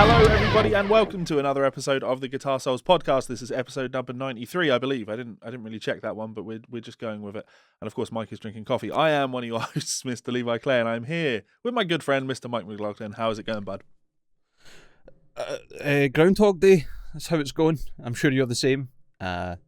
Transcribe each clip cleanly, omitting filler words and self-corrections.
Hello, everybody, and welcome to another episode of the Guitar Souls podcast. This is episode number 93, I believe. I didn't really check that one, but we're just going with it. And of course, Mike is drinking coffee. I am one of your hosts, Mr. Levi Clay, and I'm here with my good friend, Mr. Mike McLaughlin. How is it going, bud? Groundhog Day. That's how it's going. I'm sure you're the same. Up,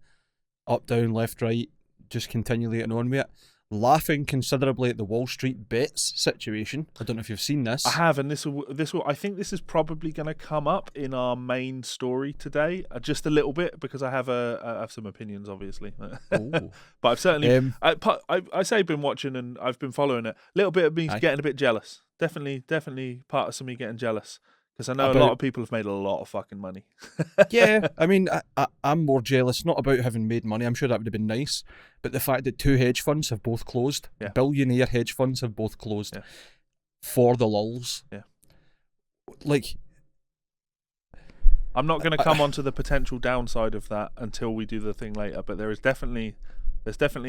down, left, right, just continually getting on with it. Laughing considerably at the Wall Street bets situation. I don't know if you've seen this. I have, and this will. I think this is probably going to come up in our main story today, just a little bit, because I have some opinions, obviously. But I've certainly, I say I've been watching and I've been following it. A little bit of me getting a bit jealous. Definitely part of me getting jealous. Because I know a lot of people have made a lot of fucking money. Yeah, I mean, I'm more jealous, not about having made money, I'm sure that would have been nice, but the fact that two hedge funds have both closed, billionaire hedge funds have both closed for the lulls. Yeah. Like, I'm not going to come onto the potential downside of that until we do the thing later, but there's definitely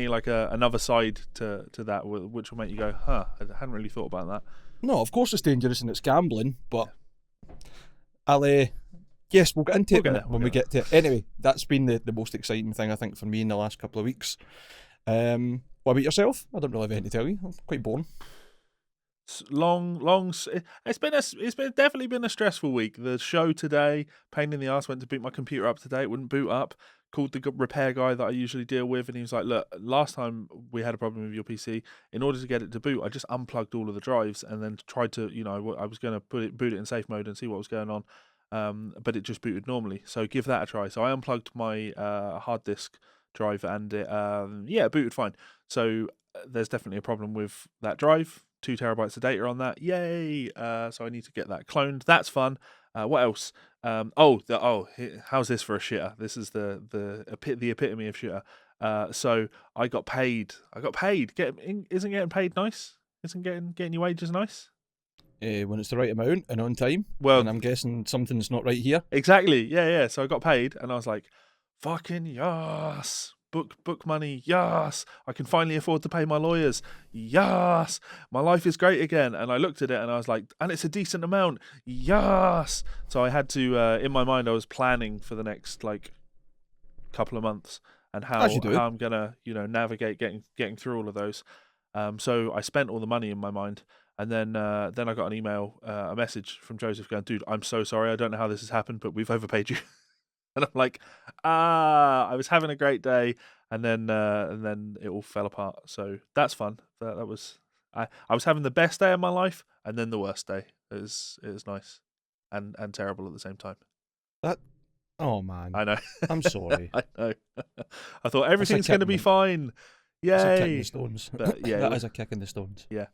like another side to that, which will make you go, huh, I hadn't really thought about that. No, of course it's dangerous and it's gambling, but... Yes, we'll get into it when we get to it. Anyway, that's been the most exciting thing, I think, for me in the last couple of weeks. What about yourself? I don't really have anything to tell you. I'm quite boring. It's definitely been a stressful week. The show today, pain in the ass, went to boot my computer up today. It wouldn't boot up. Called the repair guy that I usually deal with, and he was like, look, last time we had a problem with your PC, in order to get it to boot, I just unplugged all of the drives and then tried to, I was going to boot it in safe mode and see what was going on, but it just booted normally. So give that a try. So I unplugged my hard disk drive and it booted fine. So there's definitely a problem with that drive. 2 terabytes of data on that. Yay! So I need to get that cloned. That's fun. What else? How's this for a shitter? This is the epitome of shitter. So I got paid. Isn't getting paid nice? Isn't getting your wages nice? When it's the right amount and on time. Well, and I'm guessing something's not right here. Exactly. Yeah. So I got paid, and I was like, fucking yes. Book money, yes. I can finally afford to pay my lawyers, yes. My life is great again. And I looked at it and I was like, and it's a decent amount, yes. So I had to, in my mind, I was planning for the next couple of months and how I'm gonna, navigate getting through all of those. So I spent all the money in my mind, and then I got an email, a message from Joseph going, dude, I'm so sorry, I don't know how this has happened, but we've overpaid you. And I'm like, I was having a great day, and then it all fell apart. So that's fun. That was I was having the best day of my life, and then the worst day. It was nice, and terrible at the same time. Oh man, I know. I'm sorry. I know. I thought everything's going to be fine. Yay! It's a kick in the stones. But, yeah, that is a kick in the stones. Yeah.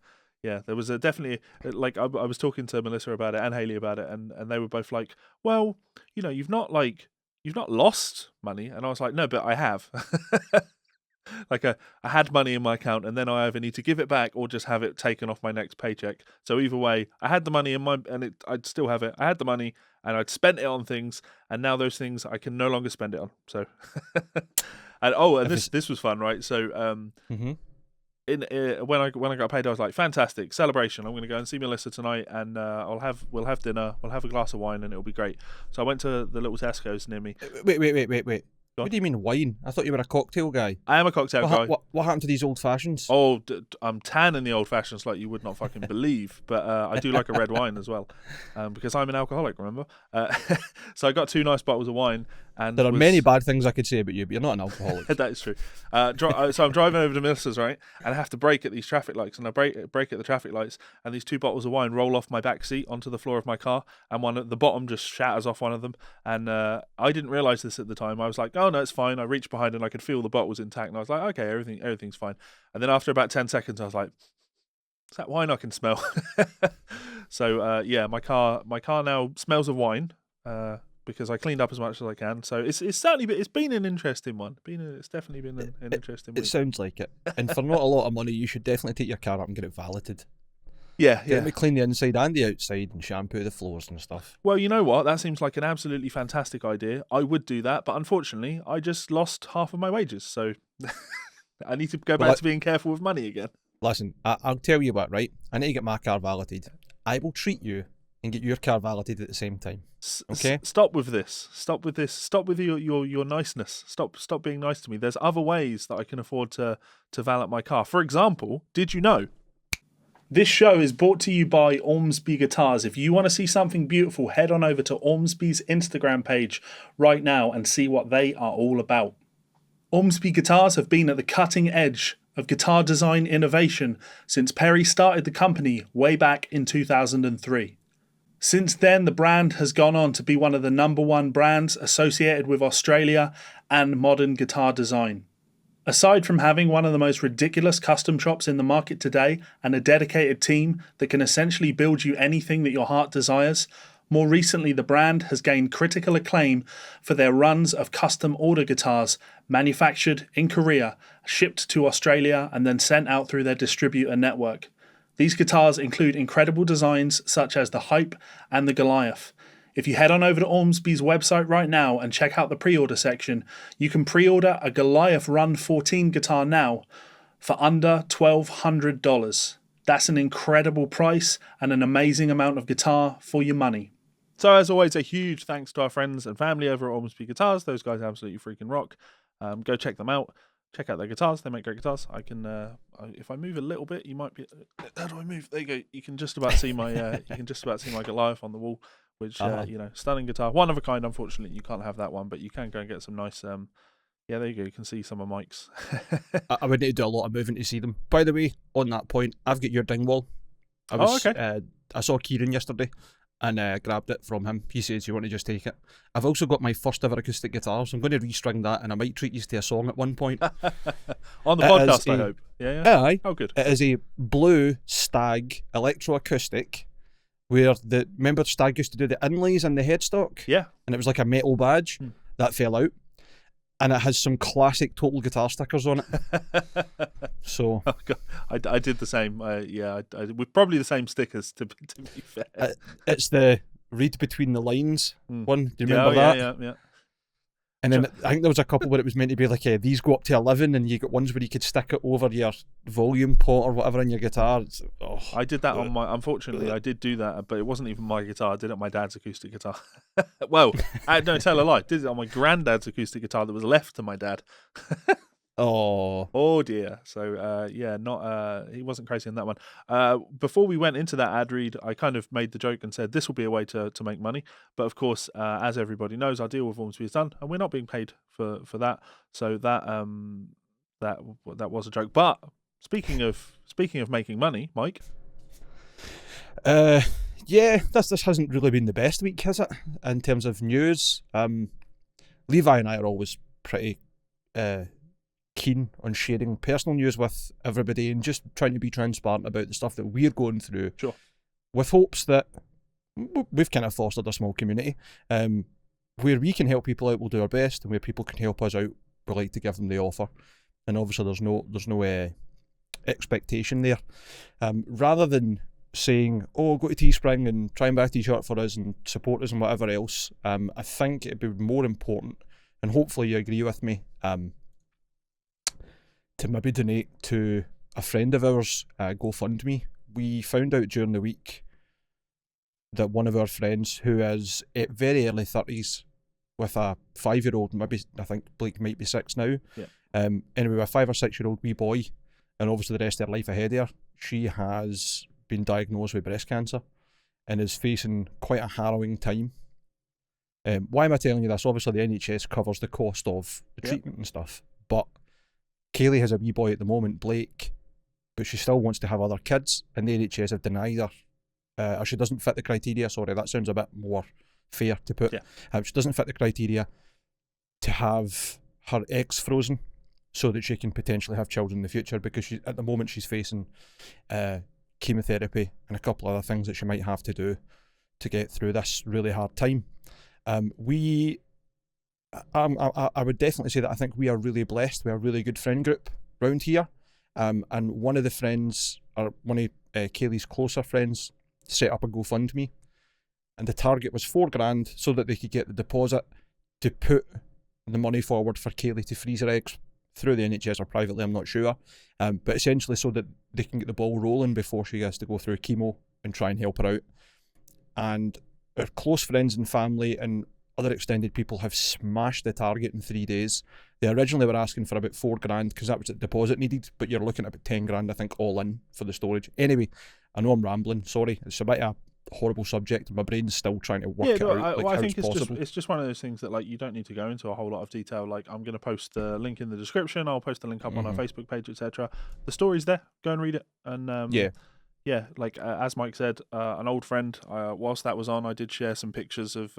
Yeah, there was definitely, I was talking to Melissa about it and Haley about it, and they were both like, well, you've not lost money. And I was like, no, but I have. I had money in my account, and then I either need to give it back or just have it taken off my next paycheck. So either way, I had the money I'd still have it. I had the money and I'd spent it on things, and now those things I can no longer spend it on. So, and this was fun, right? So, when I got paid, I was like, fantastic celebration. I'm going to go and see Melissa tonight, and we'll have dinner, we'll have a glass of wine, and it'll be great. So I went to the little Tesco's near me. Wait. What do you mean wine? I thought you were a cocktail guy. I am a cocktail guy. What happened to these old fashions? Oh, I'm tan in the old fashions like you would not fucking believe. But I do like a red wine as well, because I'm an alcoholic, remember? So I got 2 nice bottles of wine. And there are many bad things I could say about you, but you're not an alcoholic. That is true. So I'm driving over to Melissa's, right? And I have to brake at these traffic lights. And I brake at the traffic lights, and these 2 bottles of wine roll off my back seat onto the floor of my car. And one at the bottom just shatters off one of them. And I didn't realise this at the time. I was like, oh, no, it's fine. I reached behind and I could feel the bottles intact. And I was like, okay, everything's fine. And then after about 10 seconds, I was like, is that wine I can smell? So, my car now smells of wine. Because I cleaned up as much as I can, so it's been an interesting one. It's definitely been an interesting week. It sounds like it, and for not a lot of money, you should definitely take your car up and get it valeted. Yeah. Get me clean the inside and the outside and shampoo the floors and stuff. Well, you know what? That seems like an absolutely fantastic idea. I would do that, but unfortunately, I just lost half of my wages, so I need to go back to being careful with money again. Listen, I'll tell you what, right? I need to get my car valeted. I will treat you and get your car validated at the same time. Okay? Stop with this. Stop with this. Stop with your niceness. Stop being nice to me. There's other ways that I can afford to valet my car. For example, did you know? This show is brought to you by Ormsby Guitars. If you want to see something beautiful, head on over to Ormsby's Instagram page right now and see what they are all about. Ormsby Guitars have been at the cutting edge of guitar design innovation since Perry started the company way back in 2003. Since then, the brand has gone on to be one of the #1 brands associated with Australia and modern guitar design. Aside from having one of the most ridiculous custom shops in the market today and a dedicated team that can essentially build you anything that your heart desires, more recently the brand has gained critical acclaim for their runs of custom order guitars manufactured in Korea, shipped to Australia and then sent out through their distributor network. These guitars include incredible designs such as the Hype and the Goliath. If you head on over to Ormsby's website right now and check out the pre-order section, you can pre-order a Goliath Run 14 guitar now for under $1,200. That's an incredible price and an amazing amount of guitar for your money. So as always, a huge thanks to our friends and family over at Ormsby Guitars. Those guys absolutely freaking rock. Go check them out. Check out their guitars. They make great guitars. I can, if I move a little bit, you might be. How do I move? There you go. You can just about see my. You can just about see my Goliath on the wall. Which stunning guitar, one of a kind. Unfortunately, you can't have that one, but you can go and get some nice. Yeah, there you go. You can see some of Mike's. I would need to do a lot of moving to see them. By the way, on that point, I've got your Dingwall. Okay. I saw Kieran yesterday and grabbed it from him. He says you want to just take it. I've also got my first ever acoustic guitar, so I'm going to restring that, and I might treat you to a song at one point. On the podcast, I hope. Yeah. Aye. Oh, good. It is a blue Stag electroacoustic. Where remember Stag used to do the inlays in the headstock? Yeah. And it was like a metal badge. That fell out. And it has some classic Total Guitar stickers on it. So. Oh, God. I did the same. I with probably the same stickers, to be fair. It's the read between the lines one. Do you remember that? Yeah. And then I think there was a couple where it was meant to be like, these go up to 11, and you got ones where you could stick it over your volume pot or whatever in your guitar. I did that on my. Unfortunately, I did do that, but it wasn't even my guitar. I did it on my dad's acoustic guitar. Well, no, tell a lie. I did it on my granddad's acoustic guitar that was left to my dad. Oh dear. So he wasn't crazy on that one. Before we went into that ad read, I kind of made the joke and said this will be a way to make money. But of course, as everybody knows, our deal with Ormsby is done, and we're not being paid for that. So that was a joke. But speaking of making money, Mike. This hasn't really been the best week, has it? In terms of news, Levi and I are always pretty keen on sharing personal news with everybody and just trying to be transparent about the stuff that we're going through. Sure. With hopes that we've kind of fostered a small community. Where we can help people out, we'll do our best, and where people can help us out, we like to give them the offer. And obviously, there's no expectation there. Rather than saying, "Oh, go to Teespring and try and buy a t-shirt for us and support us and whatever else," I think it'd be more important, and hopefully you agree with me, to maybe donate to a friend of ours, GoFundMe. We found out during the week that one of our friends, who is at very early 30s with a 5-year-old, maybe I think Blake might be 6 now, anyway, a 5 or 6-year-old wee boy, and obviously the rest of her life ahead of her, she has been diagnosed with breast cancer and is facing quite a harrowing time. Why am I telling you this? Obviously the NHS covers the cost of the treatment and stuff, but Kaylee has a wee boy at the moment, Blake, but she still wants to have other kids, and the NHS have denied her, or she doesn't fit the criteria, sorry, that sounds a bit more fair to put. She doesn't fit the criteria to have her eggs frozen so that she can potentially have children in the future, because at the moment she's facing chemotherapy and a couple other things that she might have to do to get through this really hard time. I would definitely say that I think we are really blessed. We are a really good friend group round here, and one of the friends, or one of Kaylee's closer friends, set up a GoFundMe, and the target was $4,000 so that they could get the deposit to put the money forward for Kaylee to freeze her eggs through the NHS or privately, I'm not sure, but essentially so that they can get the ball rolling before she has to go through chemo and try and help her out. and our close friends and family and other extended people have smashed the target in 3 days. They originally were asking for about $4,000 because that was the deposit needed, but you're looking at about $10,000, I think, all in for the storage. Anyway, I know I'm rambling. Sorry, it's a bit of a horrible subject. My brain's still trying to work it out. I think it's just one of those things that like you don't need to go into a whole lot of detail. Like I'm going to post the link in the description. I'll post the link up on our Facebook page, etc. The story's there. Go and read it. And yeah, like as Mike said, an old friend. Whilst that was on, I did share some pictures of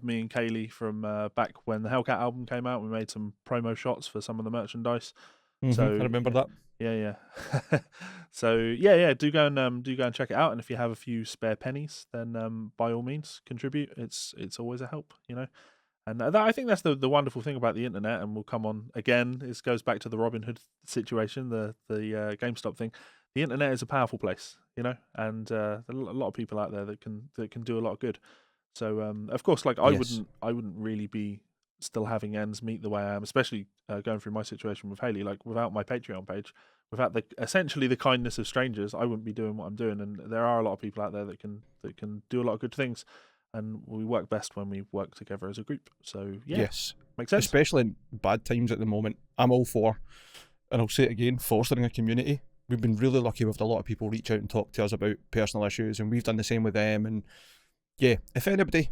me and Kaylee from back when the Hellcat album came out. We made some promo shots for some of the merchandise. So I remember that. Yeah. So yeah. Do go and check it out. And if you have a few spare pennies, then by all means contribute. It's always a help, you know. And I think that's the wonderful thing about the internet. And we'll come on again. This goes back to the Robin Hood situation, the GameStop thing. The internet is a powerful place, you know, and there are a lot of people out there that can do a lot of good. So of course, like I wouldn't really be still having ends meet the way I am, especially going through my situation with Haley. Like without my Patreon page, without essentially the kindness of strangers, I wouldn't be doing what I'm doing. And there are a lot of people out there that can do a lot of good things, and we work best when we work together as a group. So yes, makes sense. Especially in bad times at the moment, I'm all for, and I'll say it again, fostering a community. We've been really lucky with a lot of people reach out and talk to us about personal issues, and we've done the same with them. And yeah, if anybody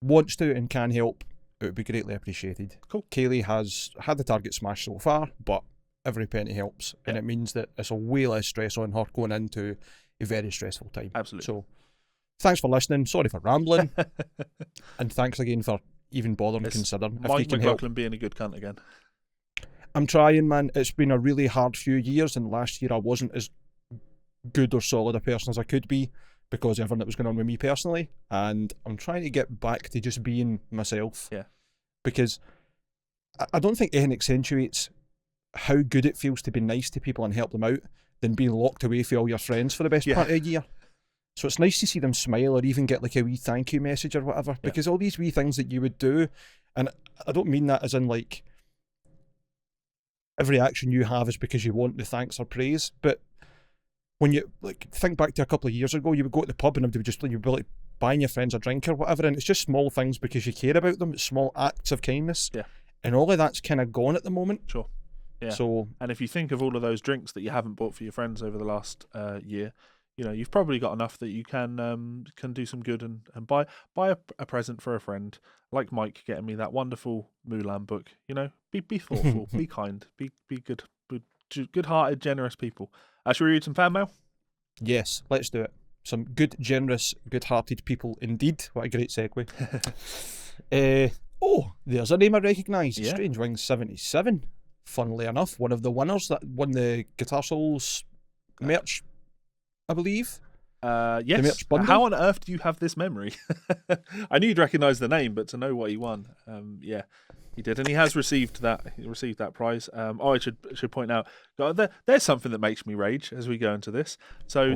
wants to and can help, it would be greatly appreciated. Cool. Kaylee has had the target smashed so far, but every penny helps, and it means that it's a way less stress on her going into a very stressful time. Absolutely. So thanks for listening. Sorry for rambling. And thanks again for even bothering considering. Mike McLaughlin being a good cunt again. I'm trying, man. It's been a really hard few years, and last year I wasn't as good or solid a person as I could be because of everything that was going on with me personally, and I'm trying to get back to just being myself. Yeah. Because I don't think anything accentuates how good it feels to be nice to people and help them out than being locked away from all your friends for the best part of a year. So it's nice to see them smile or even get like a wee thank you message or whatever, because all these wee things that you would do, and I don't mean that as in like every action you have is because you want the thanks or praise, but when you like think back to a couple of years ago, you would go to the pub and you'd be like buying your friends a drink or whatever, and it's just small things because you care about them. It's small acts of kindness, and all of that's kind of gone at the moment. Sure. Yeah. So, and if you think of all of those drinks that you haven't bought for your friends over the last year, you know, you've probably got enough that you can do some good and buy a present for a friend, like Mike getting me that wonderful Mulan book. You know, be thoughtful, be kind, be good-hearted, generous people. Should we read some fan mail? Yes, let's do it. Some good, generous, good-hearted people indeed. What a great segue. There's a name I recognise. Yeah. Strange Wings 77. Funnily enough, one of the winners that won the Guitar Souls merch, I believe. Yes. The merch bundle. How on earth do you have this memory? I knew you'd recognise the name, but to know what he won, yeah, he did, and he has received that. He received that prize. I should point out, there's something that makes me rage as we go into this. So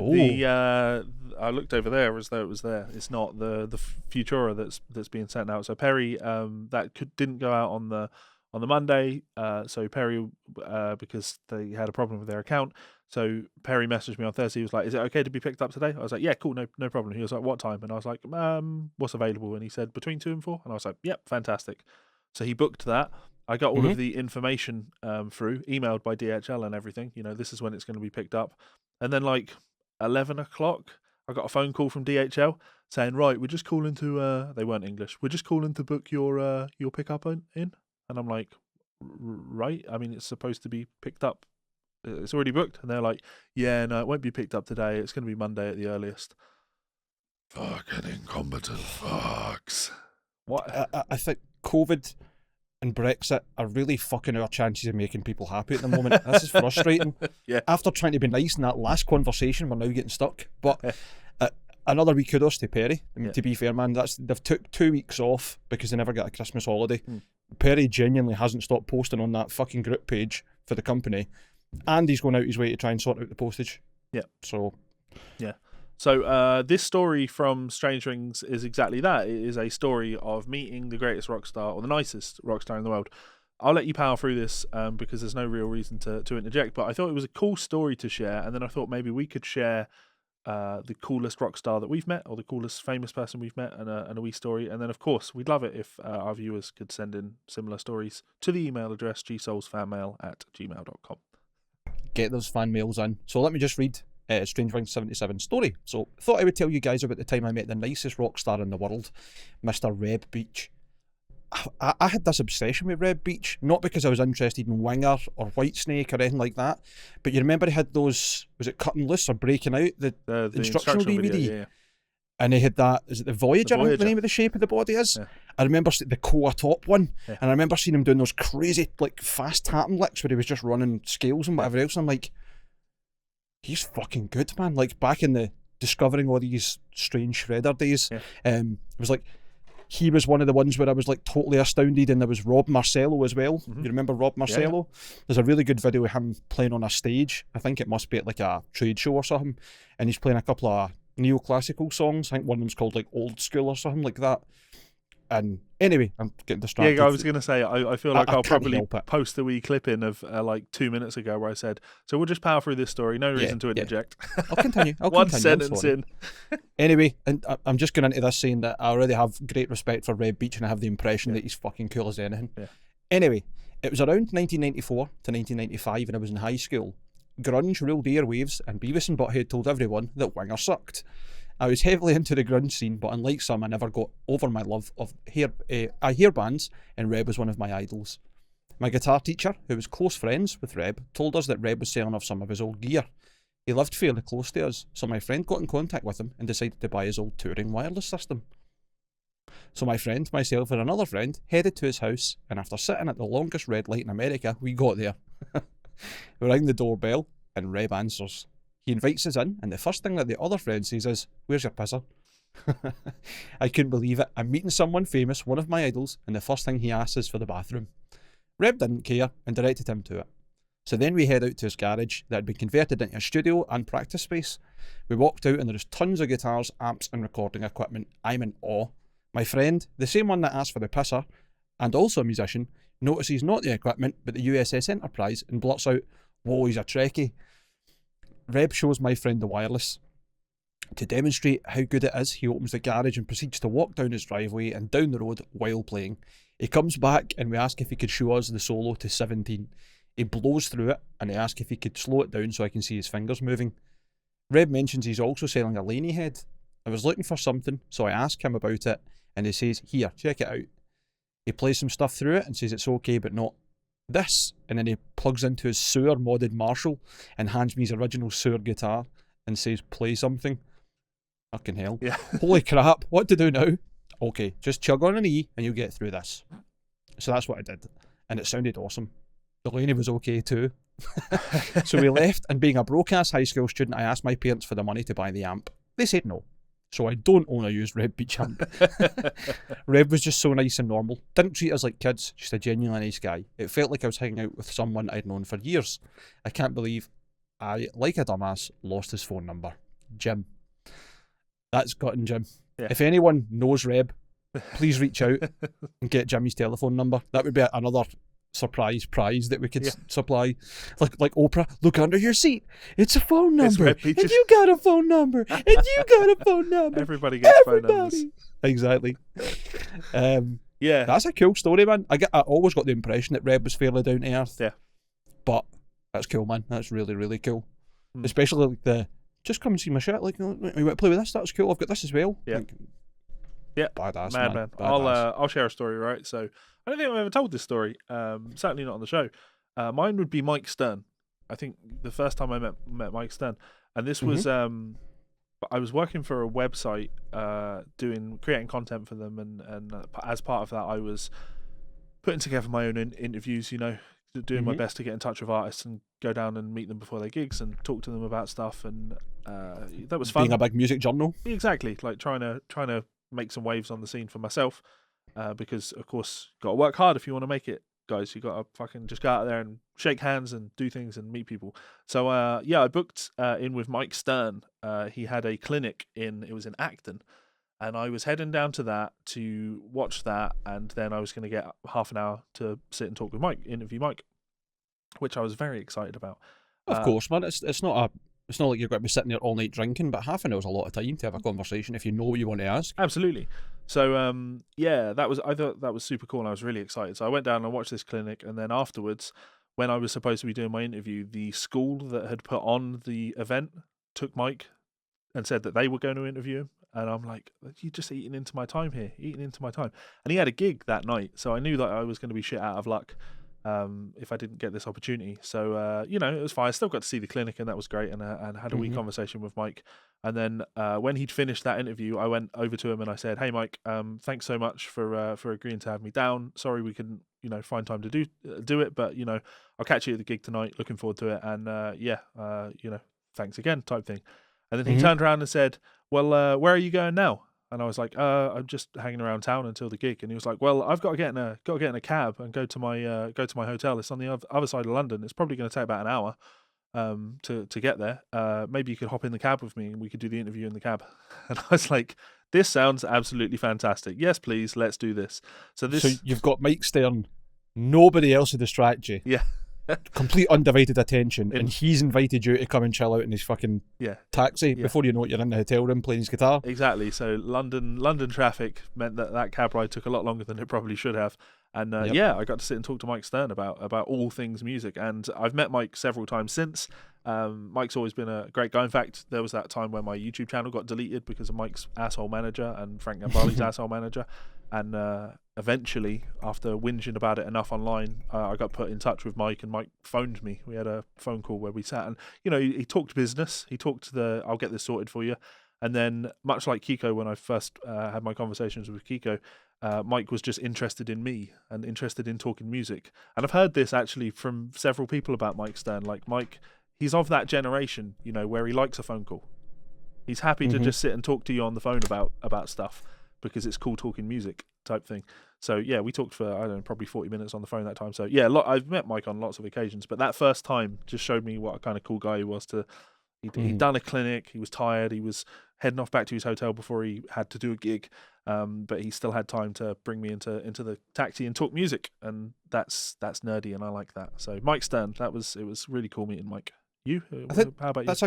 I looked over there as though it was there. It's not the Futura that's being sent out. So Perry, didn't go out on the Monday. So Perry, because they had a problem with their account. So Perry messaged me on Thursday. He was like, "Is it okay to be picked up today?" I was like, "Yeah, cool, no problem." He was like, "What time?" And I was like, "What's available?" And he said, "Between 2 and 4." And I was like, "Yep, fantastic." So he booked that. I got all of the information through, emailed by DHL and everything. You know, this is when it's going to be picked up. And then like 11 o'clock, I got a phone call from DHL saying, "Right, we're just calling to." They weren't English. "We're just calling to book your pickup in." And I'm like, "Right? I mean, it's supposed to be picked up. It's already booked." And they're like, "Yeah, no, it won't be picked up today. It's going to be Monday at the earliest." Fucking incompetent fucks. What? I think COVID and Brexit are really fucking our chances of making people happy at the moment. This is frustrating. Yeah. After trying to be nice in that last conversation, we're now getting stuck. But another wee kudos to Perry. I mean, to be fair, man, they've took 2 weeks off because they never got a Christmas holiday. Perry genuinely hasn't stopped posting on that fucking group page for the company. And he's going out his way to try and sort out the postage. Yeah. So, yeah. So this story from Strange Rings is exactly that. It is a story of meeting the greatest rock star, or the nicest rock star in the world. I'll let you power through this because there's no real reason to interject, but I thought it was a cool story to share, and then I thought maybe we could share the coolest rock star that we've met, or the coolest famous person we've met, and a wee story. And then, of course, we'd love it if our viewers could send in similar stories to the email address GsolesFanMail@gmail.com. Get those fan mails in. So let me just read Strange Wing 77 story. So thought I would tell you guys about the time I met the nicest rock star in the world, Mr. Reb Beach. I had this obsession with Reb Beach, not because I was interested in Winger or Whitesnake or anything like that, but you remember he had those, was it Cutting Loose or Breaking Out, the instructional DVD? Video, yeah. And he had that, is it the Voyager? I think the name of the shape of the body is? Yeah. I remember the Koa top one, and I remember seeing him doing those crazy, like, fast tapping licks where he was just running scales and whatever else, and I'm like, he's fucking good, man. Like, back in the discovering all these strange shredder days, it was like, he was one of the ones where I was like totally astounded, and there was Rob Marcello as well. You remember Rob Marcello? Yeah. There's a really good video of him playing on a stage. I think it must be at like a trade show or something, and he's playing a couple of neoclassical songs. I think one of them's called like Old School or something like that. And anyway, I'm getting distracted. Yeah, I was going to say, I feel like I'll probably post a wee clip in of like 2 minutes ago where I said, so we'll just power through this story. No reason to interject. I'll continue. One sentence in. Anyway, and I'm just going into this saying that I already have great respect for Reb Beach, and I have the impression that he's fucking cool as anything. Yeah. Anyway, it was around 1994 to 1995, and I was in high school. Grunge ruled the airwaves, and Beavis and Butthead told everyone that Winger sucked. I was heavily into the grunge scene, but unlike some, I never got over my love of hair bands, and Reb was one of my idols. My guitar teacher, who was close friends with Reb, told us that Reb was selling off some of his old gear. He lived fairly close to us, so my friend got in contact with him and decided to buy his old touring wireless system. So my friend, myself, and another friend headed to his house, and after sitting at the longest red light in America, we got there. We rang the doorbell, and Reb answers. He invites us in, and the first thing that the other friend says is, "Where's your pisser?" I couldn't believe it. I'm meeting someone famous, one of my idols, and the first thing he asks is for the bathroom. Reb didn't care and directed him to it. So then we head out to his garage that had been converted into a studio and practice space. We walked out, and there was tons of guitars, amps, and recording equipment. I'm in awe. My friend, the same one that asked for the pisser, and also a musician, notices not the equipment but the USS Enterprise and blurts out, "Whoa, he's a Trekkie." Reb shows my friend the wireless. To demonstrate how good it is, he opens the garage and proceeds to walk down his driveway and down the road while playing. He comes back, and we ask if he could show us the solo to 17. He blows through it, and he asks if he could slow it down so I can see his fingers moving. Reb mentions he's also selling a Laney head. I was looking for something, so I ask him about it, and he says, "Here, check it out." He plays some stuff through it and says it's okay, but not this, and then he plugs into his sewer modded Marshall and hands me his original sewer guitar and says, "Play something." Fucking hell. Yeah. Holy crap, what to do now? Okay, just chug on an E and you'll get through this. So that's what I did, and it sounded awesome. The Laney was okay too. So we left, and being a broke-ass high school student, I asked my parents for the money to buy the amp. They said no. So I don't own a used Reb Beach amp. Reb was just so nice and normal. Didn't treat us like kids, just a genuinely nice guy. It felt like I was hanging out with someone I'd known for years. I can't believe I, like a dumbass, lost his phone number. Jim. That's gotten Jim. Yeah. If anyone knows Reb, please reach out and get Jimmy's telephone number. That would be another surprise prize that we could supply. Like Oprah, look under your seat. It's a phone number. And you got a phone number. And you got a phone number. Everybody gets phone numbers. Exactly. Yeah. That's a cool story, man. I always got the impression that Reb was fairly down to earth. Yeah. But that's cool, man. That's really, really cool. Especially like the, just come and see my shit. Like, you want to play with this? That's cool. I've got this as well. Yeah. Like, yeah. Badass, man. I'll share a story, right? So I don't think I've ever told this story. Certainly not on the show. Mine would be Mike Stern. I think the first time I met Mike Stern, and this was I was working for a website, creating content for them, and as part of that, I was putting together my own interviews. You know, doing my best to get in touch with artists and go down and meet them before their gigs and talk to them about stuff, and that was fun. Being a big music journal. Exactly, like trying to make some waves on the scene for myself, because of course you got to work hard if you want to make it, guys. You got to fucking just go out there and shake hands and do things and meet people. So I booked in with Mike Stern. He had a clinic it was in Acton, and I was heading down to that to watch that, and then I was going to get half an hour to sit and talk with Mike, interview Mike, which I was very excited about. Of course, man. It's not it's not like you're going to be sitting there all night drinking, but half an hour's a lot of time to have a conversation if you know what you want to ask. Absolutely. So yeah, I thought that was super cool, and I was really excited. So I went down and watched this clinic, and then afterwards, when I was supposed to be doing my interview, the school that had put on the event took Mike and said that they were going to interview him. And I'm like, you're just eating into my time here, eating into my time. And he had a gig that night, so I knew that I was going to be shit out of luck if I didn't get this opportunity. So, you know, it was fine. I still got to see the clinic, and that was great, and had a wee conversation with Mike. And then when he'd finished that interview, I went over to him and I said, hey, Mike, thanks so much for agreeing to have me down. Sorry we couldn't, you know, find time to do it, but, you know, I'll catch you at the gig tonight. Looking forward to it. And, you know, thanks again type thing. And then he turned around and said, well, where are you going now? And I was like, I'm just hanging around town until the gig. And he was like, well, I've got to get in a cab and go to my hotel. It's on the other side of London. It's probably going to take about an hour to get there. Maybe you could hop in the cab with me and we could do the interview in the cab. And I was like, this sounds absolutely fantastic. Yes, please, let's do this. So you've got Mike Stern, nobody else to distract you. Yeah. Complete undivided attention, and he's invited you to come and chill out in his fucking taxi. Yeah. Before you know it, you're in the hotel room playing his guitar. Exactly. So London traffic meant that cab ride took a lot longer than it probably should have. And I got to sit and talk to Mike Stern about all things music. And I've met Mike several times since. Mike's always been a great guy. In fact, there was that time when my YouTube channel got deleted because of Mike's asshole manager and Frank Gambale's asshole manager. And eventually, after whinging about it enough online, I got put in touch with Mike, and Mike phoned me. We had a phone call where we sat, and you know, he talked business. He talked I'll get this sorted for you. And then, much like Kiko, when I first had my conversations with Kiko, Mike was just interested in me and interested in talking music. And I've heard this actually from several people about Mike Stern. Like Mike, he's of that generation, you know, where he likes a phone call. He's happy to just sit and talk to you on the phone about stuff, because it's cool talking music type thing. So yeah, we talked for, I don't know, probably 40 minutes on the phone that time. So yeah, I've met Mike on lots of occasions, but that first time just showed me what a kind of cool guy he was. He'd done a clinic, he was tired, he was heading off back to his hotel before he had to do a gig, but he still had time to bring me into the taxi and talk music, and that's nerdy, and I like that. So Mike Stern, it was really cool meeting Mike. You? How about you? That's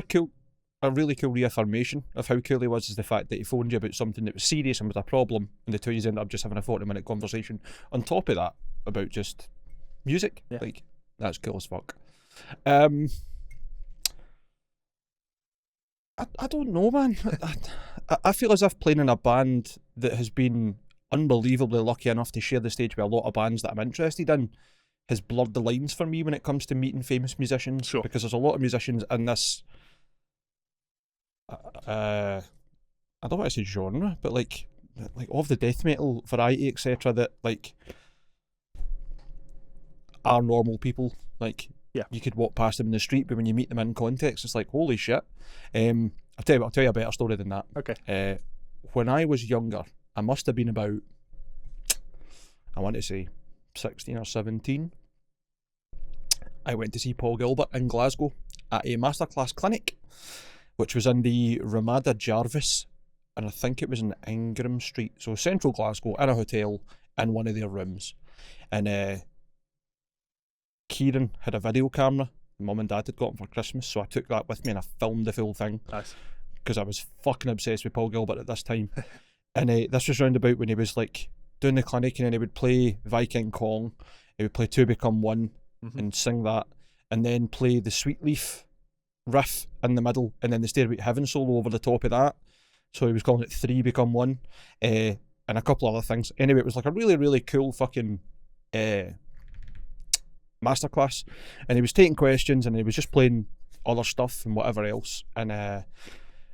a really cool reaffirmation of how cool he was, is the fact that he phoned you about something that was serious and was a problem, and the two of you ended up just having a 40-minute conversation on top of that about just music. Yeah. Like, that's cool as fuck. I don't know, man. I feel as if playing in a band that has been unbelievably lucky enough to share the stage with a lot of bands that I'm interested in has blurred the lines for me when it comes to meeting famous musicians. Sure. Because there's a lot of musicians in this I don't want to say genre, but like of the death metal variety, etc., that like are normal people. Like, yeah, you could walk past them in the street, but when you meet them in context, it's like, holy shit. I'll tell you a better story than that. Okay. When I was younger, I must have been about, I want to say 16 or 17. I went to see Paul Gilbert in Glasgow at a masterclass clinic, which was in the Ramada Jarvis, and I think it was in Ingram Street, so central Glasgow, in a hotel, in one of their rooms. And Kieran had a video camera Mum and Dad had got him for Christmas, so I took that with me and I filmed the full thing. Nice. Because I was fucking obsessed with Paul Gilbert at this time. And this was round about when he was like doing the clinic, and then he would play Viking Kong, he would play Two Become One, and sing that, and then play the Sweet Leaf riff in the middle, and then the Stairway to Heaven solo over the top of that. So he was calling it Three Become One, and a couple other things. Anyway, it was like a really, really cool fucking masterclass, and he was taking questions and he was just playing other stuff and whatever else. And it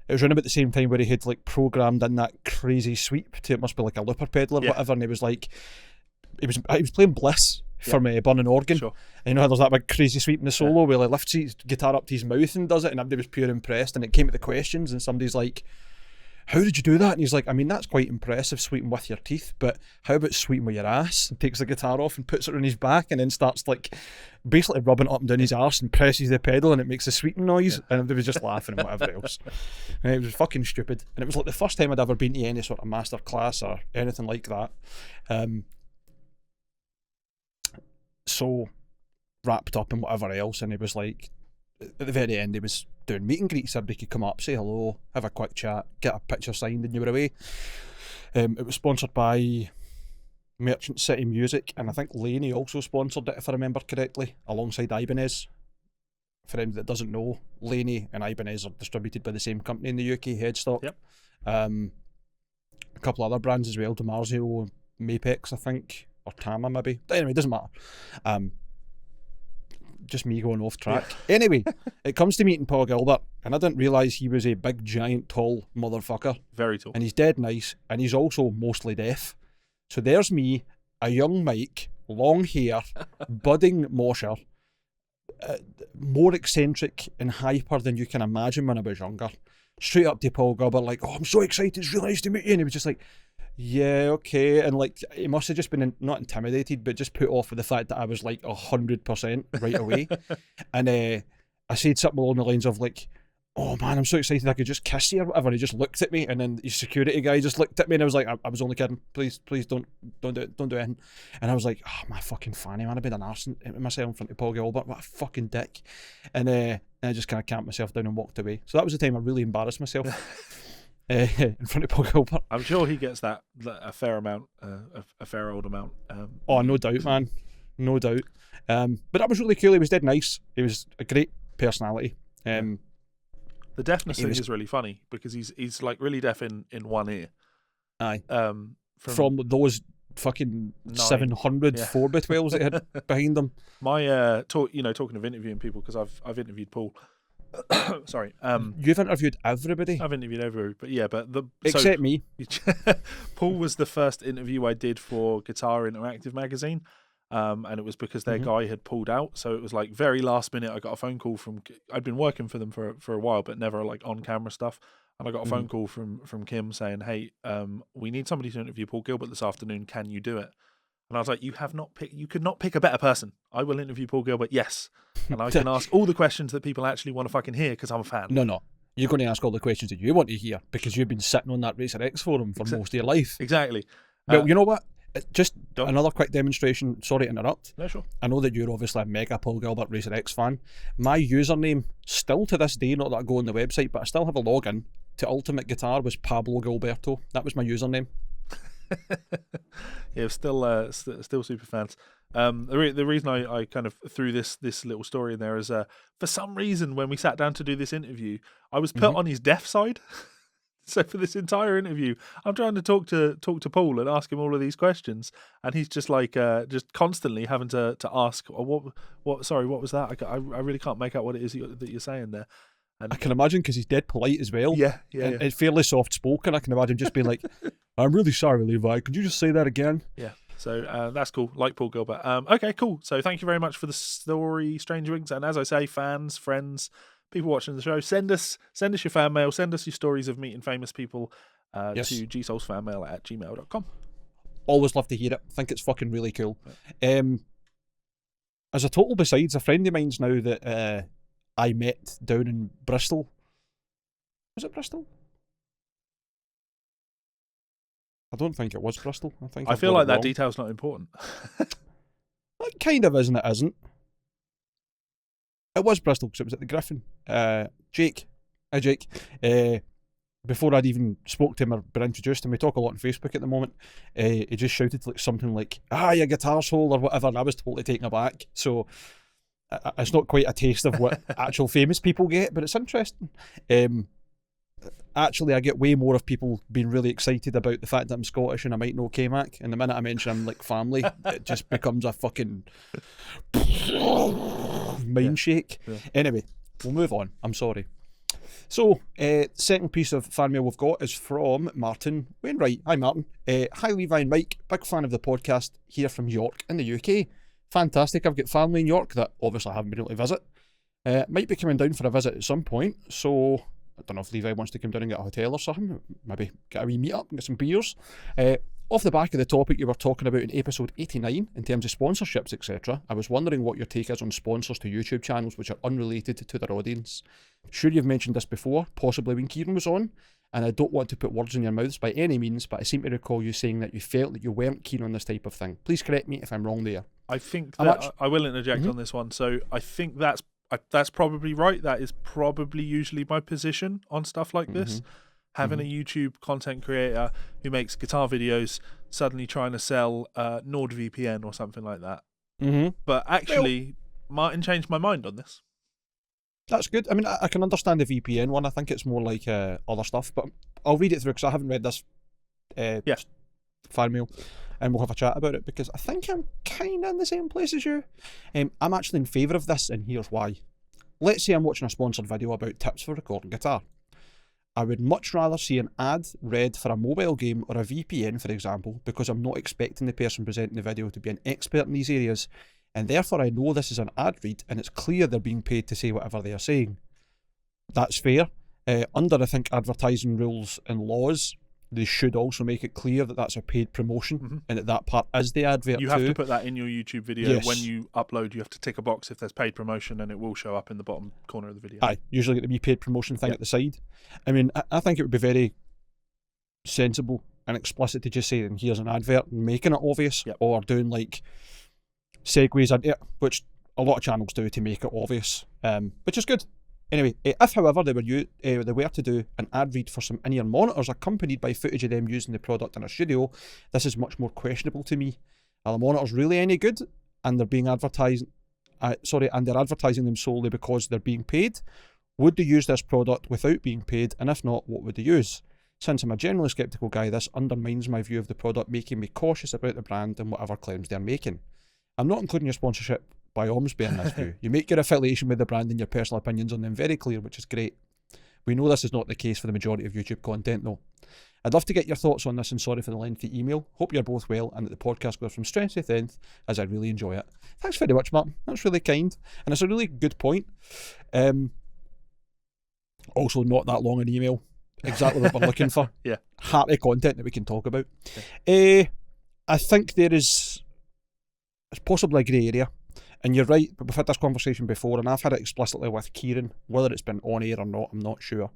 was around about the same time where he had like programmed in that crazy sweep to, it must be like a looper pedal or whatever, and he was like, he was playing Bliss from Burning Organ. Sure. And you know how there's that big crazy sweep in the solo where he lifts his guitar up to his mouth and does it, and everybody was pure impressed. And it came to the questions, and somebody's like, how did you do that? And he's like, I mean, that's quite impressive, sweeping with your teeth, but how about sweeping with your ass? And takes the guitar off and puts it on his back, and then starts like basically rubbing it up and down his arse and presses the pedal, and it makes a sweeping noise. And they was just laughing and whatever else. And it was fucking stupid. And it was like the first time I'd ever been to any sort of master class or anything like that. So wrapped up and whatever else, and he was like at the very end, he was doing meet and greets. Everybody could come up, say hello, have a quick chat, get a picture signed, and you were away. It was sponsored by Merchant City Music, and I think Laney also sponsored it, if I remember correctly, alongside Ibanez. For anyone that doesn't know, Laney and Ibanez are distributed by the same company in the UK, Headstock. Yep. A couple other brands as well, DiMarzio, Mapex, I think, or Tama maybe. But anyway, it doesn't matter. Just me going off track. Yeah. Anyway, it comes to meeting Paul Gilbert, and I didn't realise he was a big, giant, tall motherfucker. Very tall. And he's dead nice, and he's also mostly deaf. So there's me, a young Mike, long hair, budding mosher, more eccentric and hyper than you can imagine when I was younger. Straight up to Paul Gilbert, like, oh, I'm so excited, it's really nice to meet you. And he was just like, yeah, okay. And like, he must have just been not intimidated, but just put off with the fact that I was like 100% right away. And I said something along the lines of like, oh man, I'm so excited I could just kiss you or whatever. And he just looked at me, and then the security guy just looked at me, and I was like, I was only kidding. Please don't do it. Don't do anything. And I was like, oh, my fucking fanny, man. I've been an arse myself in front of Paul Gilbert. What a fucking dick. And I just kind of calmed myself down and walked away. So that was the time I really embarrassed myself. In front of Paul Gilbert. I'm sure he gets that a fair amount, a fair old amount. Oh, no doubt, man. No doubt. But that was really cool. He was dead nice. He was a great personality. The deafness thing is really funny because he's like really deaf in one ear. Aye. From those fucking 700 4x12s that he had behind them. My talking of interviewing people, because I've interviewed Paul. Sorry. You've interviewed everybody. I've interviewed everybody, but except me. Paul was the first interview I did for Guitar Interactive magazine, and it was because their guy had pulled out. So it was like very last minute. I got a phone call from. I'd been working for them for a while, but never like on camera stuff. And I got a phone call from Kim saying, "Hey, we need somebody to interview Paul Gilbert this afternoon. Can you do it?" And I was like, you could not pick a better person. I will interview Paul Gilbert, yes. And I can ask all the questions that people actually want to fucking hear because I'm a fan. No. You're going to ask all the questions that you want to hear because you've been sitting on that Racer X forum for most of your life. Exactly. Well, you know what? Just another quick demonstration. Sorry to interrupt. No, sure. I know that you're obviously a mega Paul Gilbert Racer X fan. My username, still to this day, not that I go on the website, but I still have a login to Ultimate Guitar, was Pablo Gilberto. That was my username. Yeah, still super fans. The reason I kind of threw this little story in there is for some reason when we sat down to do this interview, I was put on his deaf side. So for this entire interview, I'm trying to talk to Paul and ask him all of these questions, and he's just like just constantly having to ask, what? Sorry, what was that? I really can't make out what it is that you're saying there. And I can imagine because he's dead polite as well. Yeah. It's fairly soft spoken. I can imagine just being like, "I'm really sorry, Levi. Could you just say that again?" Yeah. So that's cool. Like Paul Gilbert. Okay, cool. So thank you very much for the story, Strange Wings. And as I say, fans, friends, people watching the show, send us your fan mail. Send us your stories of meeting famous people to GsolesFanMail@gmail.com. Always love to hear it. I think it's fucking really cool. As a total besides, a friend of mine's now that I met down in Bristol. Was it Bristol? I don't think it was Bristol. I feel like that detail's not important. It kind of is and it isn't. It was Bristol because it was at the Griffin. Jake. Hi, Jake. Before I'd even spoke to him or been introduced to him, we talk a lot on Facebook at the moment, he just shouted like something like, you guitar hole or whatever, and I was totally taken aback. So it's not quite a taste of what actual famous people get, but it's interesting. Actually, I get way more of people being really excited about the fact that I'm Scottish and I might know K-Mac, and the minute I mention I'm like family, it just becomes a fucking mind shake. Yeah. Anyway, we'll move on. I'm sorry. So, second piece of fan mail we've got is from Martin Wainwright. Hi, Martin. Hi, Levi and Mike. Big fan of the podcast here from York in the UK. Fantastic. I've got family in York that obviously I haven't been able to visit. Might be coming down for a visit at some point, so I don't know if Levi wants to come down and get a hotel or something. Maybe get a wee meet up and get some beers. Off the back of the topic you were talking about in episode 89 in terms of sponsorships, etc., I was wondering what your take is on sponsors to YouTube channels which are unrelated to their audience. Sure, you've mentioned this before, possibly when Kieran was on, and I don't want to put words in your mouths by any means, but I seem to recall you saying that you felt that you weren't keen on this type of thing. Please correct me if I'm wrong there. I think that I will interject on this one. So I think that's that's probably right. That is probably usually my position on stuff like this. Having a YouTube content creator who makes guitar videos suddenly trying to sell NordVPN or something like that. But actually, Martin changed my mind on this. That's good. I mean, I can understand the VPN one. I think it's more like other stuff, but I'll read it through because I haven't read this fan mail, and we'll have a chat about it because I think I'm kind of in the same place as you. I'm actually in favour of this, and here's why. Let's say I'm watching a sponsored video about tips for recording guitar. I would much rather see an ad read for a mobile game or a VPN, for example, because I'm not expecting the person presenting the video to be an expert in these areas, and therefore I know this is an ad read and it's clear they're being paid to say whatever they are saying. That's fair. Under, I think, advertising rules and laws, they should also make it clear that that's a paid promotion and that part is the advert too. You have to put that in your YouTube video. When you upload, you have to tick a box if there's paid promotion, and it will show up in the bottom corner of the video. Aye, usually get the wee paid promotion thing at the side. I mean, I think it would be very sensible and explicit to just say, and here's an advert, and making it obvious, or doing like segues into it, which a lot of channels do to make it obvious, which is good. Anyway, if however they were to do an ad read for some in-ear monitors accompanied by footage of them using the product in a studio, this is much more questionable to me. Are the monitors really any good? And they're being advertised, and they're advertising them solely because they're being paid? Would they use this product without being paid? And if not, what would they use? Since I'm a generally sceptical guy, this undermines my view of the product, making me cautious about the brand and whatever claims they're making. I'm not including your sponsorship by Ormsby in this view. You make your affiliation with the brand and your personal opinions on them very clear, which is great. We know this is not the case for the majority of YouTube content though. I'd love to get your thoughts on this, and sorry for the lengthy email. Hope you're both well and that the podcast goes from strength to strength, as I really enjoy it. Thanks very much, Martin. That's really kind. And it's a really good point. Also, not that long an email. Exactly what we're looking for. Hearty content that we can talk about. I think it's possibly a grey area. And you're right, but we've had this conversation before, and I've had it explicitly with Kieran. Whether it's been on air or not, I'm not sure.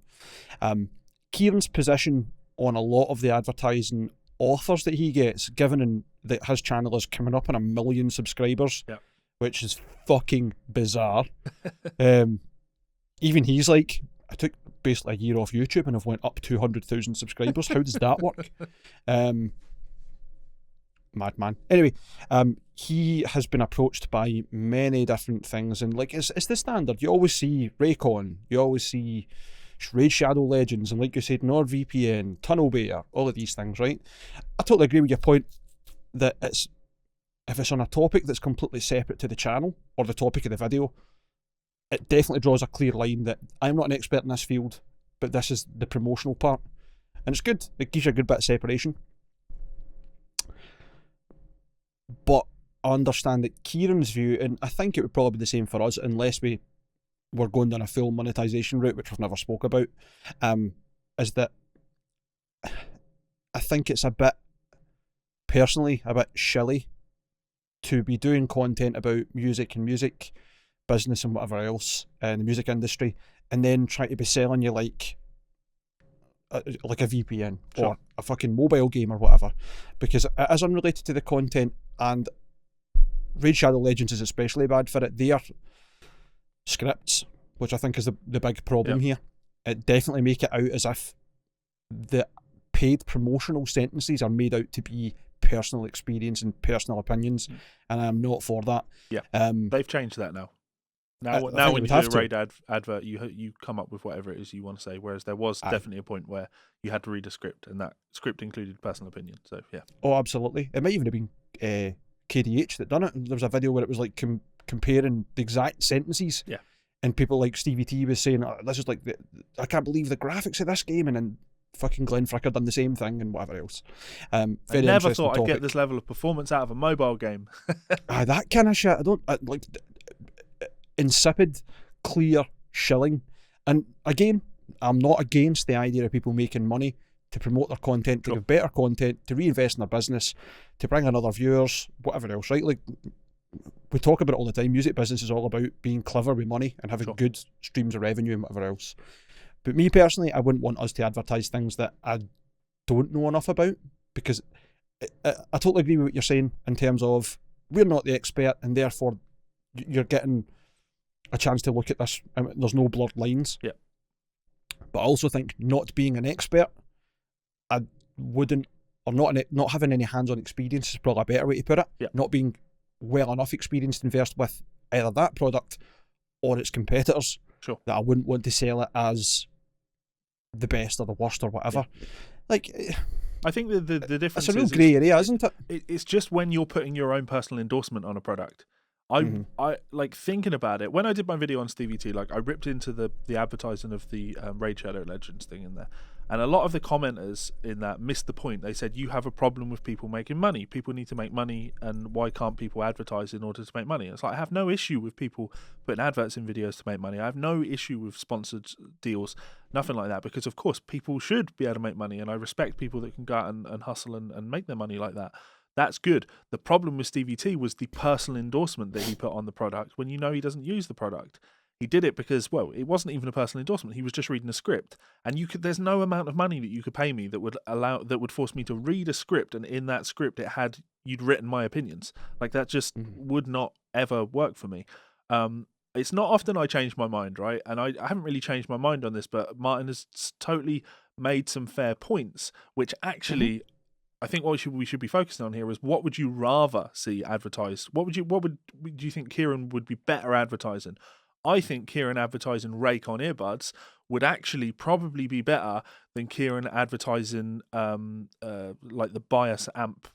Kieran's position on a lot of the advertising offers that he gets, given that his channel is coming up on 1 million subscribers, which is fucking bizarre. Even he's like, I took basically a year off YouTube and I've went up 200,000 subscribers. How does that work? Madman. Anyway, he has been approached by many different things, and like it's the standard. You always see Raycon, you always see Raid Shadow Legends, and like you said, NordVPN, Tunnel Bear, all of these things, right? I totally agree with your point that if it's on a topic that's completely separate to the channel or the topic of the video, it definitely draws a clear line that I'm not an expert in this field, but this is the promotional part, and it's good. It gives you a good bit of separation. But I understand that Kieran's view, and I think it would probably be the same for us, unless we were going down a full monetization route, which we've never spoke about, is that I think it's a bit shilly to be doing content about music and music business and whatever else in the music industry, and then try to be selling you like a VPN or a fucking mobile game or whatever, because it is unrelated to the content. And Raid Shadow Legends is especially bad for it. Their scripts, which I think is the big problem here, it definitely make it out as if the paid promotional sentences are made out to be personal experience and personal opinions, and I'm not for that. They've changed that now. Now when you do a Raid advert, you come up with whatever it is you want to say, whereas there was definitely a point where you had to read a script, and that script included personal opinion. So Oh, absolutely. It might even have been KDH that done it. There was a video where it was like comparing the exact sentences, and people like Stevie T was saying, this is like I can't believe the graphics of this game, and then fucking Glenn Fricker done the same thing and whatever else. I never thought I'd get this level of performance out of a mobile game. That kind of shit. I like insipid, clear shilling. And again, I'm not against the idea of people making money to promote their content, to give better content, to reinvest in their business, to bring in other viewers, whatever else, right? Like, we talk about it all the time. Music business is all about being clever with money and having good streams of revenue and whatever else. But me personally, I wouldn't want us to advertise things that I don't know enough about, because I totally agree with what you're saying in terms of we're not the expert, and therefore you're getting a chance to look at this. There's no blurred lines. Yeah. But I also think not being an expert, I wouldn't, or not having any hands-on experience is probably a better way to put it. Yeah. Not being well enough experienced and versed with either that product or its competitors. Sure. That I wouldn't want to sell it as the best or the worst or whatever. Yeah. Like, I think the difference it's a real grey area, isn't it? It's just when you're putting your own personal endorsement on a product. I like thinking about it. When I did my video on Stevie T, like I ripped into the advertising of the Raid Shadow Legends thing in there. And a lot of the commenters in that missed the point. They said, you have a problem with people making money. People need to make money, and why can't people advertise in order to make money? It's like, I have no issue with people putting adverts in videos to make money. I have no issue with sponsored deals, nothing like that, because of course people should be able to make money, and I respect people that can go out and hustle and make their money like that. That's good. The problem with Stevie T was the personal endorsement that he put on the product when you know he doesn't use the product. He did it because, well, it wasn't even a personal endorsement. He was just reading a script, and there's no amount of money that you could pay me that would force me to read a script, and in that script you'd written my opinions. Like that just would not ever work for me. It's not often I change my mind, right? And I haven't really changed my mind on this, but Martin has totally made some fair points, which actually I think what we should be focusing on here is, what would you rather see advertised? What do you think Kieran would be better advertising? I think Kieran advertising Raycon earbuds would actually probably be better than Kieran advertising like the bias amp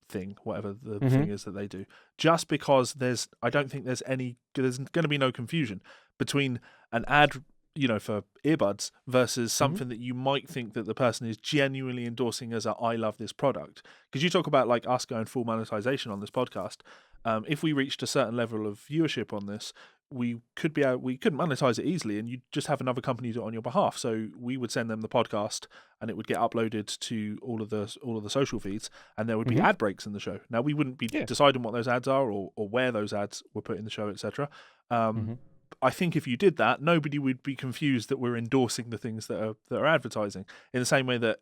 thing, whatever the thing is that they do. Just because I don't think there's going to be no confusion between an ad, for earbuds versus something that you might think that the person is genuinely endorsing as I love this product. Because you talk about like us going full monetization on this podcast. If we reached a certain level of viewership on this, we couldn't monetize it easily, and you'd just have another company do it on your behalf. So we would send them the podcast, and it would get uploaded to all of the social feeds, and there would be ad breaks in the show. Now we wouldn't be deciding what those ads are or where those ads were put in the show, etc. I think if you did that, nobody would be confused that we're endorsing the things that are advertising. In the same way that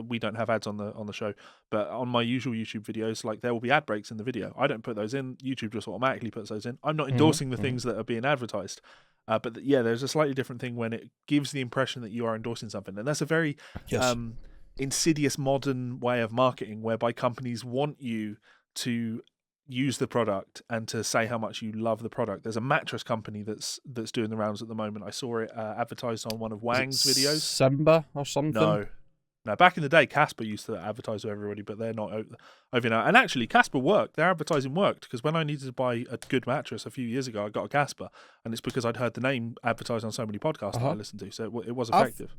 we don't have ads on the show, but on my usual YouTube videos, like there will be ad breaks in the video. I don't put those in. YouTube just automatically puts those in. I'm not endorsing the things that are being advertised. But there's a slightly different thing when it gives the impression that you are endorsing something, and that's a very insidious modern way of marketing, whereby companies want you to use the product and to say how much you love the product. There's a mattress company that's doing the rounds at the moment. I saw it advertised on one of Wang's videos. Simba or something? No, back in the day, Casper used to advertise to everybody, but they're not over now. And actually, Casper worked. Their advertising worked, because when I needed to buy a good mattress a few years ago, I got a Casper, and it's because I'd heard the name advertised on so many podcasts that I listened to, so it was effective.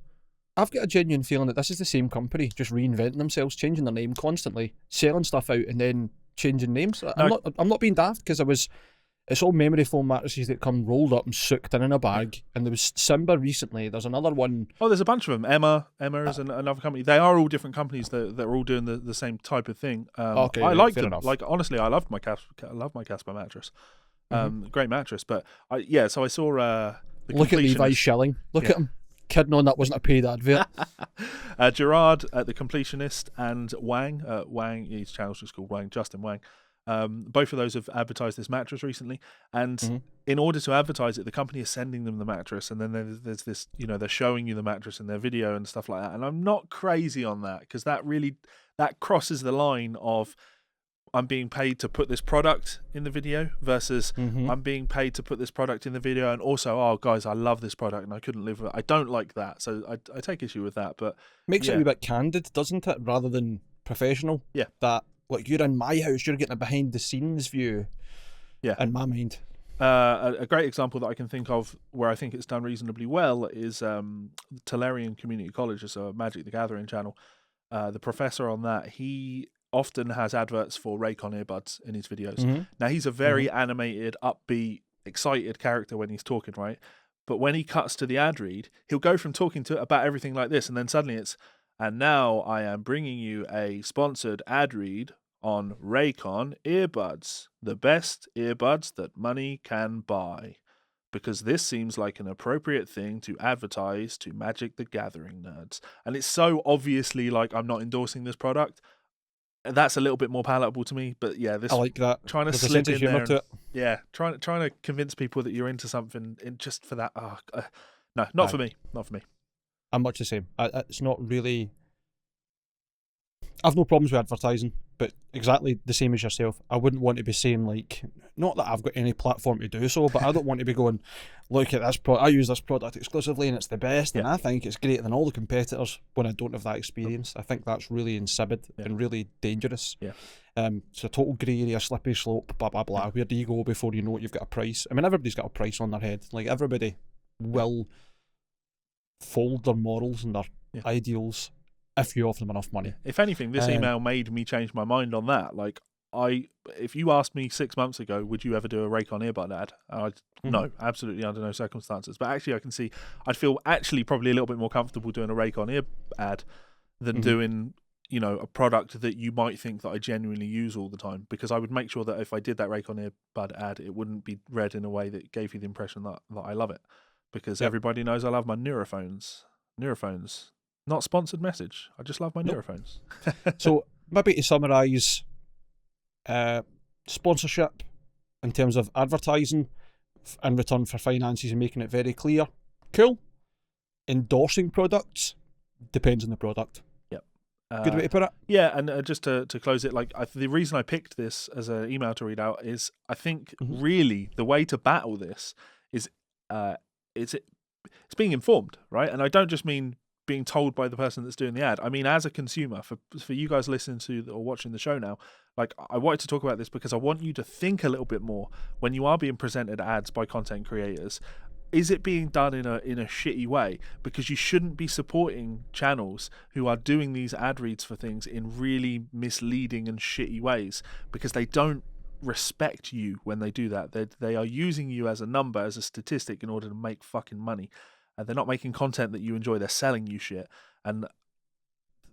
I've got a genuine feeling that this is the same company, just reinventing themselves, changing their name constantly, selling stuff out, and then changing names. I'm not being daft, because it's all memory foam mattresses that come rolled up and soaked in a bag. And there was Simba recently. There's another one. Oh, there's a bunch of them. Emma is another company. They are all different companies that are all doing the same type of thing. Okay, I liked them. enough. Like, honestly, I loved my Casper mattress. Great mattress. But so I saw look at Levi shilling. Look at him. Kidding on, that wasn't a paid advert. Gerard, the completionist, and Wang, his channel's just called Wang, Justin Wang. Both of those have advertised this mattress recently, and in order to advertise it, the company is sending them the mattress, and then there's this, they're showing you the mattress in their video and stuff like that. And I'm not crazy on that, because that crosses the line of, I'm being paid to put this product in the video versus I'm being paid to put this product in the video, and also, oh guys, I love this product and I couldn't live with it. I don't like that, so I take issue with that. But makes it a wee bit candid, doesn't it, rather than professional? Yeah. That, like, you're in my house, you're getting a behind the scenes view. Yeah. In my mind. A great example that I can think of where I think it's done reasonably well is Tellurian Community College. It's a Magic the Gathering channel. The professor on that, he often has adverts for Raycon earbuds in his videos. Now, he's a very animated, upbeat, excited character when he's talking, right? But when he cuts to the ad read, he'll go from talking about everything like this, and then suddenly it's, and now I am bringing you a sponsored ad read on Raycon earbuds, the best earbuds that money can buy, because this seems like an appropriate thing to advertise to Magic the Gathering nerds. And it's so obviously like, I'm not endorsing this product. That's a little bit more palatable to me, but yeah, this, I like that. Trying to There's a slip sense of in humour there. to it. Yeah, trying to convince people that you're into something just for that. No, not for me. Not for me. I'm much the same. It's not really. I've no problems with advertising, but exactly the same as yourself. I wouldn't want to be saying, like, not that I've got any platform to do so, but I don't want to be going, look at this product. I use this product exclusively and it's the best, and I think it's greater than all the competitors when I don't have that experience. I think that's really insipid and really dangerous. Yeah. It's a total grey area, slippery slope, blah, blah, blah. Where do you go before you know it, you've got a price? I mean, everybody's got a price on their head. Like, everybody will fold their morals and their ideals if you offer them enough money. If anything, this email made me change my mind on that. Like, if you asked me 6 months ago, would you ever do a Raycon earbud ad? No, absolutely under no circumstances. But actually, I can see I'd feel actually probably a little bit more comfortable doing a Raycon ear ad than doing, a product that you might think that I genuinely use all the time, because I would make sure that if I did that Raycon earbud ad, it wouldn't be read in a way that gave you the impression that I love it, because everybody knows I love my Neurophones. Not sponsored message. I just love my Neurophones. So maybe to summarise, sponsorship in terms of advertising in return for finances and making it very clear, cool. Endorsing products depends on the product. Good way to put it. Yeah, and just to close it, like the reason I picked this as an email to read out is I think really the way to battle this is it's being informed, right? And I don't just mean being told by the person that's doing the ad. I mean, as a consumer, for you guys listening to or watching the show now, like, I wanted to talk about this because I want you to think a little bit more when you are being presented ads by content creators. Is it being done in a shitty way? Because you shouldn't be supporting channels who are doing these ad reads for things in really misleading and shitty ways, because they don't respect you when they do that. They are using you as a number, as a statistic, in order to make fucking money. And they're not making content that you enjoy. They're selling you shit. And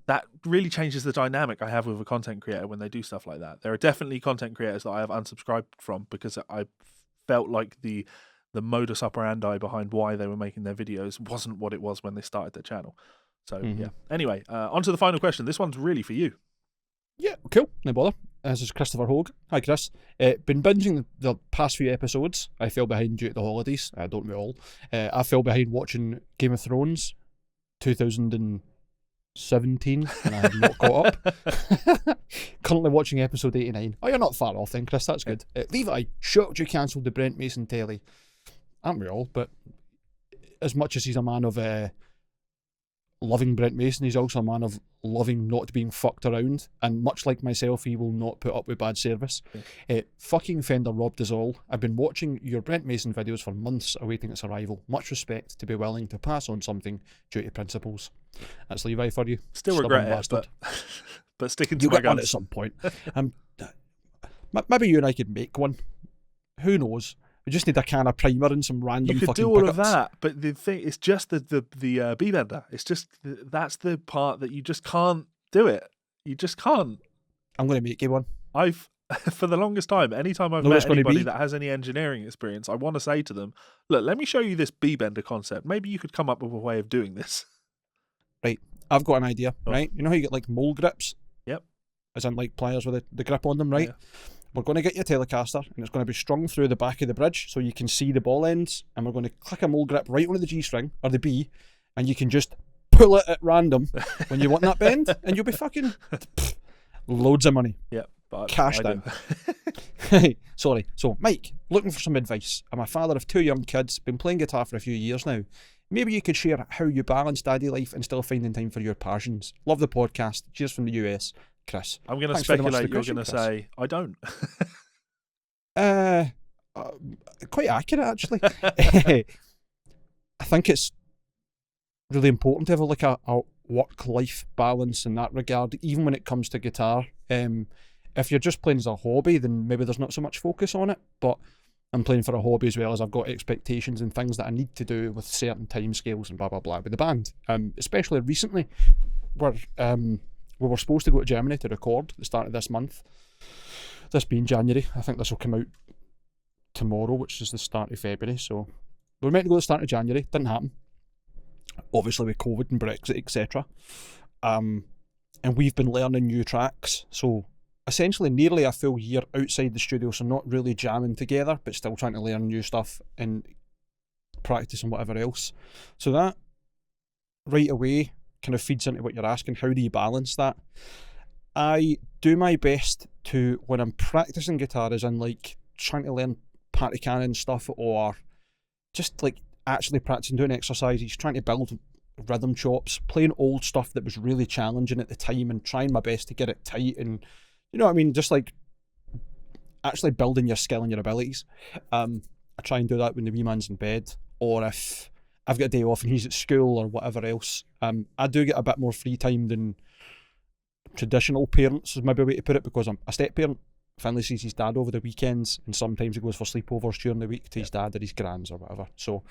that really changes the dynamic I have with a content creator when they do stuff like that. There are definitely content creators that I have unsubscribed from because I felt like the modus operandi behind why they were making their videos wasn't what it was when they started their channel. So, yeah. Anyway, on to the final question. This one's really for you. Yeah, cool. No bother. This is Christopher Hogue. Hi, Chris. Been binging the past few episodes. I fell behind due to the holidays. Don't we all? I fell behind watching Game of Thrones 2017, and I have not caught up. Currently watching episode 89. Oh, you're not far off then, Chris. That's good. Levi, shocked you cancelled the Brent Mason telly. Aren't we all? But as much as he's a man of loving Brent Mason, he's also a man of loving not being fucked around, and much like myself, he will not put up with bad service. Fucking Fender robbed us all. I've been watching your Brent Mason videos for months awaiting its arrival. Much respect to be willing to pass on something due to principles. That's Levi for you. Still regret it, but sticking to my guns. You'll get one at some point. Maybe you and I could make one. Who knows? We just need a can of primer and some random fucking You could do all of that, but the thing, it's just the B-bender. It's just, that's the part that you just can't do it. You just can't. I'm going to make you one. For the longest time, anytime I've met anybody that has any engineering experience, I want to say to them, look, let me show you this B-bender concept. Maybe you could come up with a way of doing this. Right. I've got an idea, right? You know how you get like mole grips? Yep. As in like pliers with the grip on them, right? Yeah. We're going to get you a Telecaster, and it's going to be strung through the back of the bridge so you can see the ball ends, and we're going to click a mole grip right onto the G string, or the B, and you can just pull it at random when you want that bend, and you'll be fucking loads of money. Yeah, but cashed in. Hey, sorry. So, Mike, looking for some advice. I'm a father of 2 young kids, been playing guitar for a few years now. Maybe you could share how you balance daddy life and still finding time for your passions. Love the podcast. Cheers from the US. Chris. I'm going to speculate you're going to say, I don't. Quite accurate, actually. I think it's really important to have like a work-life balance in that regard, even when it comes to guitar. If you're just playing as a hobby, then maybe there's not so much focus on it, but I'm playing for a hobby as well as I've got expectations and things that I need to do with certain time scales and blah, blah, blah with the band. Especially recently, where we were supposed to go to Germany to record at the start of this month. This being January. I think this will come out tomorrow, which is the start of February. So we were meant to go at the start of January. Didn't happen. Obviously with COVID and Brexit, etc. And we've been learning new tracks. So essentially nearly a full year outside the studio, so not really jamming together, but still trying to learn new stuff and practice and whatever else. So that right away kind of feeds into what you're asking. How do you balance that? I do my best to, when I'm practicing guitar, as in like trying to learn party cannon stuff, or just like actually practicing doing exercises, trying to build rhythm chops, playing old stuff that was really challenging at the time and trying my best to get it tight, and you know what I mean, just like actually building your skill and your abilities. I try and do that when the wee man's in bed, or if I've got a day off and he's at school or whatever else. I do get a bit more free time than traditional parents, is maybe a way to put it, because I'm a step parent. Finley sees his dad over the weekends, and sometimes he goes for sleepovers during the week to his dad or his grands or whatever. So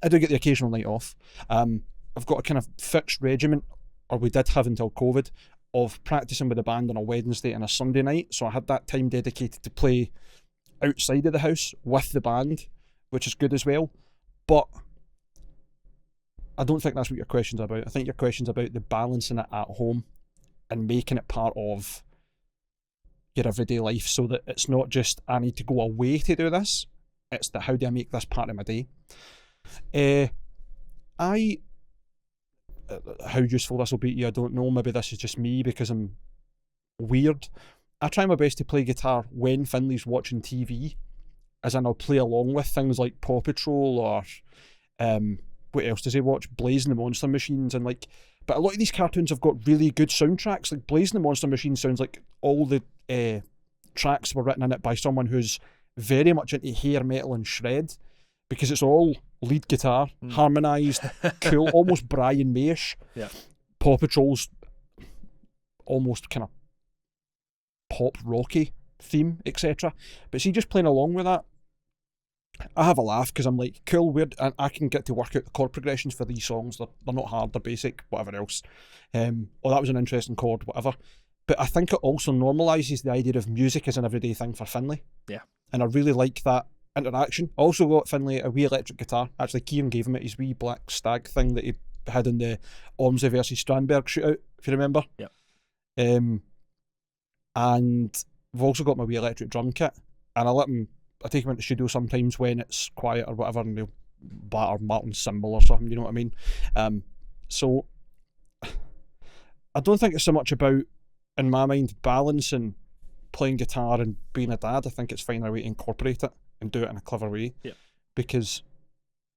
I do get the occasional night off. I've got a kind of fixed regiment, or we did have until COVID, of practicing with the band on a Wednesday and a Sunday night. So I had that time dedicated to play outside of the house with the band, which is good as well. But I don't think that's what your question's about. I think your question's about the balancing it at home and making it part of your everyday life, so that it's not just I need to go away to do this. It's that how do I make this part of my day? How useful this will be to you, I don't know. Maybe this is just me because I'm weird. I try my best to play guitar when Finley's watching TV, as in I'll play along with things like Paw Patrol, or what else does he watch? Blazing the Monster Machines, and like, but a lot of these cartoons have got really good soundtracks. Like Blazing the Monster Machine sounds like all the tracks were written in it by someone who's very much into hair metal and shred, because it's all lead guitar, harmonised, cool, almost Brian May-ish. Yeah. Paw Patrol's almost kind of pop rocky theme, etc. But see, just playing along with that, I have a laugh because I'm like, cool, weird, and I can get to work out the chord progressions for these songs. They're not hard, they're basic, whatever else. That was an interesting chord, whatever. But I think it also normalises the idea of music as an everyday thing for Finley. Yeah. And I really like that interaction. I also got Finley a wee electric guitar. Actually, Kieran gave him it, his wee black stag thing that he had in the Ormsey versus Strandberg shootout, if you remember. Yeah. And I've also got my wee electric drum kit, and I take him into the studio sometimes when it's quiet or whatever, and he'll batter Martin's cymbal or something, you know what I mean? So I don't think it's so much about, in my mind, balancing playing guitar and being a dad. I think it's finding a way to incorporate it and do it in a clever way. Yeah. Because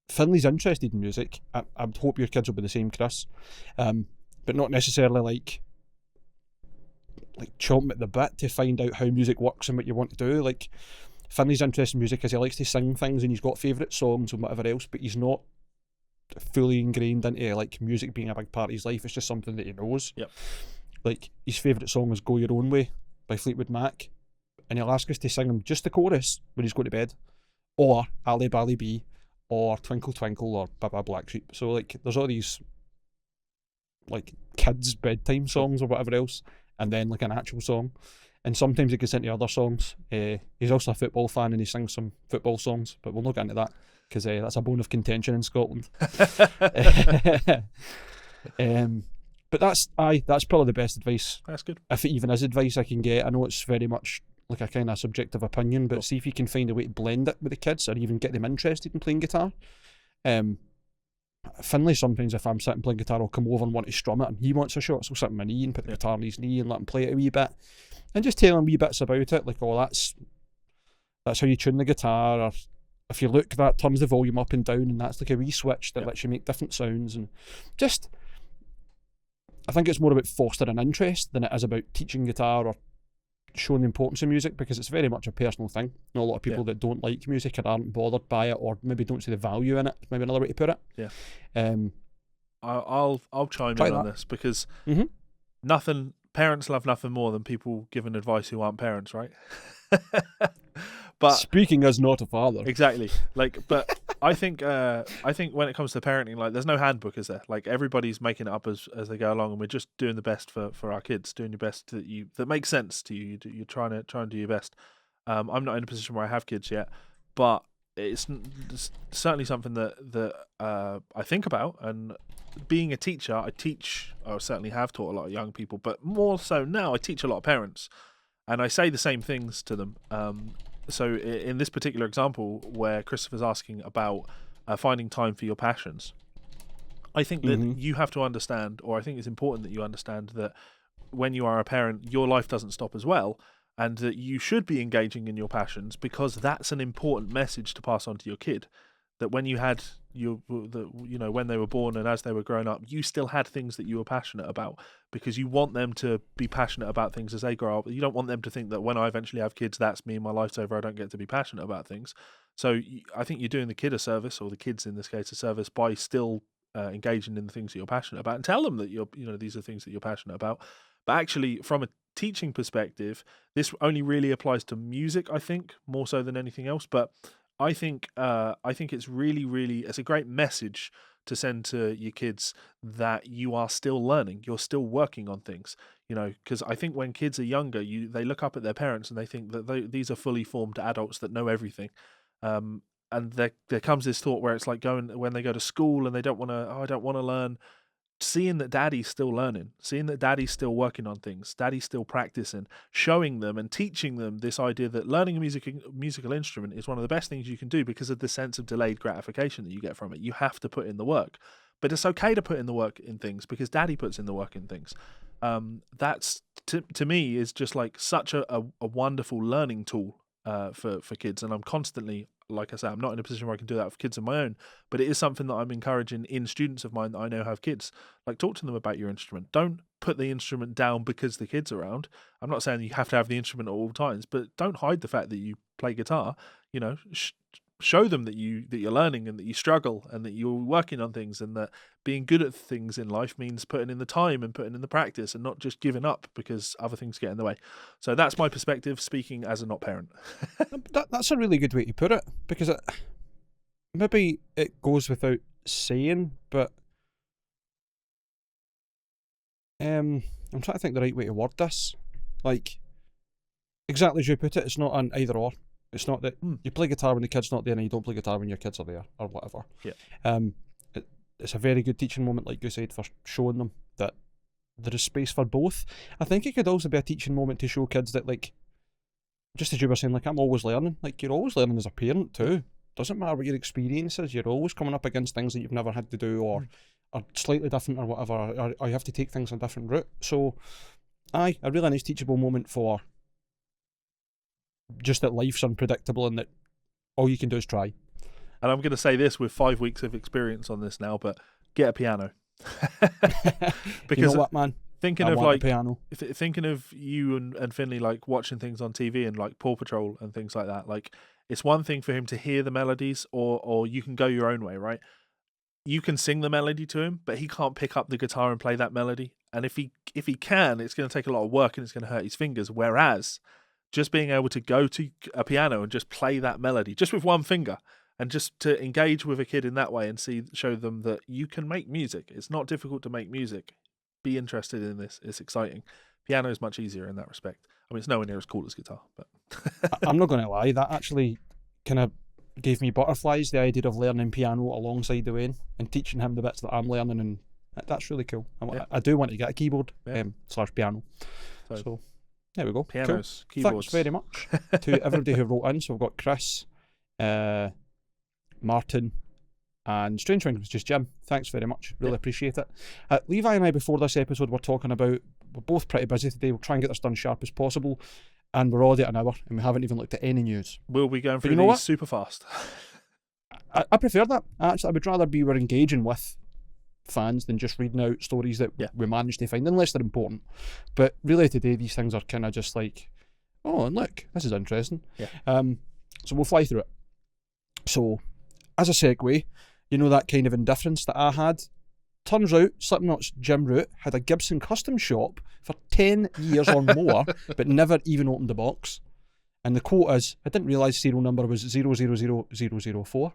Finley's interested in music. I hope your kids will be the same, Chris. But not necessarily like chomp at the bit to find out how music works and what you want to do. Like, Finley's interested in music because he likes to sing things and he's got favourite songs and whatever else, but he's not fully ingrained into like music being a big part of his life. It's just something that he knows. Yep. Like, his favourite song is Go Your Own Way by Fleetwood Mac, and he'll ask us to sing him just the chorus when he's going to bed, or Ali Bally Bee, or Twinkle Twinkle, or Baba Black Sheep. So like, there's all these like kids bedtime songs or whatever else, and then like an actual song. And sometimes he gets into other songs. He's also a football fan and he sings some football songs, but we'll not get into that because that's a bone of contention in Scotland. But that's probably the best advice. That's good. If it even is advice I can get. I know it's very much like a kind of subjective opinion, but see if you can find a way to blend it with the kids or even get them interested in playing guitar. Finley, sometimes if I'm sitting playing guitar, I'll come over and want to strum it, and he wants a shot, so I'll sit on my knee and put the guitar on his knee and let him play it a wee bit, and just tell him wee bits about it, like, oh, that's how you tune the guitar, or if you look, that turns the volume up and down, and that's like a wee switch that lets you make different sounds. And just, I think it's more about fostering interest than it is about teaching guitar or showing the importance of music, because it's very much a personal thing. I know a lot of people that don't like music or aren't bothered by it, or maybe don't see the value in it, maybe another way to put it. I'll chime in on this, because parents love nothing more than people giving advice who aren't parents, right? But speaking as not a father, exactly. Like, but I think when it comes to parenting, like, there's no handbook, is there? Like, everybody's making it up as they go along, and we're just doing the best for our kids, doing your best that makes sense to you. You're trying to do your best. I'm not in a position where I have kids yet, but it's certainly something that I think about. And being a teacher, I certainly have taught a lot of young people, but more so now, I teach a lot of parents. And I say the same things to them. So in this particular example where Christopher's asking about finding time for your passions, I think that you have to understand, or I think it's important that you understand that when you are a parent, your life doesn't stop as well, and that you should be engaging in your passions, because that's an important message to pass on to your kid. That when you had when they were born and as they were growing up, you still had things that you were passionate about, because you want them to be passionate about things as they grow up. You don't want them to think that when I eventually have kids, that's me, my life's over, I don't get to be passionate about things. So I think you're doing the kid a service, or the kids in this case a service, by still engaging in the things that you're passionate about, and tell them that these are things that you're passionate about. But actually, from a teaching perspective, this only really applies to music, I think, more so than anything else. But I think it's it's a great message to send to your kids that you are still learning, you're still working on things, because I think when kids are younger, they look up at their parents and they think that these are fully formed adults that know everything. And there comes this thought where it's like when they go to school and they don't want to, I don't want to learn. Seeing that daddy's still learning, seeing that daddy's still working on things, daddy's still practicing, showing them and teaching them this idea that learning a musical instrument is one of the best things you can do, because of the sense of delayed gratification that you get from it. You have to put in the work, but it's okay to put in the work in things, because daddy puts in the work in things. That's to me is just like such a wonderful learning tool for kids, and I'm constantly, like I say, I'm not in a position where I can do that for kids of my own, but it is something that I'm encouraging in students of mine that I know have kids. Like, talk to them about your instrument. Don't put the instrument down because the kid's around. I'm not saying you have to have the instrument at all times, but don't hide the fact that you play guitar. Show them that you're learning, and that you struggle, and that you're working on things, and that being good at things in life means putting in the time and putting in the practice, and not just giving up because other things get in the way. So that's my perspective, speaking as a not parent. That's a really good way to put it, because maybe it goes without saying, but I'm trying to think the right way to word this. Like, exactly as you put it, it's not an either or. It's not that you play guitar when the kid's not there and you don't play guitar when your kids are there, or whatever. Yeah. It's a very good teaching moment, like you said, for showing them that there is space for both. I think it could also be a teaching moment to show kids that, like, just as you were saying, like, I'm always learning. Like, you're always learning as a parent too. Doesn't matter what your experience is, you're always coming up against things that you've never had to do, or are slightly different, or whatever, or you have to take things on a different route. So, a really nice teachable moment for just that life's unpredictable and that all you can do is try. And I'm going to say this with 5 weeks of experience on this now, but get a piano. Because you know what, man? Thinking I of want like a piano. Thinking of you and Finley, like watching things on TV and like Paw Patrol and things like that. Like, it's one thing for him to hear the melodies, or you can go your own way, right? You can sing the melody to him, but he can't pick up the guitar and play that melody. And if he can, it's going to take a lot of work and it's going to hurt his fingers. Whereas just being able to go to a piano and just play that melody just with one finger, and just to engage with a kid in that way and show them that you can make music. It's not difficult to make music. Be interested in this. It's exciting. Piano is much easier in that respect. I mean, it's nowhere near as cool as guitar, but I'm not going to lie. That actually kind of gave me butterflies, the idea of learning piano alongside Dwayne and teaching him the bits that I'm learning, and that's really cool. I do want to get a keyboard / piano. So there we go. Pianos, cool. Keyboards. Thanks very much to everybody who wrote in. So we've got Chris, Martin, and Strange Wings, just Jim. Thanks very much. Really appreciate it. Levi and I, before this episode, were talking about, we're both pretty busy today. We'll try and get this done sharp as possible. And we're already at an hour, and we haven't even looked at any news. We'll be going through these super fast. I prefer that. Actually, I would rather we're engaging with fans than just reading out stories that we managed to find, unless they're important. But really today, these things are kind of just like, oh, and look, this is interesting. So we'll fly through it. So, as a segue, you know that kind of indifference that I had? Turns out Slipknot's Jim Root had a Gibson custom shop for 10 years or more, but never even opened the box. And the quote is, I didn't realise serial number was 000004.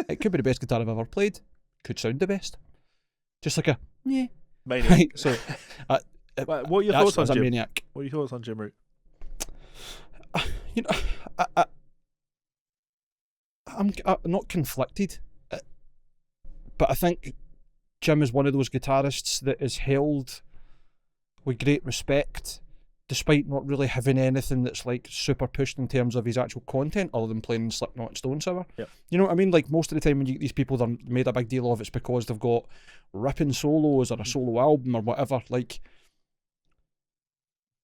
It could be the best guitar I've ever played. Could sound the best. Just like a, yeah. Maniac. Right, so, what are your thoughts on Jim? Maniac. What are your thoughts on Jim Root? You know, I'm not conflicted, but I think Jim is one of those guitarists that is held with great respect despite not really having anything that's like super pushed in terms of his actual content other than playing Slipknot and Stone Sour. Yep. You know what I mean? Like most of the time when you get these people that are made a big deal of, it's because they've got ripping solos or a solo album or whatever. Like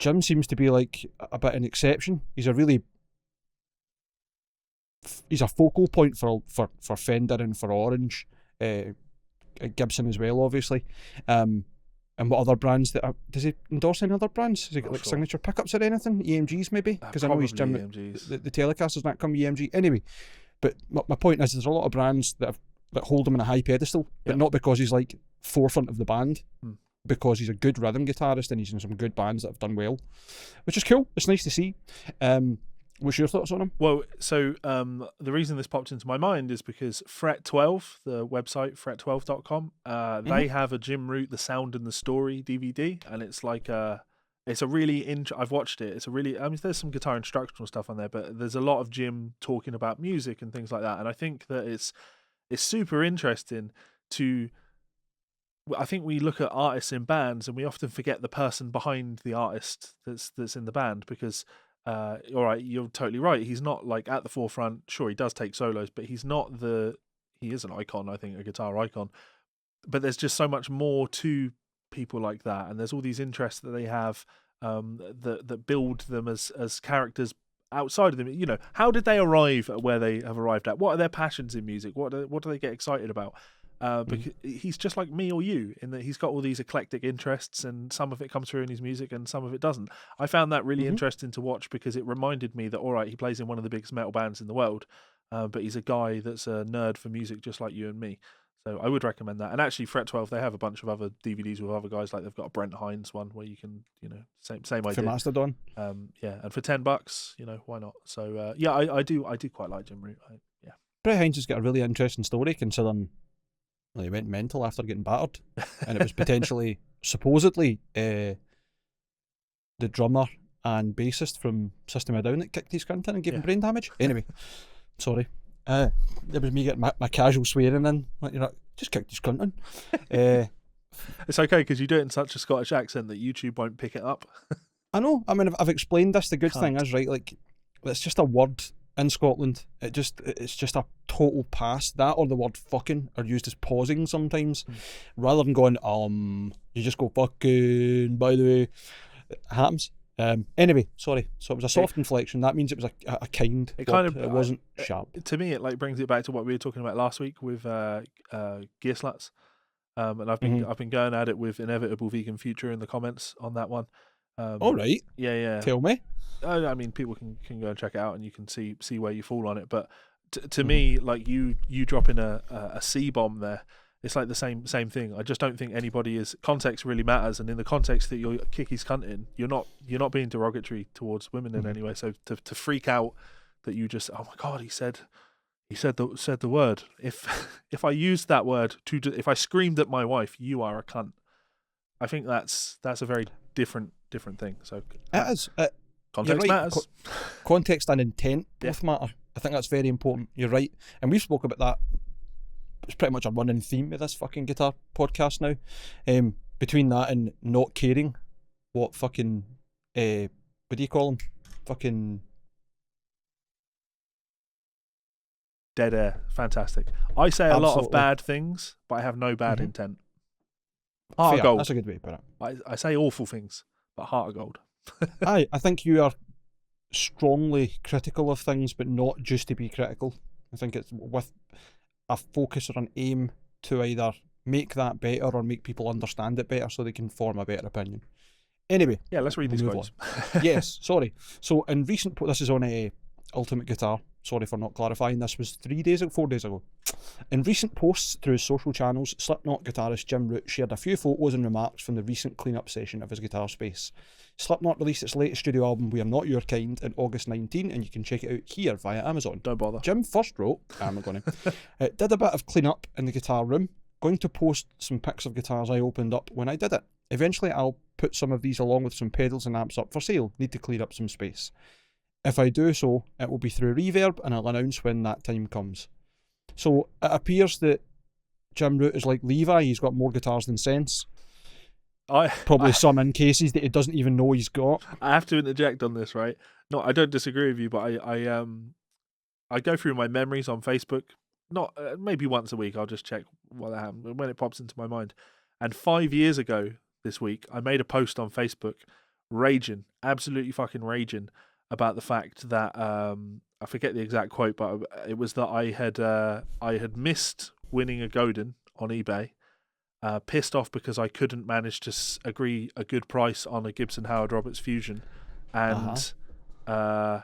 Jim seems to be like a bit an exception. He's a focal point for Fender and for Orange, Gibson as well, obviously. And what other brands does he endorse any other brands? Has he got like signature pickups or anything? EMGs maybe? Because I know he's Jim. The Telecasters not come EMG anyway. But my point is, there's a lot of brands that hold him on a high pedestal, but not because he's like forefront of the band, because he's a good rhythm guitarist and he's in some good bands that have done well, which is cool. It's nice to see. What's your thoughts on him? Well, so the reason this popped into my mind is because Fret12, the website, fret12.com, they have a Jim Root, The Sound and the Story DVD, and it's like it's a really I've watched it. It's a really, I mean, there's some guitar instructional stuff on there, but there's a lot of Jim talking about music and things like that, and I think that it's super interesting to. I think we look at artists in bands and we often forget the person behind the artist that's in the band, because all right, you're totally right. He's not like at the forefront. Sure, he does take solos, but he's not he is an icon, I think, a guitar icon. But there's just so much more to people like that, and there's all these interests that they have that build them as characters outside of them. You know, how did they arrive at where they have arrived at? What are their passions in music? What do they get excited about? Because he's just like me or you in that he's got all these eclectic interests, and some of it comes through in his music and some of it doesn't. I found that really interesting to watch, because it reminded me that, all right, he plays in one of the biggest metal bands in the world, but he's a guy that's a nerd for music just like you and me. So I would recommend that. And actually, Fret12, they have a bunch of other DVDs with other guys. Like they've got a Brent Hines one where you can, same idea. For Mastodon. Yeah, and for $10, why not? So yeah, I do quite like Jim Root. Yeah. Brent Hines has got a really interesting story, considering he went mental after getting battered, and it was potentially, supposedly, the drummer and bassist from System of a Down that kicked his cunt in and gave him brain damage. Anyway, sorry. It was me getting my casual swearing in. Like, just kicked his cunt in. It's okay, because you do it in such a Scottish accent that YouTube won't pick it up. I know. I mean, I've explained this. The good thing is, right, like, it's just a word in Scotland. It's just a total pass. That or the word fucking are used as pausing sometimes, rather than going you just go fucking. By the way, it happens. Anyway, sorry. So it was a soft inflection. That means it was a kind. It wasn't sharp. To me, it like brings it back to what we were talking about last week with Gear Sluts. And I've been going at it with Inevitable Vegan Future in the comments on that one. All right. Yeah. Tell me. I mean, people can go and check it out, and you can see where you fall on it. But to me, like you dropping a C bomb there, it's like the same thing. I just don't think context really matters, and in the context that you're kick his cunt in, you're not being derogatory towards women in any way. So to freak out that you just, oh my god, he said the word. If I used that word if I screamed at my wife, you are a cunt, I think that's a very different thing. So it is. Context matters. Context and intent both matter. I think that's very important. You're right, and we've spoken about that. It's pretty much a running theme with this fucking guitar podcast now. Between that and not caring what fucking what do you call them? Fucking dead air. Fantastic. I say a lot of bad things, but I have no bad intent. Heart of gold. That's a good way to put it. I say awful things, but heart of gold. I think you are strongly critical of things, but not just to be critical. I think it's with a focus or an aim to either make that better or make people understand it better so they can form a better opinion. Anyway. Yeah, let's read these quotes. Yes, sorry. So in recent, this is on a Ultimate Guitar. Sorry for not clarifying. This was 4 days ago. In recent posts through his social channels, Slipknot guitarist Jim Root shared a few photos and remarks from the recent clean-up session of his guitar space. Slipknot released its latest studio album, We Are Not Your Kind, in August 19, and you can check it out here via Amazon. Don't bother. Jim first wrote, I'm not going to, did a bit of clean-up in the guitar room, going to post some pics of guitars I opened up when I did it. Eventually I'll put some of these along with some pedals and amps up for sale. Need to clear up some space. If I do so, it will be through Reverb, and I'll announce when that time comes. So it appears that Jim Root is like Levi. He's got more guitars than sense. Probably some in cases that he doesn't even know he's got. I have to interject on this, right? No, I don't disagree with you, but I go through my memories on Facebook. Not maybe once a week. I'll just check what happened when it pops into my mind. And 5 years ago this week, I made a post on Facebook, absolutely fucking raging about the fact that I forget the exact quote, but it was that I had missed winning a Godin on eBay. Pissed off because I couldn't manage to agree a good price on a Gibson Howard Roberts Fusion, and there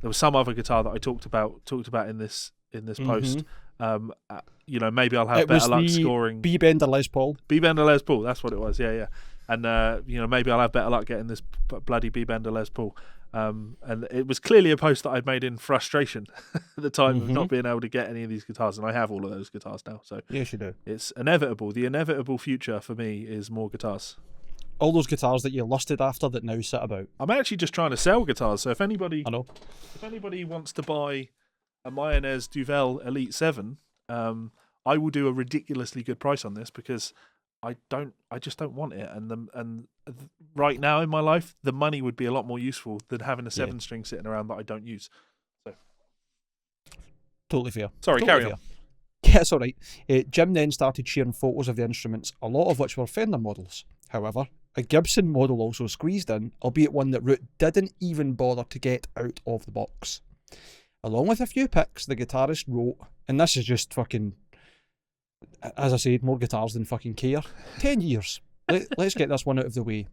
was some other guitar that I talked about in this post. Maybe I'll have better luck scoring. B-Bender Les Paul. B-Bender Les Paul, that's what it was. Yeah. And maybe I'll have better luck getting this bloody B-Bender Les Paul. And it was clearly a post that I'd made in frustration at the time of not being able to get any of these guitars, and I have all of those guitars now. So yes, you do. It's inevitable. The inevitable future for me is more guitars. All those guitars that you lusted after that now sit about. I'm actually just trying to sell guitars. So if anybody wants to buy a Mayonnaise Duvel Elite 7, I will do a ridiculously good price on this because I just don't want it, and right now in my life, the money would be a lot more useful than having a 7-string sitting around that I don't use. So, totally fair. Sorry, carry on. Yeah, it's all right. Jim then started sharing photos of the instruments, a lot of which were Fender models. However, a Gibson model also squeezed in, albeit one that Root didn't even bother to get out of the box. Along with a few pics, the guitarist wrote, and this is just fucking, as I said, more guitars than fucking care. 10 years. Let's get this one out of the way.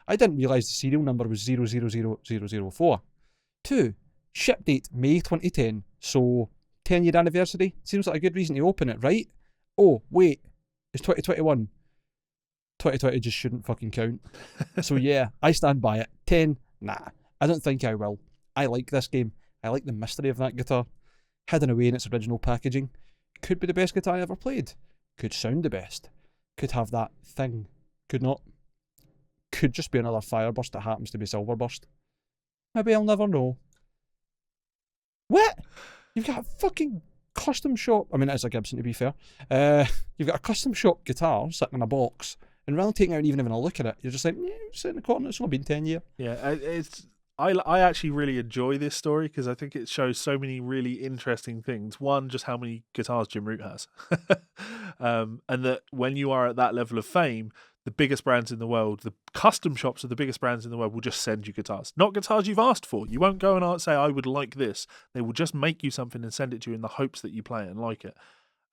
I didn't realise the serial number was 000004. 2, ship date May 2010. So, 10-year anniversary. Seems like a good reason to open it, right? Oh, wait. It's 2021. 2020 just shouldn't fucking count. So yeah, I stand by it. 10, nah. I don't think I will. I like this game. I like the mystery of that guitar. Hidden away in its original packaging. Could be the best guitar I ever played. Could sound the best. Could have that thing. Could not. Could just be another Fireburst that happens to be Silverburst. Maybe I'll never know. What? You've got a fucking custom shop. I mean, it's a Gibson to be fair. You've got a custom shop guitar sitting in a box, and rather than taking it out and even having a look at it, you're just like, yeah, sit in the corner. It's only been 10 years. Yeah, I actually really enjoy this story because I think it shows so many really interesting things. One, just how many guitars Jim Root has. And that when you are at that level of fame, the biggest brands in the world, the custom shops of the biggest brands in the world will just send you guitars. Not guitars you've asked for. You won't go and say, I would like this. They will just make you something and send it to you in the hopes that you play it and like it.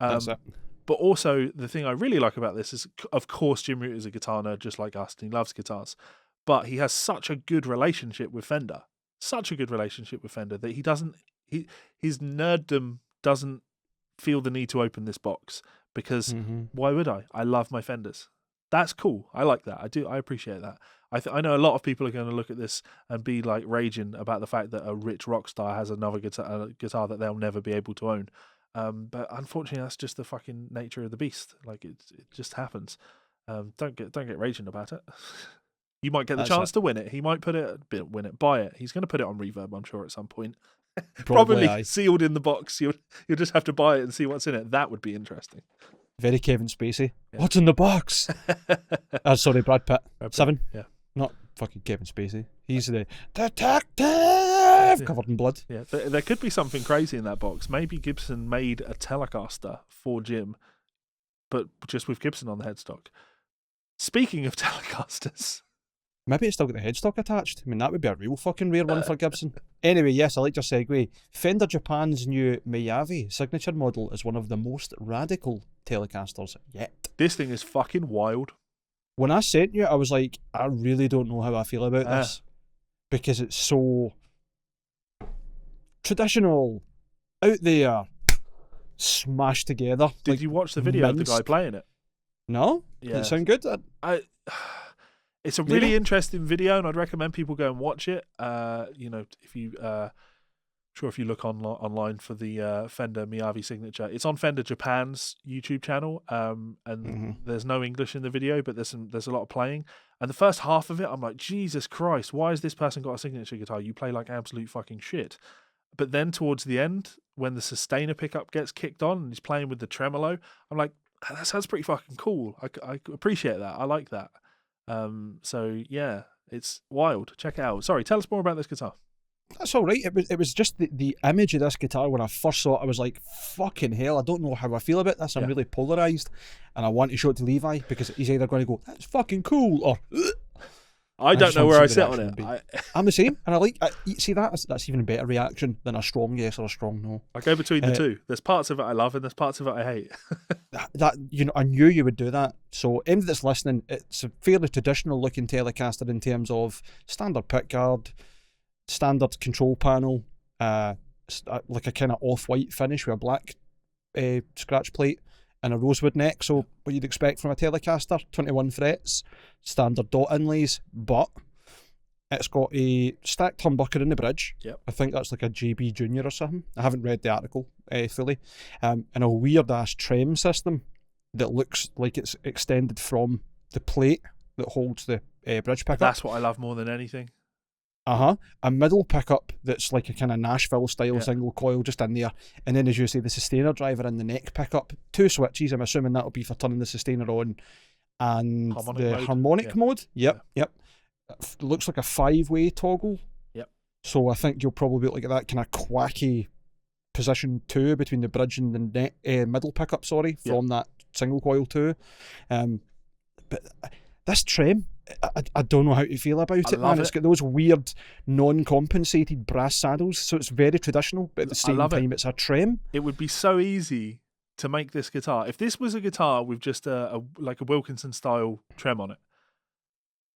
That's it. But also, the thing I really like about this is, of course, Jim Root is a guitar nerd just like us, and he loves guitars. But he has such a good relationship with Fender. Such a good relationship with Fender that his nerddom doesn't feel the need to open this box because why would I? I love my Fenders. That's cool. I like that. I appreciate that. I know a lot of people are going to look at this and be like raging about the fact that a rich rock star has another guitar that they'll never be able to own. But unfortunately, that's just the fucking nature of the beast. Like it just happens. Don't get raging about it. You might get the chance to win it. He might win it, buy it. He's going to put it on Reverb, I'm sure, at some point. Probably sealed in the box. You'll just have to buy it and see what's in it. That would be interesting. Very Kevin Spacey. Yeah. What's in the box? Sorry, Brad Pitt. 7? Yeah. Not fucking Kevin Spacey. He's the detective covered in blood. Yeah, there could be something crazy in that box. Maybe Gibson made a Telecaster for Jim, but just with Gibson on the headstock. Speaking of Telecasters... Maybe it's still got the headstock attached. I mean, that would be a real fucking rare one for Gibson. Anyway, yes, I like your segue. Fender Japan's new Miyavi signature model is one of the most radical Telecasters yet. This thing is fucking wild. When I sent you, I was like, I really don't know how I feel about this. Because it's so traditional, out there, smashed together. Did you watch the video of the guy playing it? No? Yeah. Did it sound good? It's a really interesting video, and I'd recommend people go and watch it. If you, if you look online for the Fender Miyavi signature, it's on Fender Japan's YouTube channel, and there's no English in the video, but there's a lot of playing. And the first half of it, I'm like, Jesus Christ, why has this person got a signature guitar? You play like absolute fucking shit. But then towards the end, when the sustainer pickup gets kicked on and he's playing with the tremolo, I'm like, that sounds pretty fucking cool. I appreciate that. I like that. So yeah, it's wild. Check it out. Sorry, tell us more about this guitar. That's all right. It was just the image of this guitar when I first saw it. I was like, fucking hell, I don't know how I feel about this. I'm really polarised, and I want to show it to Levi because he's either going to go, that's fucking cool, or I don't know where I sit on it. I'm the same, and I like. See, that's even a better reaction than a strong yes or a strong no. I go between the two. There's parts of it I love, and there's parts of it I hate. that I knew you would do that. So, anybody that's listening, it's a fairly traditional looking Telecaster in terms of standard pickguard, standard control panel, like a kind of off-white finish with a black scratch plate and a rosewood neck, so what you'd expect from a Telecaster, 21 frets, standard dot inlays, but it's got a stacked humbucker in the bridge. Yep. I think that's like a JB Junior or something. I haven't read the article fully. And a weird-ass trem system that looks like it's extended from the plate that holds the bridge pickup. That's what I love more than anything. A middle pickup that's like a kind of Nashville style single coil just in there, and then as you say, the sustainer driver in the neck pickup, 2 switches. I'm assuming that'll be for turning the sustainer on, and harmonic mode. Yep. It looks like a 5-way toggle. Yep. So I think you'll probably look at that kind of quacky position 2 between the bridge and the neck, middle pickup. From that single coil 2. But this trem, I don't know how to feel about it, man. It's got those weird non-compensated brass saddles, so it's very traditional, but at the same time it's a trem. It would be so easy to make this guitar. If this was a guitar with just like a Wilkinson style trem on it,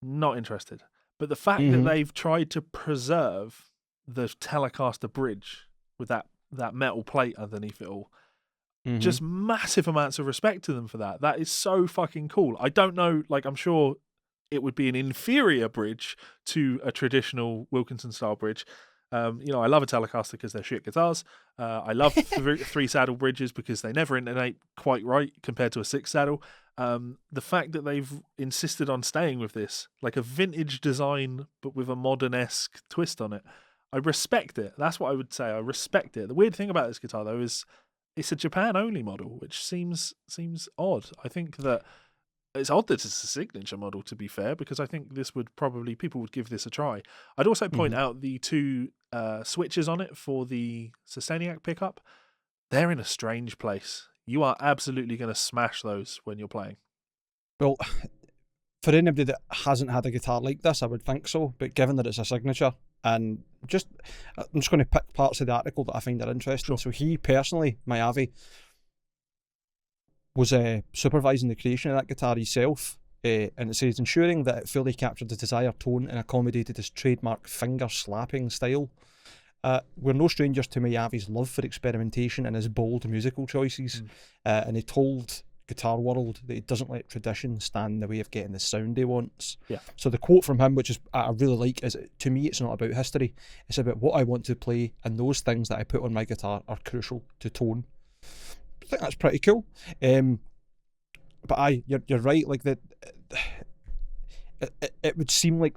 not interested. But the fact that they've tried to preserve the Telecaster bridge with that metal plate underneath it all, just massive amounts of respect to them for that. That is so fucking cool. I don't know, like, I'm sure it would be an inferior bridge to a traditional Wilkinson style bridge. I love a Telecaster because they're shit guitars. I love 3 saddle bridges because they never intonate quite right compared to a 6 saddle. The fact that they've insisted on staying with this, like a vintage design but with a modern-esque twist on it, I respect it. That's what I would say. I respect it. The weird thing about this guitar, though, is it's a Japan-only model, which seems odd. I think that it's odd that it's a signature model, to be fair, because I think this would people would give this a try. I'd also point out the 2 switches on it for the Sustainiac pickup. They're in a strange place. You are absolutely going to smash those when you're playing. Well, for anybody that hasn't had a guitar like this, I would think so, but given that it's a signature, and I'm just going to pick parts of the article that I find are interesting. Sure. So he personally, Mayavi, was supervising the creation of that guitar himself, and it says ensuring that it fully captured the desired tone and accommodated his trademark finger slapping style. We're no strangers to Mayavi's love for experimentation and his bold musical choices, and he told Guitar World that he doesn't let tradition stand in the way of getting the sound he wants. Yeah. So the quote from him, which is I really like, is, to me it's not about history, it's about what I want to play, and those things that I put on my guitar are crucial to tone. I think that's pretty cool. But you're right, like it would seem like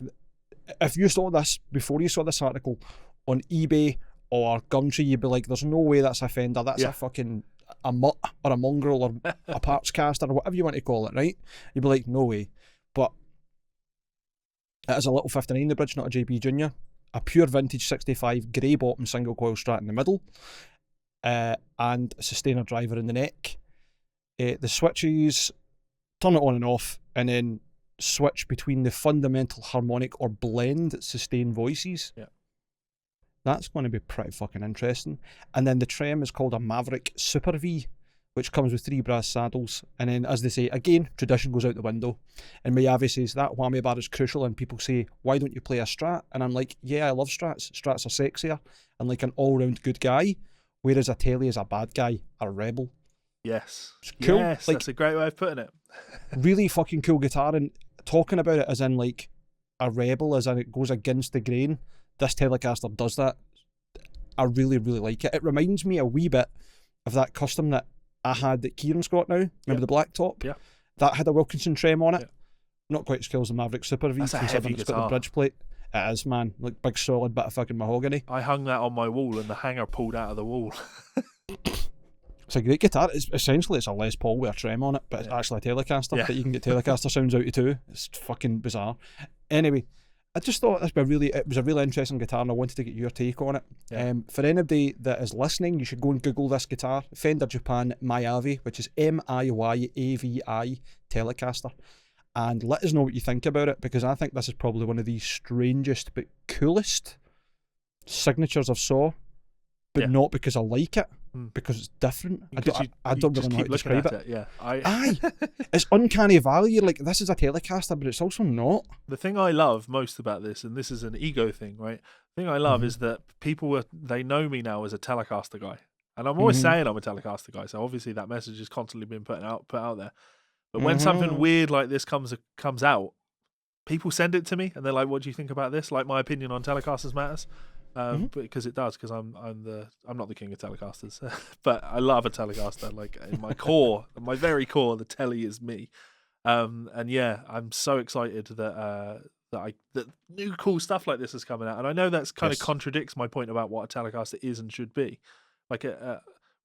if you saw this before you saw this article on eBay or Gumtree, you'd be like, there's no way that's a Fender, that's a fucking a mutt or a mongrel or a parts caster or whatever you want to call it, right? You'd be like, no way. But it is a little 59 the bridge, not a JB Junior, a pure vintage 65 grey bottom single coil Strat in the middle, and a sustainer driver in the neck. The switches, turn it on and off, and then switch between the fundamental harmonic or blend sustain voices. Yeah. That's going to be pretty fucking interesting. And then the trem is called a Maverick Super V, which comes with 3 brass saddles. And then, as they say, again, tradition goes out the window. And Mayavi says that whammy bar is crucial, and people say, why don't you play a Strat? And I'm like, yeah, I love Strats. Strats are sexier and like an all-round good guy, whereas a Tele is a bad guy, a rebel. Yes. It's cool. Yes, like, that's a great way of putting it. Really fucking cool guitar, and talking about it as in like a rebel, as in it goes against the grain. This Telecaster does that. I really, really like it. It reminds me a wee bit of that custom that I had that Kieran's got now. Remember the black top? Yeah. That had a Wilkinson trem on it. Yep. Not quite as cool as the Maverick Super V. That's a heavy guitar. It's got guitar. the bridge plate. It is, man. Like big solid bit of fucking mahogany. I hung that on my wall and the hanger pulled out of the wall. It's a great guitar. It's a Les Paul with a trem on it, but it's actually a Telecaster. Yeah. But you can get Telecaster sounds out of too. It's fucking bizarre. Anyway, I just thought it was a really interesting guitar, and I wanted to get your take on it. Yeah. For anybody that is listening, you should go and Google this guitar, Fender Japan Miyavi, which is Miyavi Telecaster, and let us know what you think about it, because I think this is probably one of the strangest but coolest signatures I've saw, but not because I like it, because it's different. I don't really know how to describe it. Yeah, Aye, it's uncanny valley. Like, this is a Telecaster, but it's also not. The thing I love most about this, and this is an ego thing, right? The thing I love is that they know me now as a Telecaster guy, and I'm always saying I'm a Telecaster guy. So obviously that message has constantly been put out there. But when something weird like this comes out, people send it to me, and they're like, "What do you think about this?" Like, my opinion on Telecasters matters. Because it does, because I'm not the king of Telecasters, but I love a Telecaster. Like, in my core, my very core, the Telly is me. And yeah, I'm so excited that new cool stuff like this is coming out. And I know that's kind of contradicts my point about what a Telecaster is and should be. Like,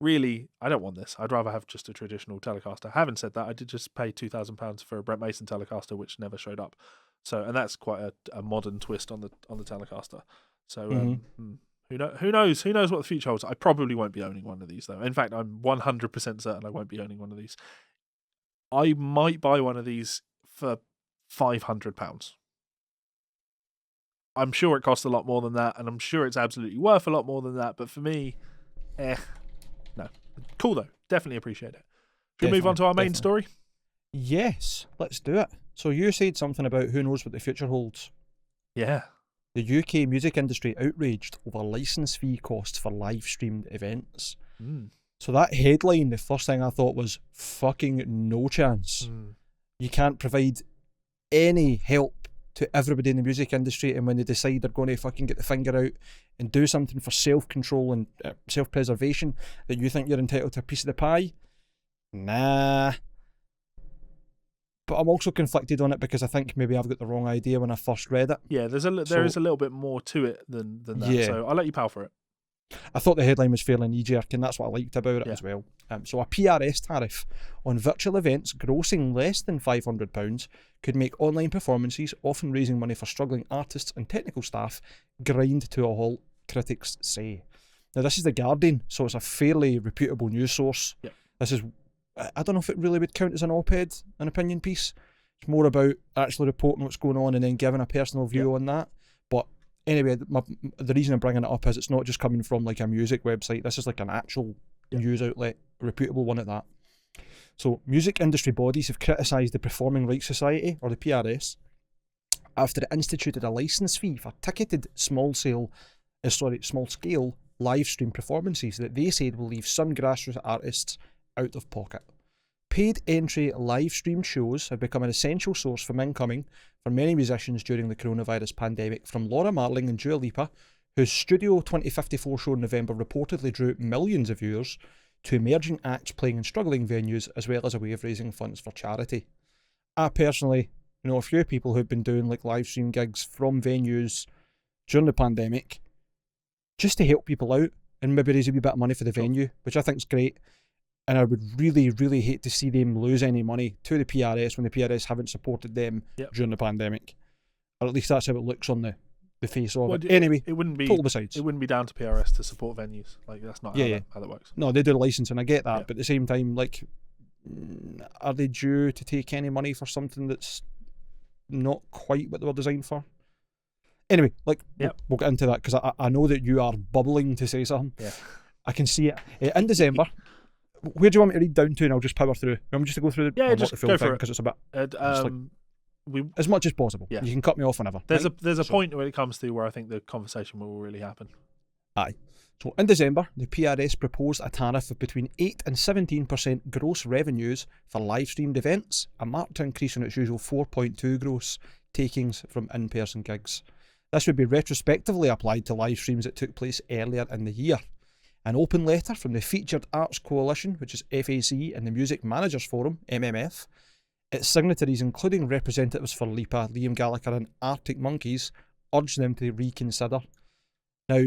really, I don't want this. I'd rather have just a traditional Telecaster. Having said that, I did just pay £2,000 for a Brett Mason Telecaster, which never showed up. So, and that's quite a modern twist on the Telecaster. So who knows what the future holds. I probably won't be owning one of these, though. In fact, I'm 100% certain I won't be owning one of these. I might buy one of these for £500. I'm sure it costs a lot more than that, and I'm sure it's absolutely worth a lot more than that, but for me, no. Cool though, definitely appreciate it. Should we move on to our main story? Yes, let's do it. So you said something about who knows what the future holds. Yeah. The UK music industry outraged over licence fee costs for live-streamed events. So that headline, the first thing I thought was, fucking no chance. You can't provide any help to everybody in the music industry, and when they decide they're going to fucking get the finger out and do something for self-control and self-preservation, that you think you're entitled to a piece of the pie? Nah. But I'm also conflicted on it, because I think maybe I've got the wrong idea when I first read it. Yeah, there is a little bit more to it than that. Yeah. So I'll let you power for it. I thought the headline was fairly knee-jerk, and that's what I liked about it as well. So a PRS tariff on virtual events grossing less than £500 could make online performances, often raising money for struggling artists and technical staff, grind to a halt, critics say. Now, this is The Guardian, so it's a fairly reputable news source. Yeah. This is, I don't know if it really would count as an op-ed, an opinion piece. It's more about actually reporting what's going on and then giving a personal view on that. But anyway, the reason I'm bringing it up is it's not just coming from like a music website. This is like an actual news outlet, a reputable one at that. So music industry bodies have criticised the Performing Rights Society, or the PRS, after it instituted a licence fee for ticketed small-scale live stream performances that they said will leave some grassroots artists out of pocket. Paid entry live streamed shows have become an essential source of income for many musicians during the coronavirus pandemic, from Laura Marling and Dua Lipa, whose Studio 2054 show in November reportedly drew millions of viewers, to emerging acts playing in struggling venues, as well as a way of raising funds for charity. I personally know a few people who've been doing like live stream gigs from venues during the pandemic just to help people out and maybe raise a wee bit of money for the venue, which I think is great. And I would really, really hate to see them lose any money to the PRS when the PRS haven't supported them during the pandemic. Or at least that's how it looks on the face of it. Anyway, it wouldn't be total besides. It wouldn't be down to PRS to support venues. Like, that's not how that works. No, they do the licensing, I get that, but at the same time, like, are they due to take any money for something that's not quite what they were designed for? Anyway, like, we'll get into that, because I know that you are bubbling to say something. Yeah. I can see it. In December, where do you want me to read down to, and I'll just power through? You want me just to go through the full thing, because it's a bit... as much as possible. Yeah. You can cut me off whenever. There's a point when it comes to where I think the conversation will really happen. Aye. So in December, the PRS proposed a tariff of between 8 and 17% gross revenues for live-streamed events, a marked increase on its usual 4.2 gross takings from in-person gigs. This would be retrospectively applied to live streams that took place earlier in the year. An open letter from the Featured Arts Coalition, which is FAC, and the Music Managers Forum, MMF, its signatories, including representatives for Lipa, Liam Gallagher and Arctic Monkeys, urged them to reconsider. Now,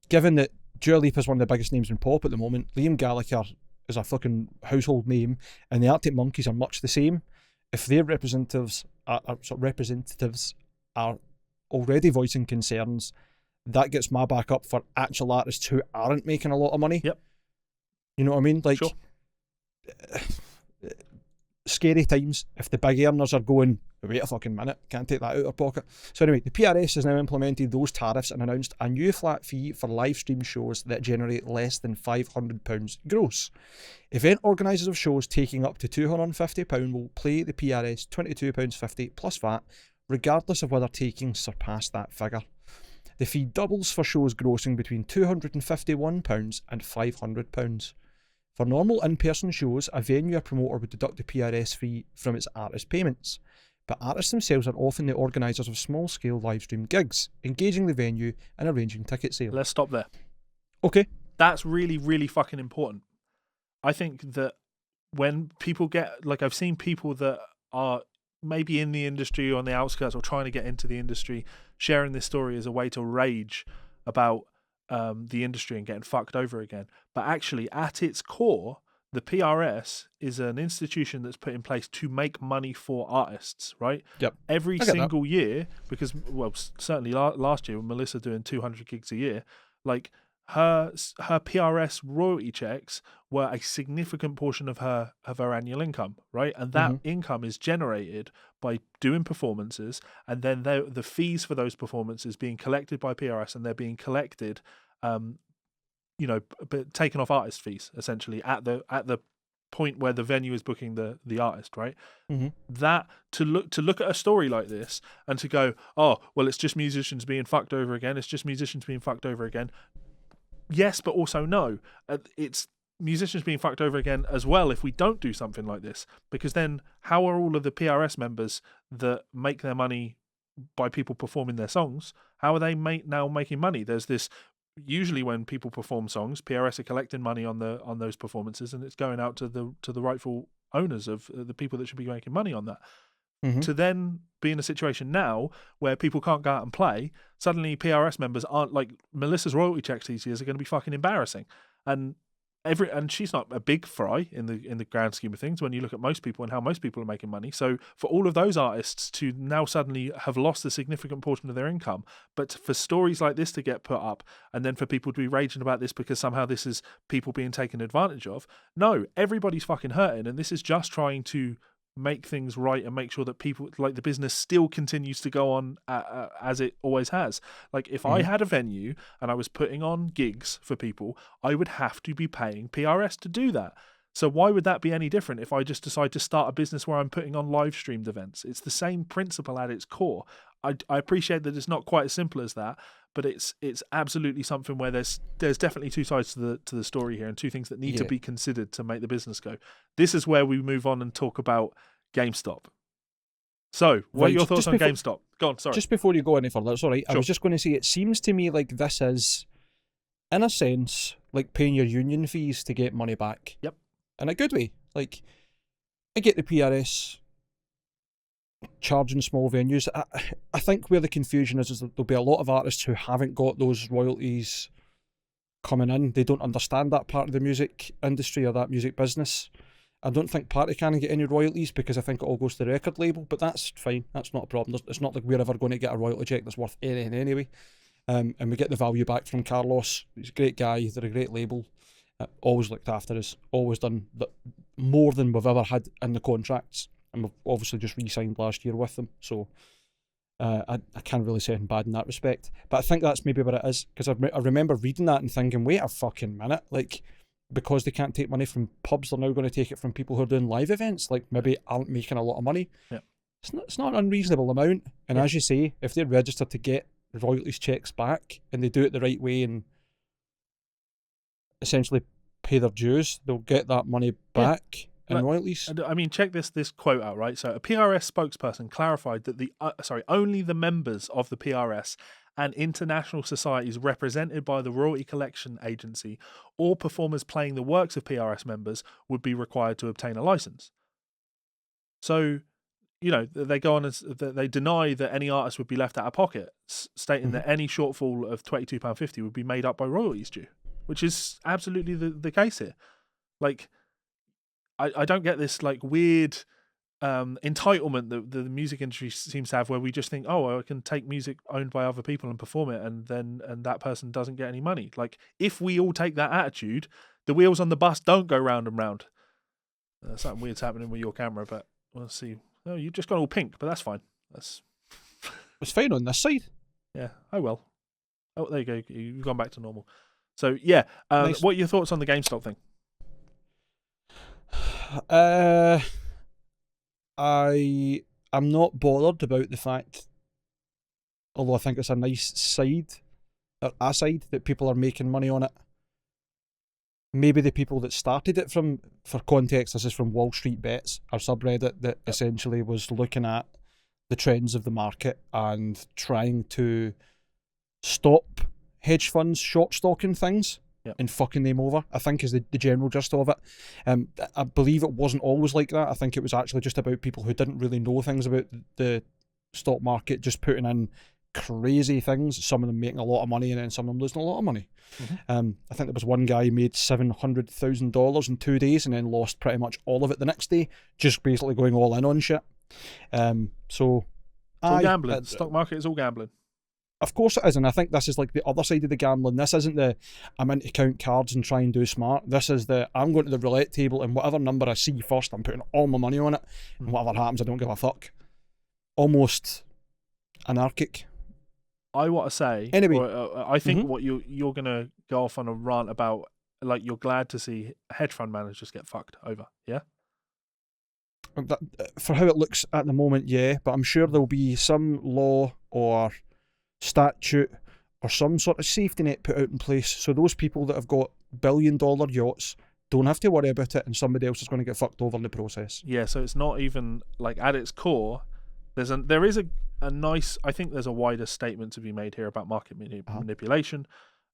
given that Dua Lipa is one of the biggest names in pop at the moment, Liam Gallagher is a fucking household name, and the Arctic Monkeys are much the same. If their representatives are already voicing concerns, that gets my back up for actual artists who aren't making a lot of money. Yep. You know what I mean? Like, sure. Scary times if the big earners are going, wait a fucking minute, can't take that out of our pocket. So anyway, the PRS has now implemented those tariffs and announced a new flat fee for live stream shows that generate less than £500 gross. Event organisers of shows taking up to £250 will pay the PRS £22.50 plus VAT, regardless of whether takings surpass that figure. The fee doubles for shows grossing between £251 and £500. For normal in-person shows, a venue or promoter would deduct the PRS fee from its artist payments. But artists themselves are often the organisers of small-scale live-stream gigs, engaging the venue and arranging ticket sales. Let's stop there. Okay. That's really, really fucking important. I think that when people get, like, I've seen people that are maybe in the industry or on the outskirts or trying to get into the industry, sharing this story as a way to rage about the industry and getting fucked over again. But actually, at its core, the PRS is an institution that's put in place to make money for artists, right? Yep. Every single year, because, well, certainly last year, with Melissa doing 200 gigs a year, like, her PRS royalty checks were a significant portion of her annual income, right? And that income is generated by doing performances, and then the fees for those performances being collected by PRS, and they're being collected, but taken off artist fees essentially at the point where the venue is booking the artist, right? That to look at a story like this and to go, oh well, it's just musicians being fucked over again. It's just musicians being fucked over again. Yes, but also no. It's musicians being fucked over again as well if we don't do something like this. Because then how are all of the PRS members that make their money by people performing their songs, how are they now making money? There's this, usually when people perform songs, PRS are collecting money on those performances, and it's going out to the rightful owners of the people that should be making money on that. To then be in a situation now where people can't go out and play, suddenly PRS members aren't, like, Melissa's royalty checks these years are going to be fucking embarrassing, and she's not a big fry in the grand scheme of things when you look at most people and how most people are making money. So for all of those artists to now suddenly have lost a significant portion of their income, but for stories like this to get put up and then for people to be raging about this because somehow this is people being taken advantage of, no, everybody's fucking hurting, and this is just trying to make things right and make sure that people, like, the business still continues to go on as it always has. Like, if I had a venue and I was putting on gigs for people, I would have to be paying PRS to do that. So why would that be any different if I just decide to start a business where I'm putting on live streamed events? It's the same principle at its core. I appreciate that it's not quite as simple as that, but it's absolutely something where there's definitely two sides to the story here, and two things that need to be considered to make the business go. This is where we move on and talk about GameStop. So, what are your thoughts on GameStop? Go on, sorry. Just before you go any further, that's all right. Sure. I was just going to say, it seems to me like this is, in a sense, like paying your union fees to get money back. Yep. In a good way. Like, I get the PRS charging small venues. I think where the confusion is that there'll be a lot of artists who haven't got those royalties coming in. They don't understand that part of the music industry or that music business. I don't think Party can get any royalties because I think it all goes to the record label, but that's fine. That's not a problem. It's not like we're ever going to get a royalty check that's worth anything anyway. And we get the value back from Carlos. He's a great guy. They're a great label. Always looked after us. Always done more than we've ever had in the contracts. And we've obviously just re-signed last year with them. So I can't really say anything bad in that respect. But I think that's maybe what it is. Because I remember reading that and thinking, wait a fucking minute. Like, because they can't take money from pubs, they're now going to take it from people who are doing live events, like maybe aren't making a lot of money. Yeah. It's not an unreasonable amount. And as you say, if they're registered to get royalties checks back and they do it the right way and essentially pay their dues, they'll get that money back in royalties. I mean, check this quote out, right? So a PRS spokesperson clarified that only the members of the PRS and international societies represented by the royalty collection agency or performers playing the works of PRS members would be required to obtain a license. So, they go on as they deny that any artist would be left out of pocket, stating that any shortfall of £22.50 would be made up by royalties due, which is absolutely the case here. Like, I don't get this like weird entitlement that the music industry seems to have, where we just think, oh, I can take music owned by other people and perform it, and that person doesn't get any money. Like, if we all take that attitude, the wheels on the bus don't go round and round. Something weird's happening with your camera, but we'll see. Oh, you've just gone all pink, but that's fine. It's fine on this side. Yeah. Oh well. Oh, there you go. You've gone back to normal. So yeah. Nice. What are your thoughts on the GameStop thing? I'm not bothered about the fact, although I think it's a nice side, or a side, that people are making money on it. Maybe the people that started it for context, this is from Wall Street Bets, our subreddit that essentially was looking at the trends of the market and trying to stop hedge funds short stocking things. Yep. And fucking them over, I think, is the general gist of it. I believe it wasn't always like that. I think it was actually just about people who didn't really know things about the stock market, just putting in crazy things, some of them making a lot of money and then some of them losing a lot of money. Mm-hmm. I think there was one guy who made $700,000 in 2 days and then lost pretty much all of it the next day, just basically going all in on shit. So it's all gambling. The stock market is all gambling. Of course it is, and I think this is like the other side of the gambling. This isn't the I'm in to count cards and try and do smart. This is the I'm going to the roulette table and whatever number I see first, I'm putting all my money on it, and whatever happens, I don't give a fuck. Almost anarchic. I want to say, anyway, I think what you're going to go off on a rant about, like, you're glad to see hedge fund managers get fucked over, yeah? For how it looks at the moment, yeah, but I'm sure there'll be some law or statute or some sort of safety net put out in place so those people that have got billion-dollar yachts don't have to worry about it and somebody else is going to get fucked over in the process. Yeah, so it's not even, like, at its core, there is a nice, I think there's a wider statement to be made here about market manipulation,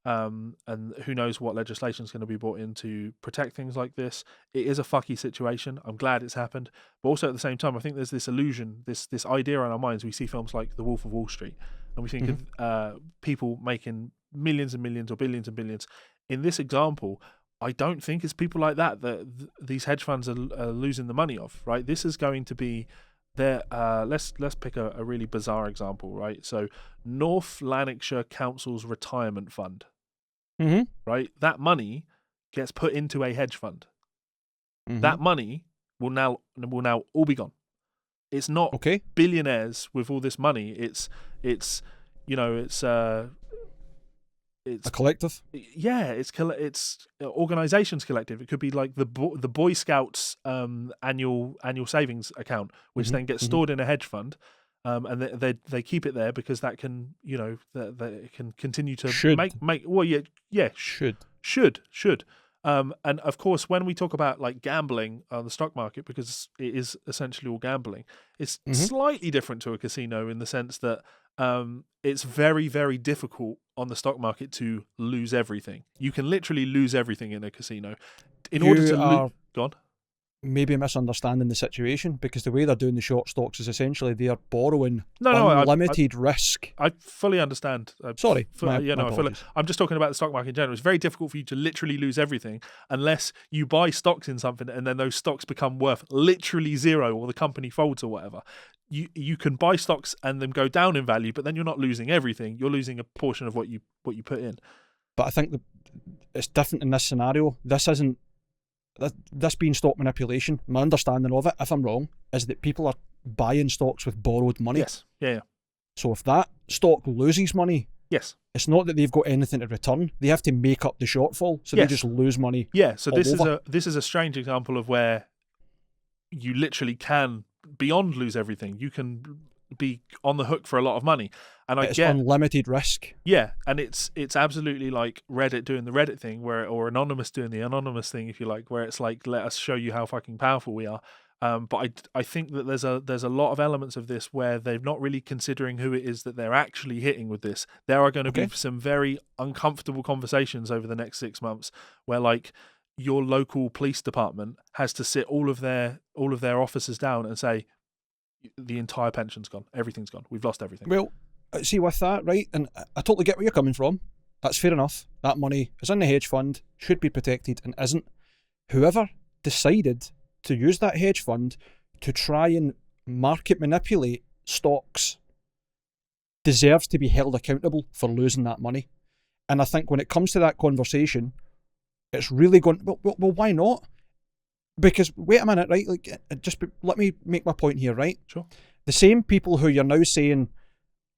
and who knows what legislation is going to be brought in to protect things like this. It is a fucky situation. I'm glad it's happened, but also at the same time, I think there's this illusion, this idea in our minds. We see films like The Wolf of Wall Street, and we think of people making millions and millions or billions and billions. In this example, I don't think it's people like that these hedge funds are losing the money of, right? This is going to be their, let's pick a really bizarre example, right? So North Lanarkshire Council's retirement fund, right? That money gets put into a hedge fund. That money will now all be gone. It's not billionaires with all this money. It's a collective. Yeah, it's organizations collective. It could be like the Boy Scouts annual savings account, which then gets stored in a hedge fund, and they keep it there because that can that can continue to make well should. And of course, when we talk about like gambling on the stock market, because it is essentially all gambling, it's slightly different to a casino in the sense that it's very, very difficult on the stock market to lose everything. You can literally lose everything in a casino. In order to lose, go on. Maybe misunderstanding the situation, because the way they're doing the short stocks is essentially they are borrowing unlimited risk. I fully understand. I'm just talking about the stock market in general. It's very difficult for you to literally lose everything unless you buy stocks in something and then those stocks become worth literally zero or the company folds or whatever. You can buy stocks and them go down in value, but then you're not losing everything. You're losing a portion of what you put in. But I think it's different in this scenario. This being stock manipulation, my understanding of it, if I'm wrong, is that people are buying stocks with borrowed money. Yes. Yeah. So if that stock loses money, yes, it's not that they've got anything to return. They have to make up the shortfall, so they just lose money. Yeah. So this is a strange example of where you literally can beyond lose everything. You can be on the hook for a lot of money, and it's unlimited risk. Yeah, and it's absolutely like Reddit doing the Reddit thing, or Anonymous doing the Anonymous thing, if you like, where it's like, let us show you how fucking powerful we are. But I think that there's a lot of elements of this where they're not really considering who it is that they're actually hitting with this. There are going to be some very uncomfortable conversations over the next 6 months where, like, your local police department has to sit all of their officers down and say, the entire pension's gone, everything's gone, we've lost everything. Well, see, with that, right, and I totally get where you're coming from. That's fair enough. That money is in the hedge fund, should be protected, and isn't. Whoever decided to use that hedge fund to try and market manipulate stocks deserves to be held accountable for losing that money. And I think when it comes to that conversation, it's really going, well, why not? Because, wait a minute, right? Like, let me make my point here, right? Sure. The same people who you're now saying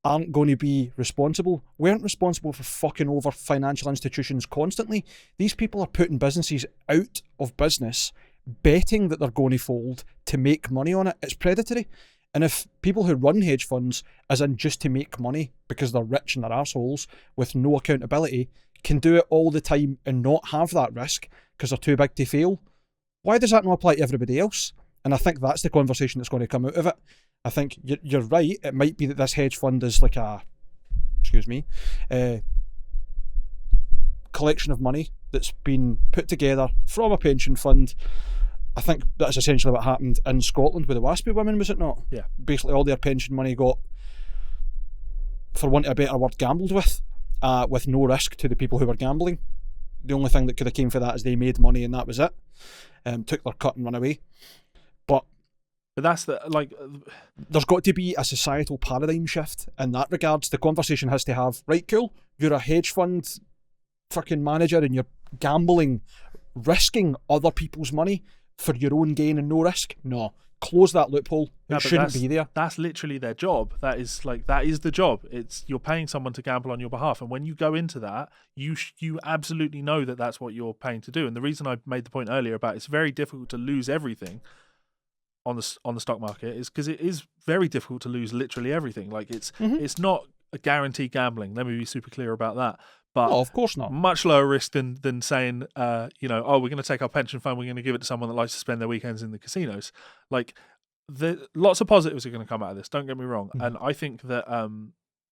aren't going to be responsible weren't responsible for fucking over financial institutions constantly. These people are putting businesses out of business, betting that they're going to fold to make money on it. It's predatory. And if people who run hedge funds, as in just to make money because they're rich and they're arseholes with no accountability, can do it all the time and not have that risk because they're too big to fail, why does that not apply to everybody else? And I think that's the conversation that's going to come out of it. I think you're right. It might be that this hedge fund is like a collection of money that's been put together from a pension fund. I think that's essentially what happened in Scotland with the WASPy women, was it not? Yeah. Basically all their pension money got, for want of a better word, gambled with no risk to the people who were gambling. The only thing that could have came for that is they made money and that was it. Took their cut and run away. But that's there's got to be a societal paradigm shift in that regards. The conversation has to have, right, cool, you're a hedge fund fucking manager and you're gambling, risking other people's money for your own gain and no risk. No, close that loophole. It shouldn't be there. That's literally their job. That is the job. It's, you're paying someone to gamble on your behalf, and when you go into that, you absolutely know that that's what you're paying to do. And the reason I made the point earlier about it's very difficult to lose everything on the stock market is because it is very difficult to lose literally everything. Like it's not a guaranteed gambling. Let me be super clear about that. But no, of course not. Much lower risk than saying, we're going to take our pension fund, we're going to give it to someone that likes to spend their weekends in the casinos. Like, lots of positives are going to come out of this. Don't get me wrong. And I think that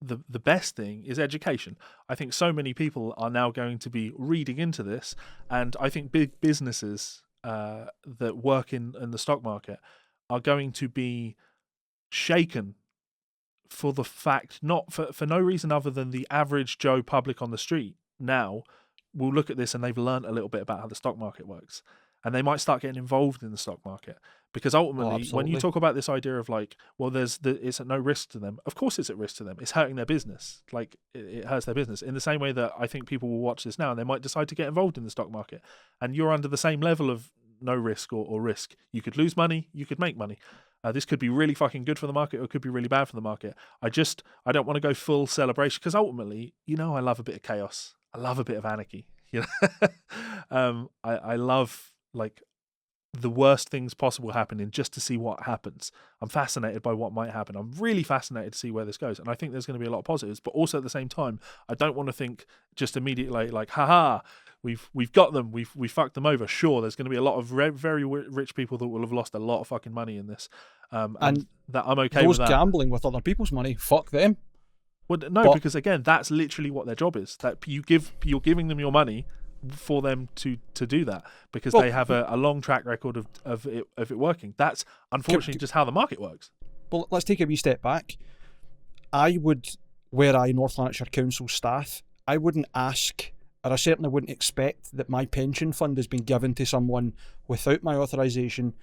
the best thing is education. I think so many people are now going to be reading into this, and I think big businesses that work in the stock market are going to be shaken for the fact, not for no reason other than the average Joe public on the street now will look at this and they've learned a little bit about how the stock market works, and they might start getting involved in the stock market. Because ultimately, when you talk about this idea of like, well, it's at no risk to them. Of course it's at risk to them. It's hurting their business. Like, it hurts their business. In the same way that I think people will watch this now and they might decide to get involved in the stock market. And you're under the same level of no risk or risk. You could lose money. You could make money. This could be really fucking good for the market, or it could be really bad for the market. I don't want to go full celebration, because ultimately, I love a bit of chaos. I love a bit of anarchy. I love, like, the worst things possible happening just to see what happens. I'm fascinated by what might happen. I'm really fascinated to see where this goes. And I think there's going to be a lot of positives, but also at the same time, I don't want to think just immediately like, haha, we've got them. We fucked them over. Sure, there's going to be a lot of very rich people that will have lost a lot of fucking money in this. And that I'm okay with that. Those gambling with other people's money, fuck them. Well, no, because again, that's literally what their job is. That you're giving them your money for them to do that, because they have a long track record of it working. That's unfortunately just how the market works. Well, let's take a wee step back. I would, were I North Lanarkshire Council staff, I wouldn't ask, or I certainly wouldn't expect that my pension fund has been given to someone without my authorisation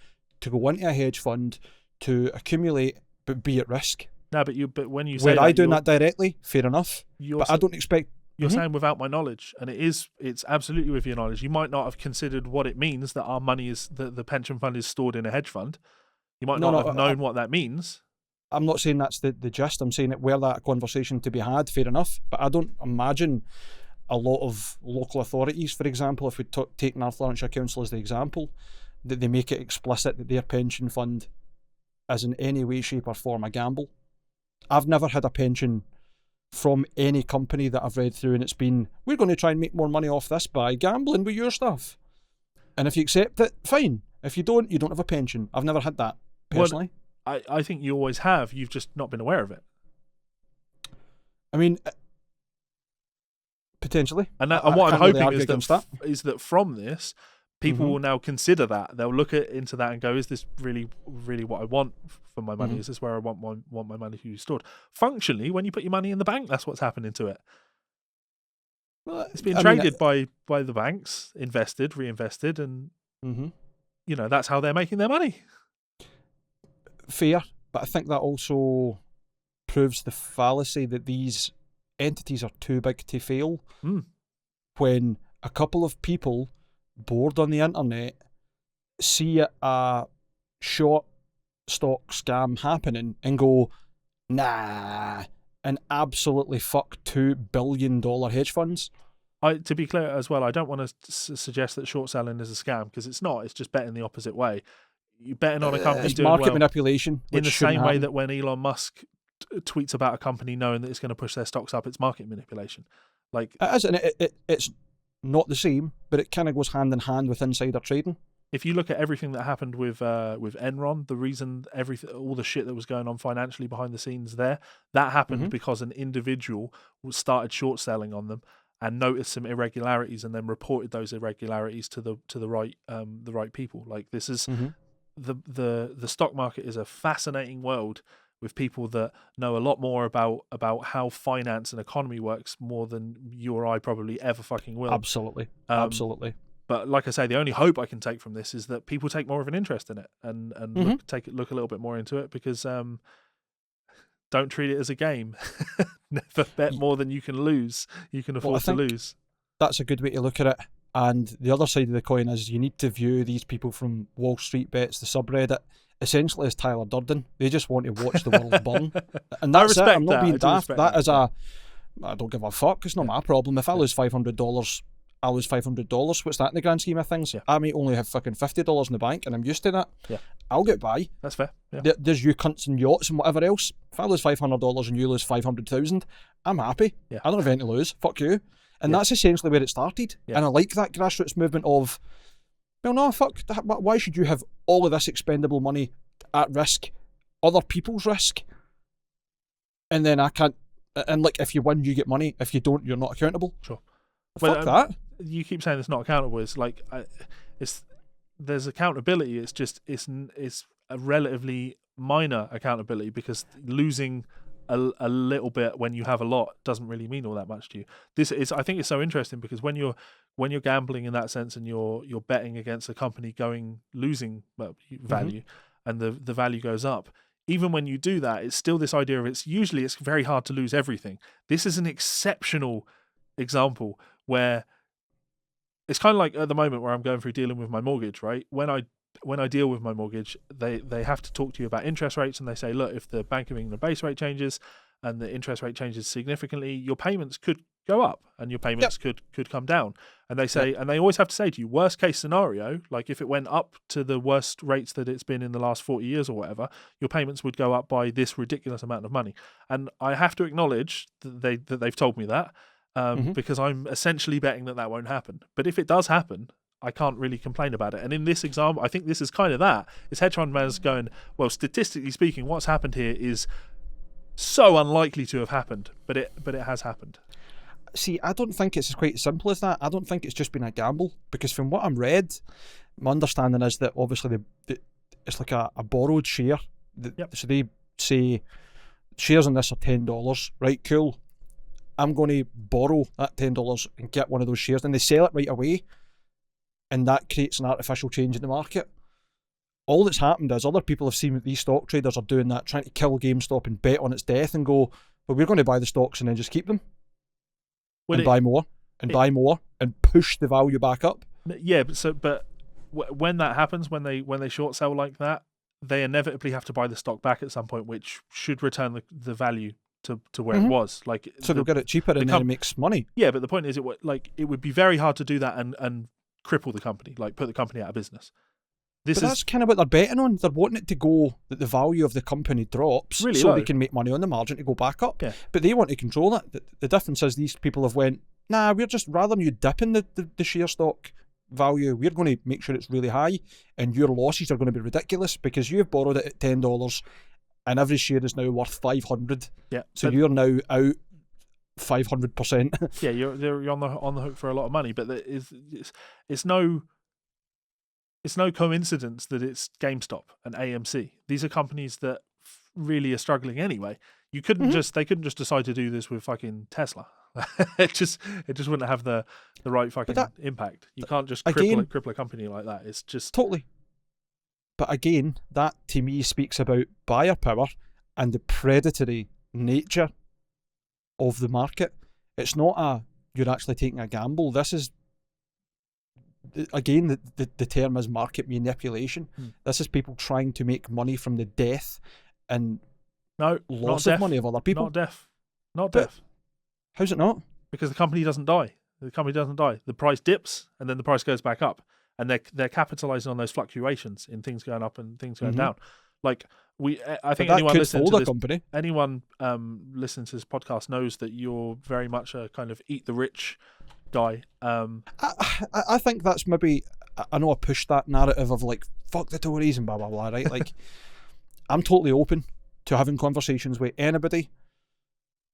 to go into a hedge fund to accumulate but be at risk. No, but when you say were I doing that directly, fair enough. But I don't expect. You're saying without my knowledge, and it's absolutely with your knowledge. You might not have considered what it means that our money is, that the pension fund is stored in a hedge fund. You might not have known what that means. I'm not saying that's the gist. I'm saying it were that a conversation to be had, fair enough. But I don't imagine a lot of local authorities, for example, if we take North Lanarkshire Council as the example, that they make it explicit that their pension fund is in any way, shape or form a gamble. I've never had a pension from any company that I've read through and it's been, we're going to try and make more money off this by gambling with your stuff. And if you accept it, fine. If you don't have a pension. I've never had that, personally. Well, I think you always have. You've just not been aware of it. I mean, potentially. And what I'm hoping is that from this, people will now consider that. They'll look into that and go, is this really, really what I want for my money? Is this where I want my money to be stored? Functionally, when you put your money in the bank, that's what's happening to it. Well, it's being traded by the banks, invested, reinvested, and that's how they're making their money. Fair, but I think that also proves the fallacy that these entities are too big to fail. When a couple of people bored on the internet see a short stock scam happening and go, nah, and absolutely fuck $2 billion hedge funds. To be clear as well, I don't want to suggest that short selling is a scam, because it's not. It's just betting the opposite way. You're betting on a company it's doing market well, manipulation, in the same way that when Elon Musk tweets about a company knowing that it's going to push their stocks up, it's market manipulation. Like, it is, and it's not the same, but it kind of goes hand in hand with insider trading. If you look at everything that happened with Enron, the reason all the shit that was going on financially behind the scenes there, that happened because an individual started short selling on them and noticed some irregularities, and then reported those irregularities to the right people. Like, this is the stock market is a fascinating world with people that know a lot more about how finance and economy works more than you or I probably ever fucking will. Absolutely. Absolutely. But like I say, the only hope I can take from this is that people take more of an interest in it and look a little bit more into it, because don't treat it as a game. Never bet more than you can lose. You can afford to lose. That's a good way to look at it. And the other side of the coin is you need to view these people from Wall Street Bets, the subreddit, essentially as Tyler Durden. They just want to watch the world burn. And that's it. I'm not being daft. That is I don't give a fuck. It's not my problem. If I lose $500, I lose $500. What's that in the grand scheme of things? Yeah. I may only have fucking $50 in the bank, and I'm used to that. Yeah. I'll get by. That's fair. Yeah. There's you cunts and yachts and whatever else. If I lose $500 and you lose 500,000, I'm happy. Yeah. I don't have anything to lose. Fuck you. And that's essentially where it started. Yeah. And I like that grassroots movement of, well, no, fuck. Why should you have all of this expendable money at risk, other people's risk? And then I can't. And like, if you win, you get money. If you don't, you're not accountable. Sure. Fuck that. You keep saying it's not accountable. It's like there's accountability. It's just it's a relatively minor accountability, because losing a little bit when you have a lot doesn't really mean all that much to you. I think it's so interesting, because when you're gambling in that sense and you're betting against a company losing value, and the value goes up, even when you do that, it's still this idea of it's very hard to lose everything. This is an exceptional example where it's kind of like at the moment where I'm going through dealing with my mortgage, right? When I deal with my mortgage, they have to talk to you about interest rates, and they say, look, if the Bank of England base rate changes and the interest rate changes significantly, your payments could go up and your payments could come down. And they say, and they always have to say to you, worst case scenario, like if it went up to the worst rates that it's been in the last 40 years or whatever, your payments would go up by this ridiculous amount of money. And I have to acknowledge that they've told me that, because I'm essentially betting that won't happen. But if it does happen, I can't really complain about it. And in this example, I think this is kind of that. It's hedge fund managers going, well, statistically speaking, what's happened here is so unlikely to have happened, but it has happened. See, I don't think it's quite as simple as that. I don't think it's just been a gamble, because from what I'm read, my understanding is that obviously it's like a borrowed share. So they say shares in this are $10, right? Cool. I'm going to borrow that $10 and get one of those shares, and they sell it right away, and that creates an artificial change in the market. All that's happened is other people have seen that these stock traders are doing that, trying to kill GameStop and bet on its death and go, well, we're going to buy the stocks and then just keep them. Buy more and push the value back up. Yeah, but when that happens, when they short sell like that, they inevitably have to buy the stock back at some point, which should return the value to where it was. Like, so they'll get it cheaper and then it makes money. Yeah, but the point is, it would be very hard to do that and cripple the company, like put the company out of business. That's kind of what they're betting on. They're wanting it to go, that the value of the company drops, really so low. They can make money on the margin to go back up. Yeah. But they want to control that. The difference is these people have went, nah, we're just, rather than you dipping the share stock value, we're going to make sure it's really high, and your losses are going to be ridiculous because you've borrowed it at $10 and every share is now worth $500. Yeah. So you're now out 500%. Yeah, you're on the hook for a lot of money, but it's no coincidence that it's GameStop and AMC. These are companies that really are struggling anyway. They couldn't just decide to do this with fucking Tesla. it just wouldn't have the right fucking impact. You can't just cripple a company like that. It's just totally. But again, that to me speaks about buyer power and the predatory nature of the market. It's not you're actually taking a gamble. This is, again, the term is market manipulation. This is people trying to make money from the death and loss of money of other people. Not death. How's it not? Because the company doesn't die. The company doesn't die. The price dips and then the price goes back up, and they're capitalizing on those fluctuations in things going up and things going down. Like I think anyone listening to this podcast knows that you're very much a kind of eat the rich guy. I think that's maybe, I know I pushed that narrative of like fuck the Tories and blah blah blah, right? Like I'm totally open to having conversations with anybody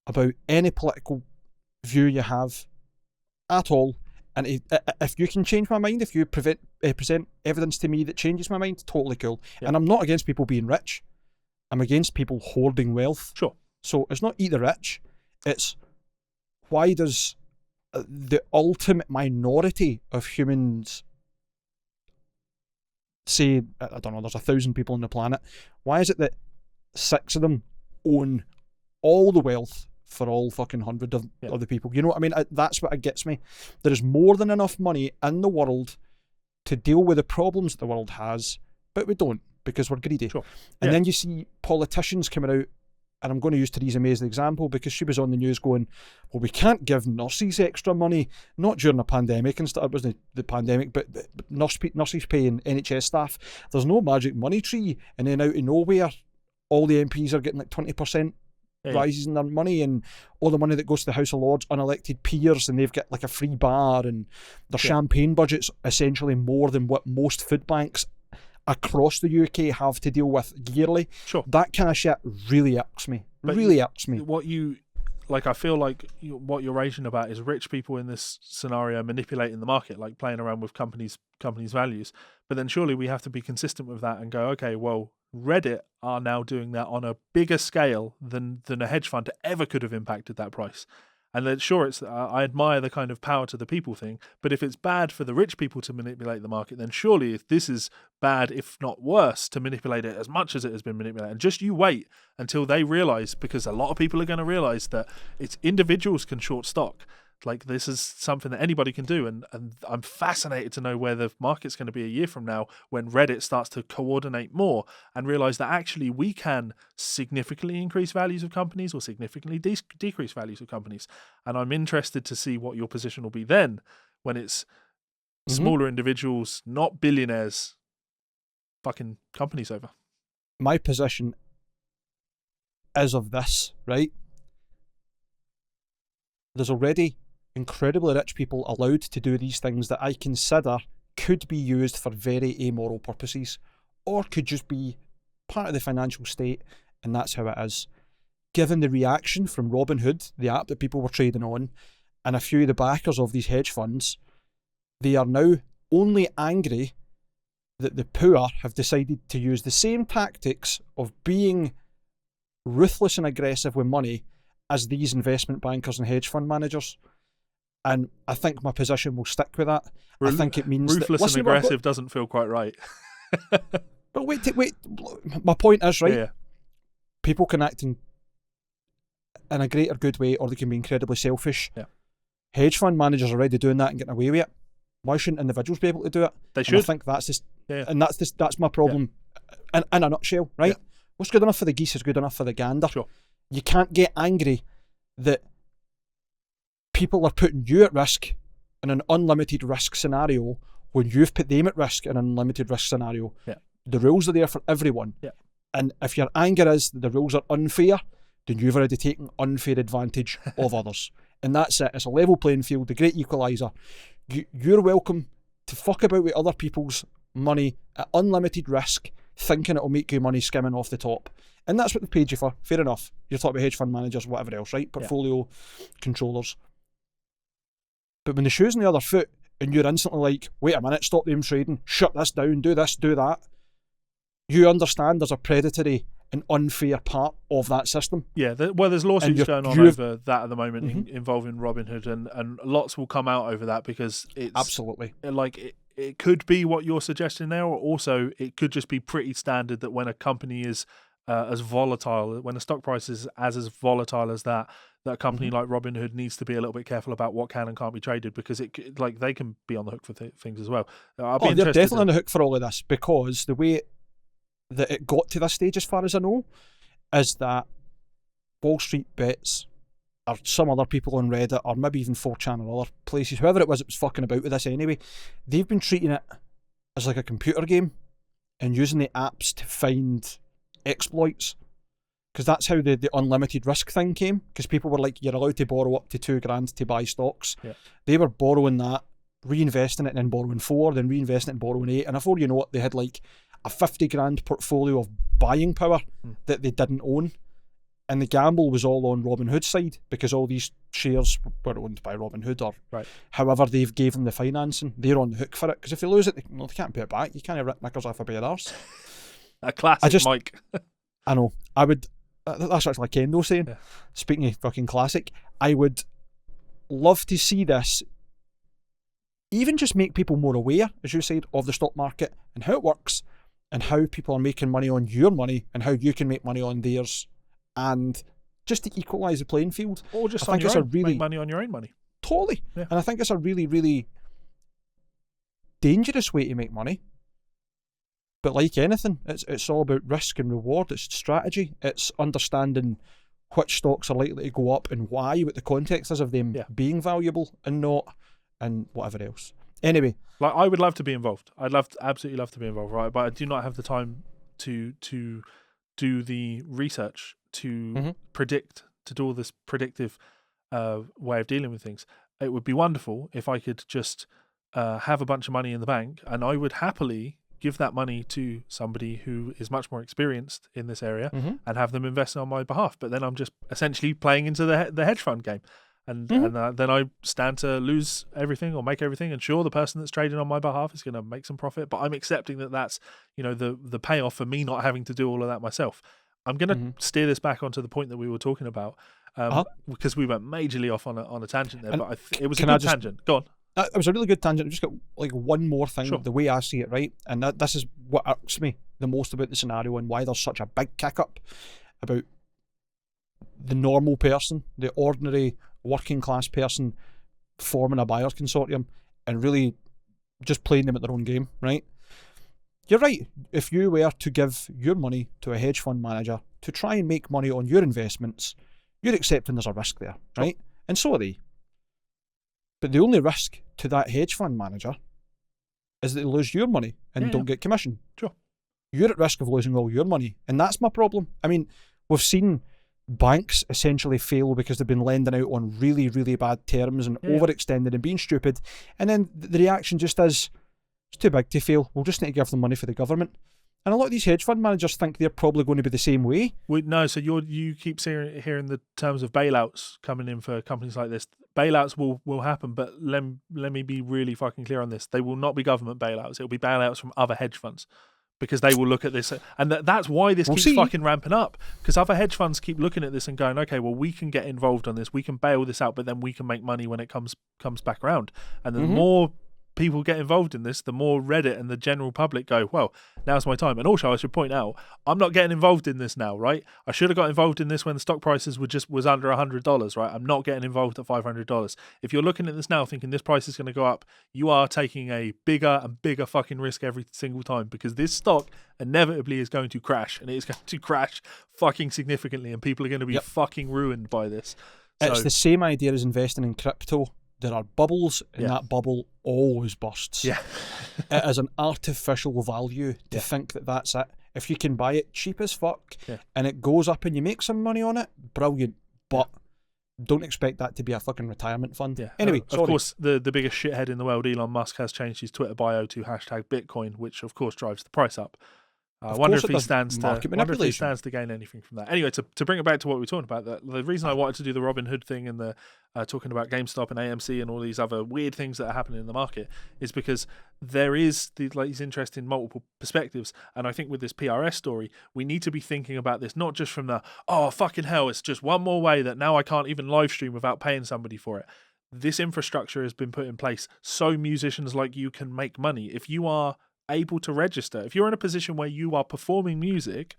about any political view you have at all, and if you can change my mind, if you present evidence to me that changes my mind, totally cool. And I'm not against people being rich. I'm against people hoarding wealth. Sure. So it's not eat the rich, it's why does the ultimate minority of humans, say, I don't know, there's 1,000 people on the planet, why is it that 6 of them own all the wealth for all fucking 100 of the people? You know what I mean? That's what it gets me. There is more than enough money in the world to deal with the problems that the world has, but we don't, because we're greedy. Sure. And then you see politicians coming out, and I'm going to use Theresa May as the example, because she was on the news going, well, we can't give nurses extra money, not during a pandemic and stuff. It wasn't the pandemic, but nurses paying NHS staff. There's no magic money tree, and then out of nowhere, all the MPs are getting like 20% rises in their money, and all the money that goes to the House of Lords, unelected peers, and they've got like a free bar, and their champagne budget's essentially more than what most food banks across the UK have to deal with yearly. Sure. That kind of shit really irks me. Irks me. I feel like what you're raging about is rich people in this scenario manipulating the market, like playing around with companies' values. But then surely we have to be consistent with that and go, okay, well, Reddit are now doing that on a bigger scale than a hedge fund ever could have impacted that price. And then sure, it's I admire the kind of power to the people thing, but if it's bad for the rich people to manipulate the market, then surely if this is bad, if not worse, to manipulate it as much as it has been manipulated. And just you wait until they realise, because a lot of people are going to realise that it's individuals can short stock. Like, this is something that anybody can do, and I'm fascinated to know where the market's going to be a year from now when Reddit starts to coordinate more and realise that actually we can significantly increase values of companies or significantly decrease values of companies. And I'm interested to see what your position will be then when it's smaller individuals, not billionaires, fucking companies over. My position is of this, right? There's already incredibly rich people allowed to do these things that I consider could be used for very amoral purposes, or could just be part of the financial state, and that's how it is. Given the reaction from Robinhood, the app that people were trading on, and a few of the backers of these hedge funds, they are now only angry that the poor have decided to use the same tactics of being ruthless and aggressive with money as these investment bankers and hedge fund managers. And I think my position will stick with that. I think it means ruthless and aggressive doesn't feel quite right. But wait. My point is, right? Yeah. People can act in a great or good way, or they can be incredibly selfish. Yeah. Hedge fund managers are already doing that and getting away with it. Why shouldn't individuals be able to do it? They should. And I think that's my problem in a nutshell, right? Yeah. What's good enough for the geese is good enough for the gander. Sure. You can't get angry that people are putting you at risk in an unlimited risk scenario when you've put them at risk in an unlimited risk scenario. Yeah. The rules are there for everyone. Yeah. And if your anger is that the rules are unfair, then you've already taken unfair advantage of others. And that's it. It's a level playing field, the great equaliser. You're welcome to fuck about with other people's money at unlimited risk, thinking it'll make you money skimming off the top. And that's what they paid you for. Fair enough. You're talking about hedge fund managers, whatever else, right? Portfolio controllers. But when the shoe's on the other foot and you're instantly like, wait a minute, stop them trading, shut this down, do this, do that, you understand there's a predatory and unfair part of that system. Yeah, there's lawsuits going on over that at the moment involving Robinhood, and lots will come out over that because it's... Absolutely. Like, it could be what you're suggesting there, or also it could just be pretty standard that when a company is as volatile, when the stock price is as volatile as that a company like Robinhood needs to be a little bit careful about what can and can't be traded, because they can be on the hook for things as well. They're definitely on the hook for all of this, because the way that it got to this stage, as far as I know, is that Wall Street Bets or some other people on Reddit, or maybe even 4chan or other places, whoever it was fucking about with this anyway, they've been treating it as like a computer game and using the apps to find exploits, because that's how the unlimited risk thing came, because people were like, you're allowed to borrow up to $2,000 to buy stocks. They were borrowing that, reinvesting it, and then borrowing 4, then reinvesting it and borrowing 8, and before you know it, they had like a $50,000 portfolio of buying power that they didn't own. And the gamble was all on Robinhood's side, because all these shares were owned by Robinhood, or however they've gave them the financing. They're on the hook for it, because if they lose it, they can't pay it back. You can't rip knickers off a bare arse. A classic Mike. I know. That's actually Kendo saying. Yeah. Speaking of fucking classic, I would love to see this even just make people more aware, as you said, of the stock market and how it works, and how people are making money on your money and how you can make money on theirs, and just to equalise the playing field. Or just make money on your own money. Totally. Yeah. And I think it's a really, really dangerous way to make money. But like anything, it's all about risk and reward. It's strategy. It's understanding which stocks are likely to go up and why, what the context is of them being valuable and not, and whatever else. Anyway. Like, I would love to be involved. Absolutely love to be involved, right? But I do not have the time to do the research, to predict, to do all this predictive way of dealing with things. It would be wonderful if I could just have a bunch of money in the bank, and I would happily give that money to somebody who is much more experienced in this area and have them invest on my behalf. But then I'm just essentially playing into the hedge fund game. And then I stand to lose everything or make everything. And sure, the person that's trading on my behalf is going to make some profit, but I'm accepting that that's, the payoff for me not having to do all of that myself. I'm going to steer this back onto the point that we were talking about, because we went majorly off on a tangent there, but it was a good tangent. Go on. It was a really good tangent. I've just got like one more thing, the way I see it, right? And this is what irks me the most about the scenario, and why there's such a big kick up about the normal person, the ordinary working class person forming a buyers consortium and really just playing them at their own game, right? You're right. If you were to give your money to a hedge fund manager to try and make money on your investments, you're accepting there's a risk there, right? And so are they. But the only risk to that hedge fund manager is that they lose your money and don't get commission. Sure. You're at risk of losing all your money. And that's my problem. I mean, we've seen banks essentially fail because they've been lending out on really, really bad terms and overextended and being stupid. And then the reaction just is, it's too big to fail. We'll just need to give them money for the government. And a lot of these hedge fund managers think they're probably going to be the same way. No, so you keep hearing the terms of bailouts coming in for companies like this. Bailouts will happen, but let me be really fucking clear on this. They will not be government bailouts. It will be bailouts from other hedge funds, because they will look at this. And that's why this keeps fucking ramping up, because other hedge funds keep looking at this and going, okay, well, we can get involved on this. We can bail this out, but then we can make money when it comes back around. And the more people get involved in this, the more Reddit and the general public go, well, now's my time. And also, I should point out, I'm not getting involved in this now, right? I should have got involved in this when the stock prices was under $100, right? I'm not getting involved at $500. If you're looking at this now thinking this price is going to go up, you are taking a bigger and bigger fucking risk every single time, because this stock inevitably is going to crash, and it is going to crash fucking significantly, and people are going to be fucking ruined by this. It's the same idea as investing in crypto. There are bubbles, and that bubble always bursts. Yeah. It is an artificial value to think that that's it. If you can buy it cheap as fuck and it goes up and you make some money on it, brilliant. But don't expect that to be a fucking retirement fund. Yeah. Anyway, of course, the biggest shithead in the world, Elon Musk, has changed his Twitter bio to #Bitcoin, which of course drives the price up. I wonder if he stands to gain anything from that. Anyway, to bring it back to what we were talking about, the reason I wanted to do the Robin Hood thing and the talking about GameStop and AMC and all these other weird things that are happening in the market is because there is these interest in multiple perspectives. And I think with this PRS story, we need to be thinking about this not just from the, oh, fucking hell, it's just one more way that now I can't even live stream without paying somebody for it. this infrastructure has been put in place so musicians like you can make money. If you are able to register, if you're in a position where you are performing music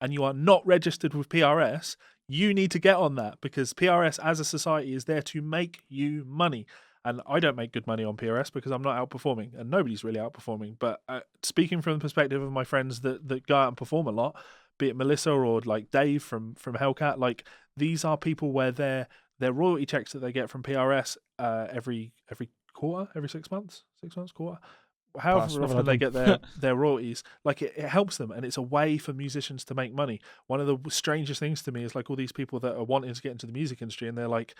and you are not registered with PRS, you need to get on that, because PRS as a society is there to make you money. And I don't make good money on PRS because I'm not outperforming, and nobody's really outperforming. But speaking from the perspective of my friends that go out and perform a lot, be it Melissa or like Dave from Hellcat, like these are people where their royalty checks that they get from PRS every quarter, every 6 months, quarter, however often they get their royalties, like it helps them, and it's a way for musicians to make money. One of the strangest things to me is like all these people that are wanting to get into the music industry, and they're like,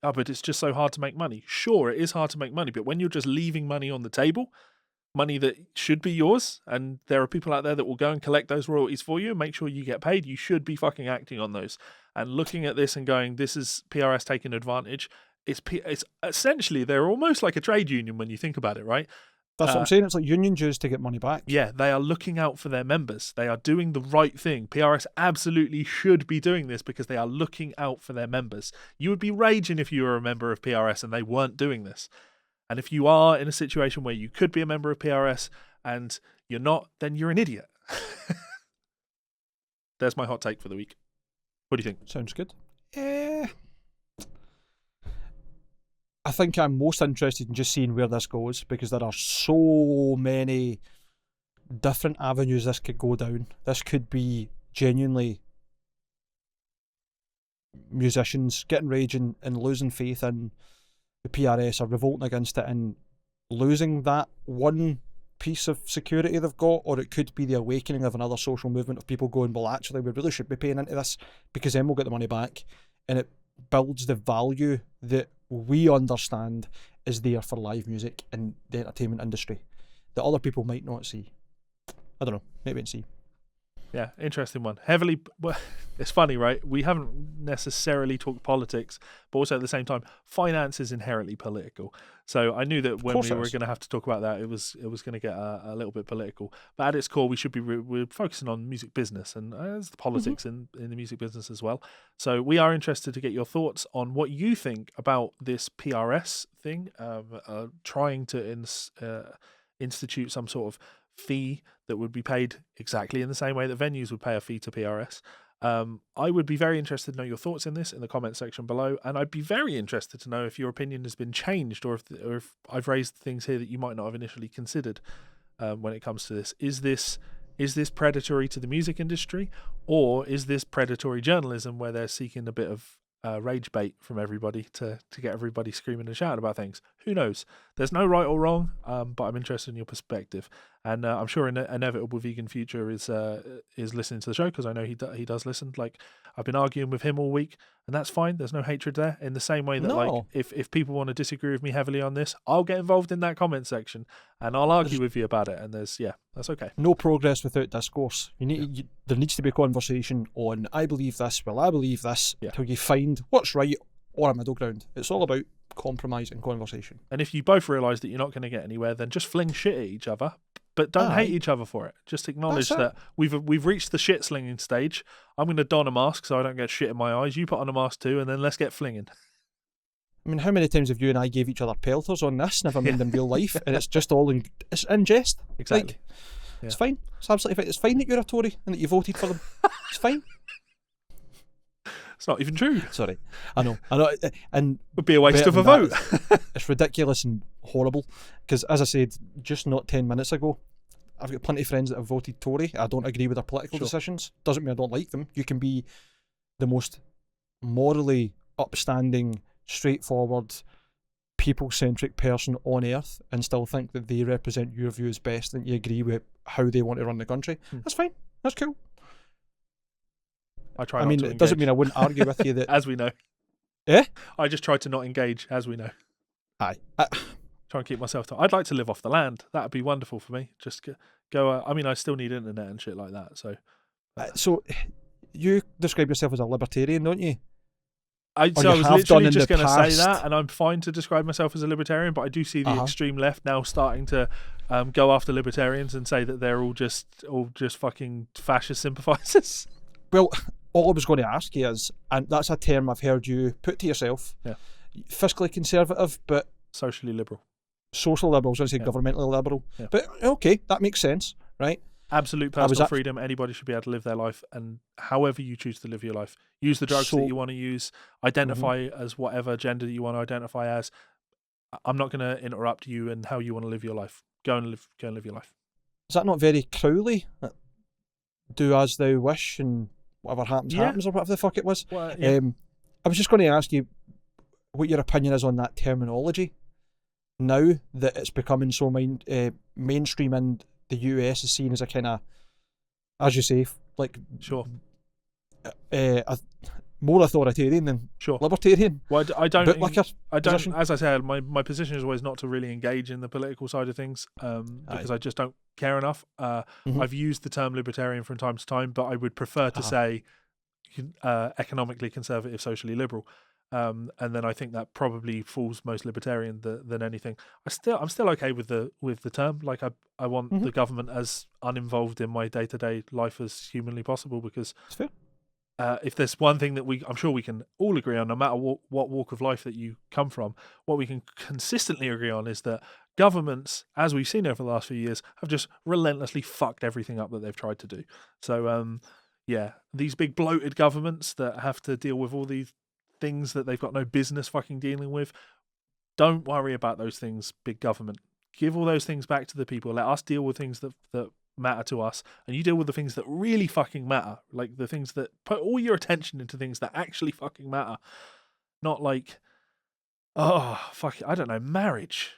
oh, but it's just so hard to make money. Sure, it is hard to make money, but when you're just leaving money on the table, money that should be yours, and there are people out there that will go and collect those royalties for you and make sure you get paid, you should be fucking acting on those. And looking at this and going, this is PRS taking advantage. It's essentially, they're almost like a trade union when you think about it, right? That's what I'm saying. It's like union dues to get money back. Yeah, they are looking out for their members. They are doing the right thing. PRS absolutely should be doing this because they are looking out for their members. You would be raging if you were a member of PRS and they weren't doing this. And if you are in a situation where you could be a member of PRS and you're not, then you're an idiot. There's my hot take for the week. What do you think? Sounds good. I think I'm most interested in just seeing where this goes, because there are so many different avenues this could go down. This could be genuinely musicians getting raging and losing faith in the PRS, or revolting against it and losing that one piece of security they've got, or it could be the awakening of another social movement of people going, well, actually we really should be paying into this, because then we'll get the money back, and it builds the value that we understand is there for live music in the entertainment industry that other people might not see. I don't know, maybe see. Yeah, interesting one. Heavily, well, it's funny, right? We haven't necessarily talked politics, but also at the same time, finance is inherently political. So I knew that when we were going to have to talk about that, it was going to get a little bit political. But at its core, we should be we're focusing on music business, and there's the politics in the music business as well. So we are interested to get your thoughts on what you think about this PRS thing, trying to institute some sort of fee that would be paid exactly in the same way that venues would pay a fee to PRS. I would be very interested to know your thoughts in this in the comment section below, and I'd be very interested to know if your opinion has been changed, or if I've raised things here that you might not have initially considered when it comes to this. Is this predatory to the music industry, or is this predatory journalism where they're seeking a bit of rage bait from everybody to get everybody screaming and shouting about things? Who knows? There's no right or wrong, but I'm interested in your perspective, and I'm sure Inevitable Vegan Future is listening to the show, because I know he does listen. Like, I've been arguing with him all week, and that's fine. There's no hatred there. In the same way that like if people want to disagree with me heavily on this, I'll get involved in that comment section and I'll argue with you about it. And that's okay. No progress without discourse. There needs to be a conversation on, I believe this, well, I believe this, till you find what's right or a middle ground. It's all about compromise and conversation. And if you both realise that you're not going to get anywhere, then just fling shit at each other, but don't hate each other for it. Just acknowledge that we've reached the shit slinging stage. I'm going to don a mask so I don't get shit in my eyes. You put on a mask too, and then let's get flinging. I mean, how many times have you and I gave each other pelters on this, never mind in real life, and it's just all it's in jest. Exactly. Like, it's fine. It's absolutely fine. It's fine that you're a Tory and that you voted for them. It's fine. It's not even true. Sorry. I know. And it would be a waste of a vote. It's ridiculous and horrible, because, as I said just not 10 minutes ago, I've got plenty of friends that have voted Tory. I don't agree with their political decisions. Doesn't mean I don't like them. You can be the most morally upstanding, straightforward, people-centric person on earth and still think that they represent your views best and you agree with how they want to run the country. That's fine. That's cool. I mean, it doesn't mean I wouldn't argue with you that... As we know. Yeah? I just try to not engage, as we know. Aye. Try and keep myself... I'd like to live off the land. That would be wonderful for me. Just go... I mean, I still need internet and shit like that, so... So, you describe yourself as a libertarian, don't you? I was literally just going to say that, and I'm fine to describe myself as a libertarian, but I do see the extreme left now starting to go after libertarians and say that they're all just fucking fascist sympathisers. Well, all I was going to ask you is, and that's a term I've heard you put to yourself, fiscally conservative, but socially liberal. Social liberal, I was going to say governmentally liberal. Yeah. But okay, that makes sense, right? Absolute personal freedom. Anybody should be able to live their life, and however you choose to live your life. Use the drugs that you want to use. Identify as whatever gender you want to identify as. I'm not going to interrupt you and how you want to live your life. Go and live your life. Is that not very Crowley? Do as thou wish, and whatever happens, happens, or whatever the fuck it was. Well, yeah. I was just going to ask you what your opinion is on that terminology. Now that it's becoming so mainstream and the US is seen as a kind of, as you say, like more authoritarian than libertarian. Well, I don't. Position. As I said, my position is always not to really engage in the political side of things, because I just don't care enough. I've used the term libertarian from time to time, but I would prefer to say economically conservative, socially liberal. And then I think that probably falls most libertarian than anything. I'm still okay with the term. Like I want the government as uninvolved in my day-to-day life as humanly possible, because if there's one thing that I'm sure we can all agree on, no matter what walk of life that you come from, what we can consistently agree on is that governments, as we've seen over the last few years, have just relentlessly fucked everything up that they've tried to do. So these big bloated governments that have to deal with all these things that they've got no business fucking dealing with, don't worry about those things, big government. Give all those things back to the people. Let us deal with things that matter to us, and you deal with the things that really fucking matter, like the things that put all your attention into things that actually fucking matter, not like, I don't know, marriage.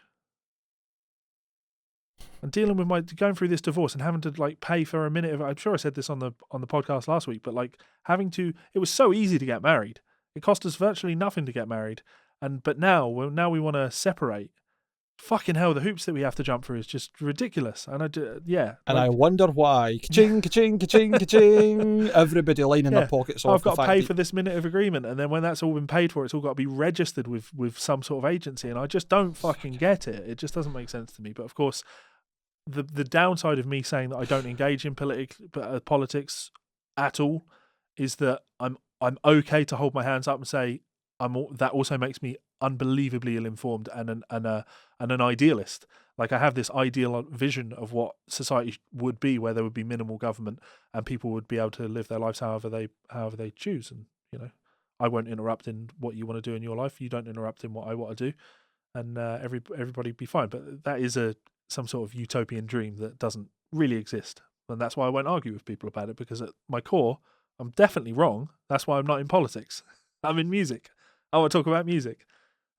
And dealing with going through this divorce and having to like pay for a minute of, I'm sure I said this on the podcast last week, but like it was so easy to get married. It cost us virtually nothing to get married, but now we want to separate. Fucking hell, the hoops that we have to jump through is just ridiculous. And I wonder why. Ka-ching, ka-ching, ka-ching, ka-ching. Everybody lining their pockets off. I've got to pay for this minute of agreement, and then when that's all been paid for, it's all got to be registered with some sort of agency, and I just don't fucking get it. It just doesn't make sense to me. But of course, the downside of me saying that I don't engage in politics at all is that I'm okay to hold my hands up and say that also makes me unbelievably ill-informed and an idealist. Like I have this ideal vision of what society would be, where there would be minimal government and people would be able to live their lives however they choose. And I won't interrupt in what you want to do in your life. You don't interrupt in what I want to do, and everybody be fine. But that is some sort of utopian dream that doesn't really exist, and that's why I won't argue with people about it, because at my core, I'm definitely wrong. That's why I'm not in politics. I'm in music. I want to talk about music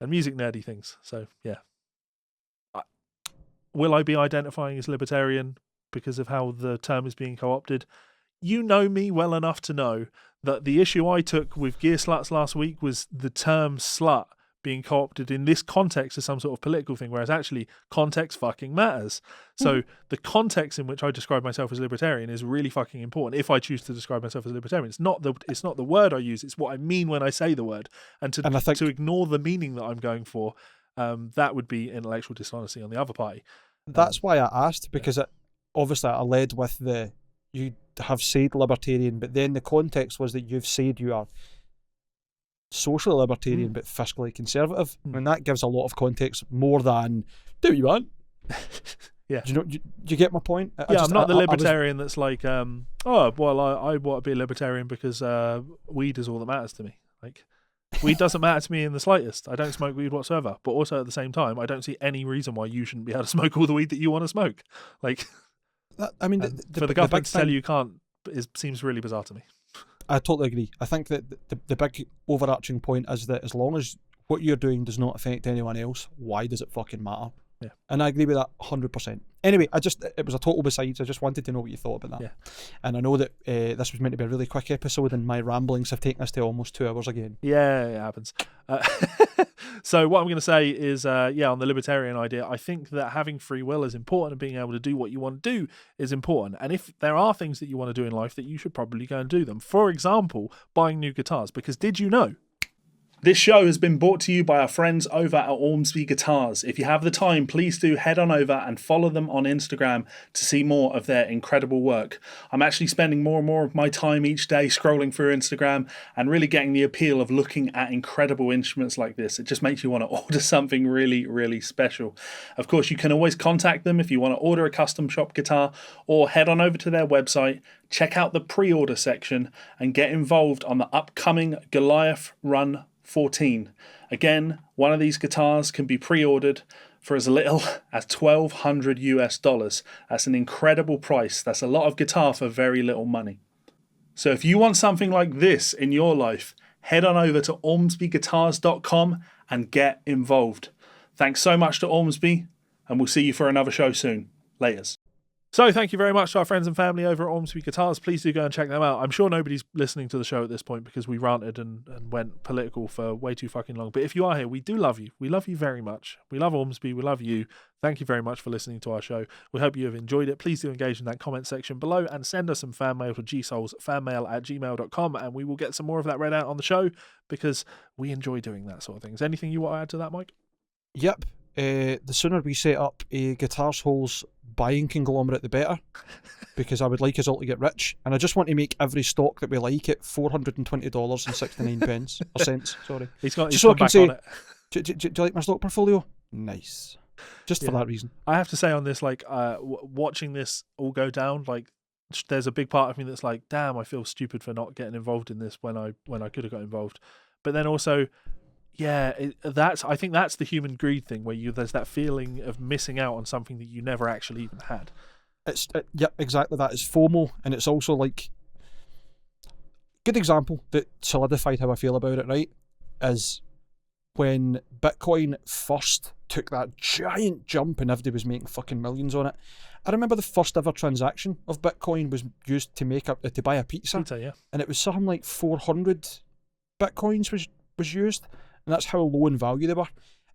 and music nerdy things. So, yeah. Will I be identifying as libertarian because of how the term is being co-opted? You know me well enough to know that the issue I took with Gear Sluts last week was the term slut being co-opted in this context as some sort of political thing, whereas actually context fucking matters. So the context in which I describe myself as libertarian is really fucking important if I choose to describe myself as libertarian. It's not the word I use, it's what I mean when I say the word. And to ignore the meaning that I'm going for, that would be intellectual dishonesty on the other party. That's why I asked, because obviously I led with you have said libertarian, but then the context was that you've said you are socially libertarian but fiscally conservative, and that gives a lot of context more than do what you want. Yeah. Do you get my point? I'm not the libertarian that's like, I want to be a libertarian because weed is all that matters to me. Like, weed doesn't matter to me in the slightest. I don't smoke weed whatsoever. But also at the same time, I don't see any reason why you shouldn't be able to smoke all the weed that you want to smoke. Like, I mean, for the government to tell you can't seems really bizarre to me. I totally agree. I think that the big overarching point is that as long as what you're doing does not affect anyone else, why does it fucking matter? Yeah. And I agree with that 100%. Anyway, it was a total besides. I just wanted to know what you thought about that. Yeah. And I know that this was meant to be a really quick episode, and my ramblings have taken us to almost 2 hours again. Yeah, it happens. So what I'm going to say is, on the libertarian idea, I think that having free will is important, and being able to do what you want to do is important. And if there are things that you want to do in life, that you should probably go and do them. For example, buying new guitars. Because did you know This show has been brought to you by our friends over at Ormsby Guitars. If you have the time, please do head on over and follow them on Instagram to see more of their incredible work. I'm actually spending more and more of my time each day scrolling through Instagram and really getting the appeal of looking at incredible instruments like this. It just makes you want to order something really, really special. Of course, you can always contact them if you want to order a custom shop guitar, or head on over to their website, check out the pre-order section and get involved on the upcoming Goliath Run 14. Again, one of these guitars can be pre-ordered for as little as $1,200 US. That's an incredible price. That's a lot of guitar for very little money. So if you want something like this in your life, head on over to ormsbyguitars.com and get involved. Thanks so much to Ormsby, and we'll see you for another show soon. Laters. So thank you very much to our friends and family over at Ormsby Guitars. Please do go and check them out. I'm sure nobody's listening to the show at this point because we ranted and went political for way too fucking long. But if you are here, we do love you. We love you very much. We love Ormsby. We love you. Thank you very much for listening to our show. We hope you have enjoyed it. Please do engage in that comment section below and send us some fan mail to GsolesFanMail@gmail.com, and we will get some more of that read out on the show because we enjoy doing that sort of things. Anything you want to add to that, Mike? Yep. The sooner we set up a Guitars Holes buying conglomerate, the better, because I would like us all to get rich, and I just want to make every stock that we like at $420.69 or cents. Sorry, he's got so I can say, on it. Do you like my stock portfolio? Nice, just for that reason. I have to say on this, like, watching this all go down, like, there's a big part of me that's like, damn, I feel stupid for not getting involved in this when I could have got involved, but then also. Yeah, I think that's the human greed thing where there's that feeling of missing out on something that you never actually even had. Yeah, exactly that. It's FOMO, and it's also like good example that solidified how I feel about it, right? Is when Bitcoin first took that giant jump and everybody was making fucking millions on it. I remember the first ever transaction of Bitcoin was used to buy a pizza, yeah. And it was something like 400 Bitcoins was used. And that's how low in value they were.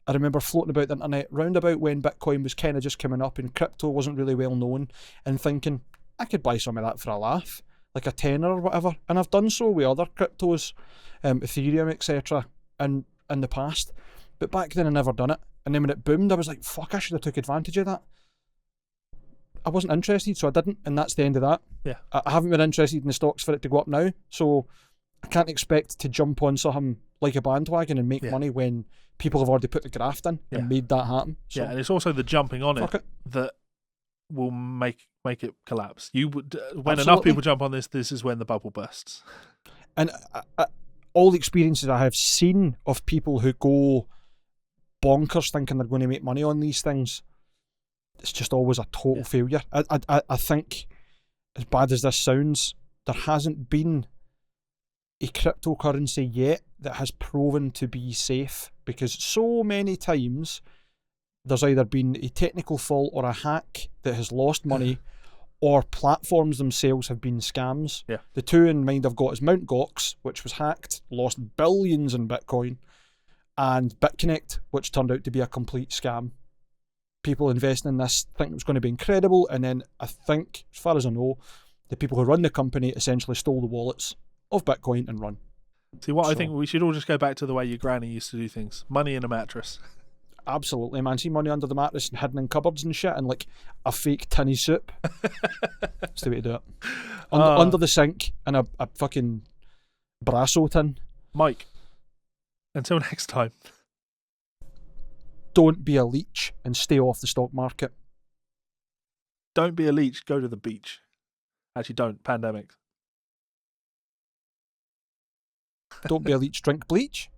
I remember floating about the internet round about when Bitcoin was kind of just coming up and crypto wasn't really well known, and thinking, I could buy some of that for a laugh, like a tenner or whatever. And I've done so with other cryptos, Ethereum, etc. in the past. But back then I never done it. And then when it boomed, I was like, fuck, I should have took advantage of that. I wasn't interested, so I didn't, and that's the end of that. Yeah. I haven't been interested in the stocks for it to go up now, so I can't expect to jump on something like a bandwagon and make money when people have already put the graft in and made that happen. So, and it's also the jumping on it that will make it collapse. You would when enough people jump on this is when the bubble bursts. And all the experiences I have seen of people who go bonkers thinking they're going to make money on these things, it's just always a total failure. I think, as bad as this sounds, there hasn't been a cryptocurrency yet that has proven to be safe, because so many times there's either been a technical fault or a hack that has lost money, or platforms themselves have been scams. Yeah. The two in mind I've got is Mt. Gox, which was hacked, lost billions in Bitcoin, and BitConnect, which turned out to be a complete scam. People investing in this think it was going to be incredible, and then I think, as far as I know, the people who run the company essentially stole the wallets of Bitcoin and run. See, I think we should all just go back to the way your granny used to do things. Money in a mattress. Absolutely, man. See money under the mattress and hidden in cupboards and shit, and like a fake tinny soup. That's the way to do it. Under the sink in a fucking Brasso tin. Mike, until next time. Don't be a leech and stay off the stock market. Don't be a leech, go to the beach. Actually, don't. Pandemic. Don't be a leech, drink bleach.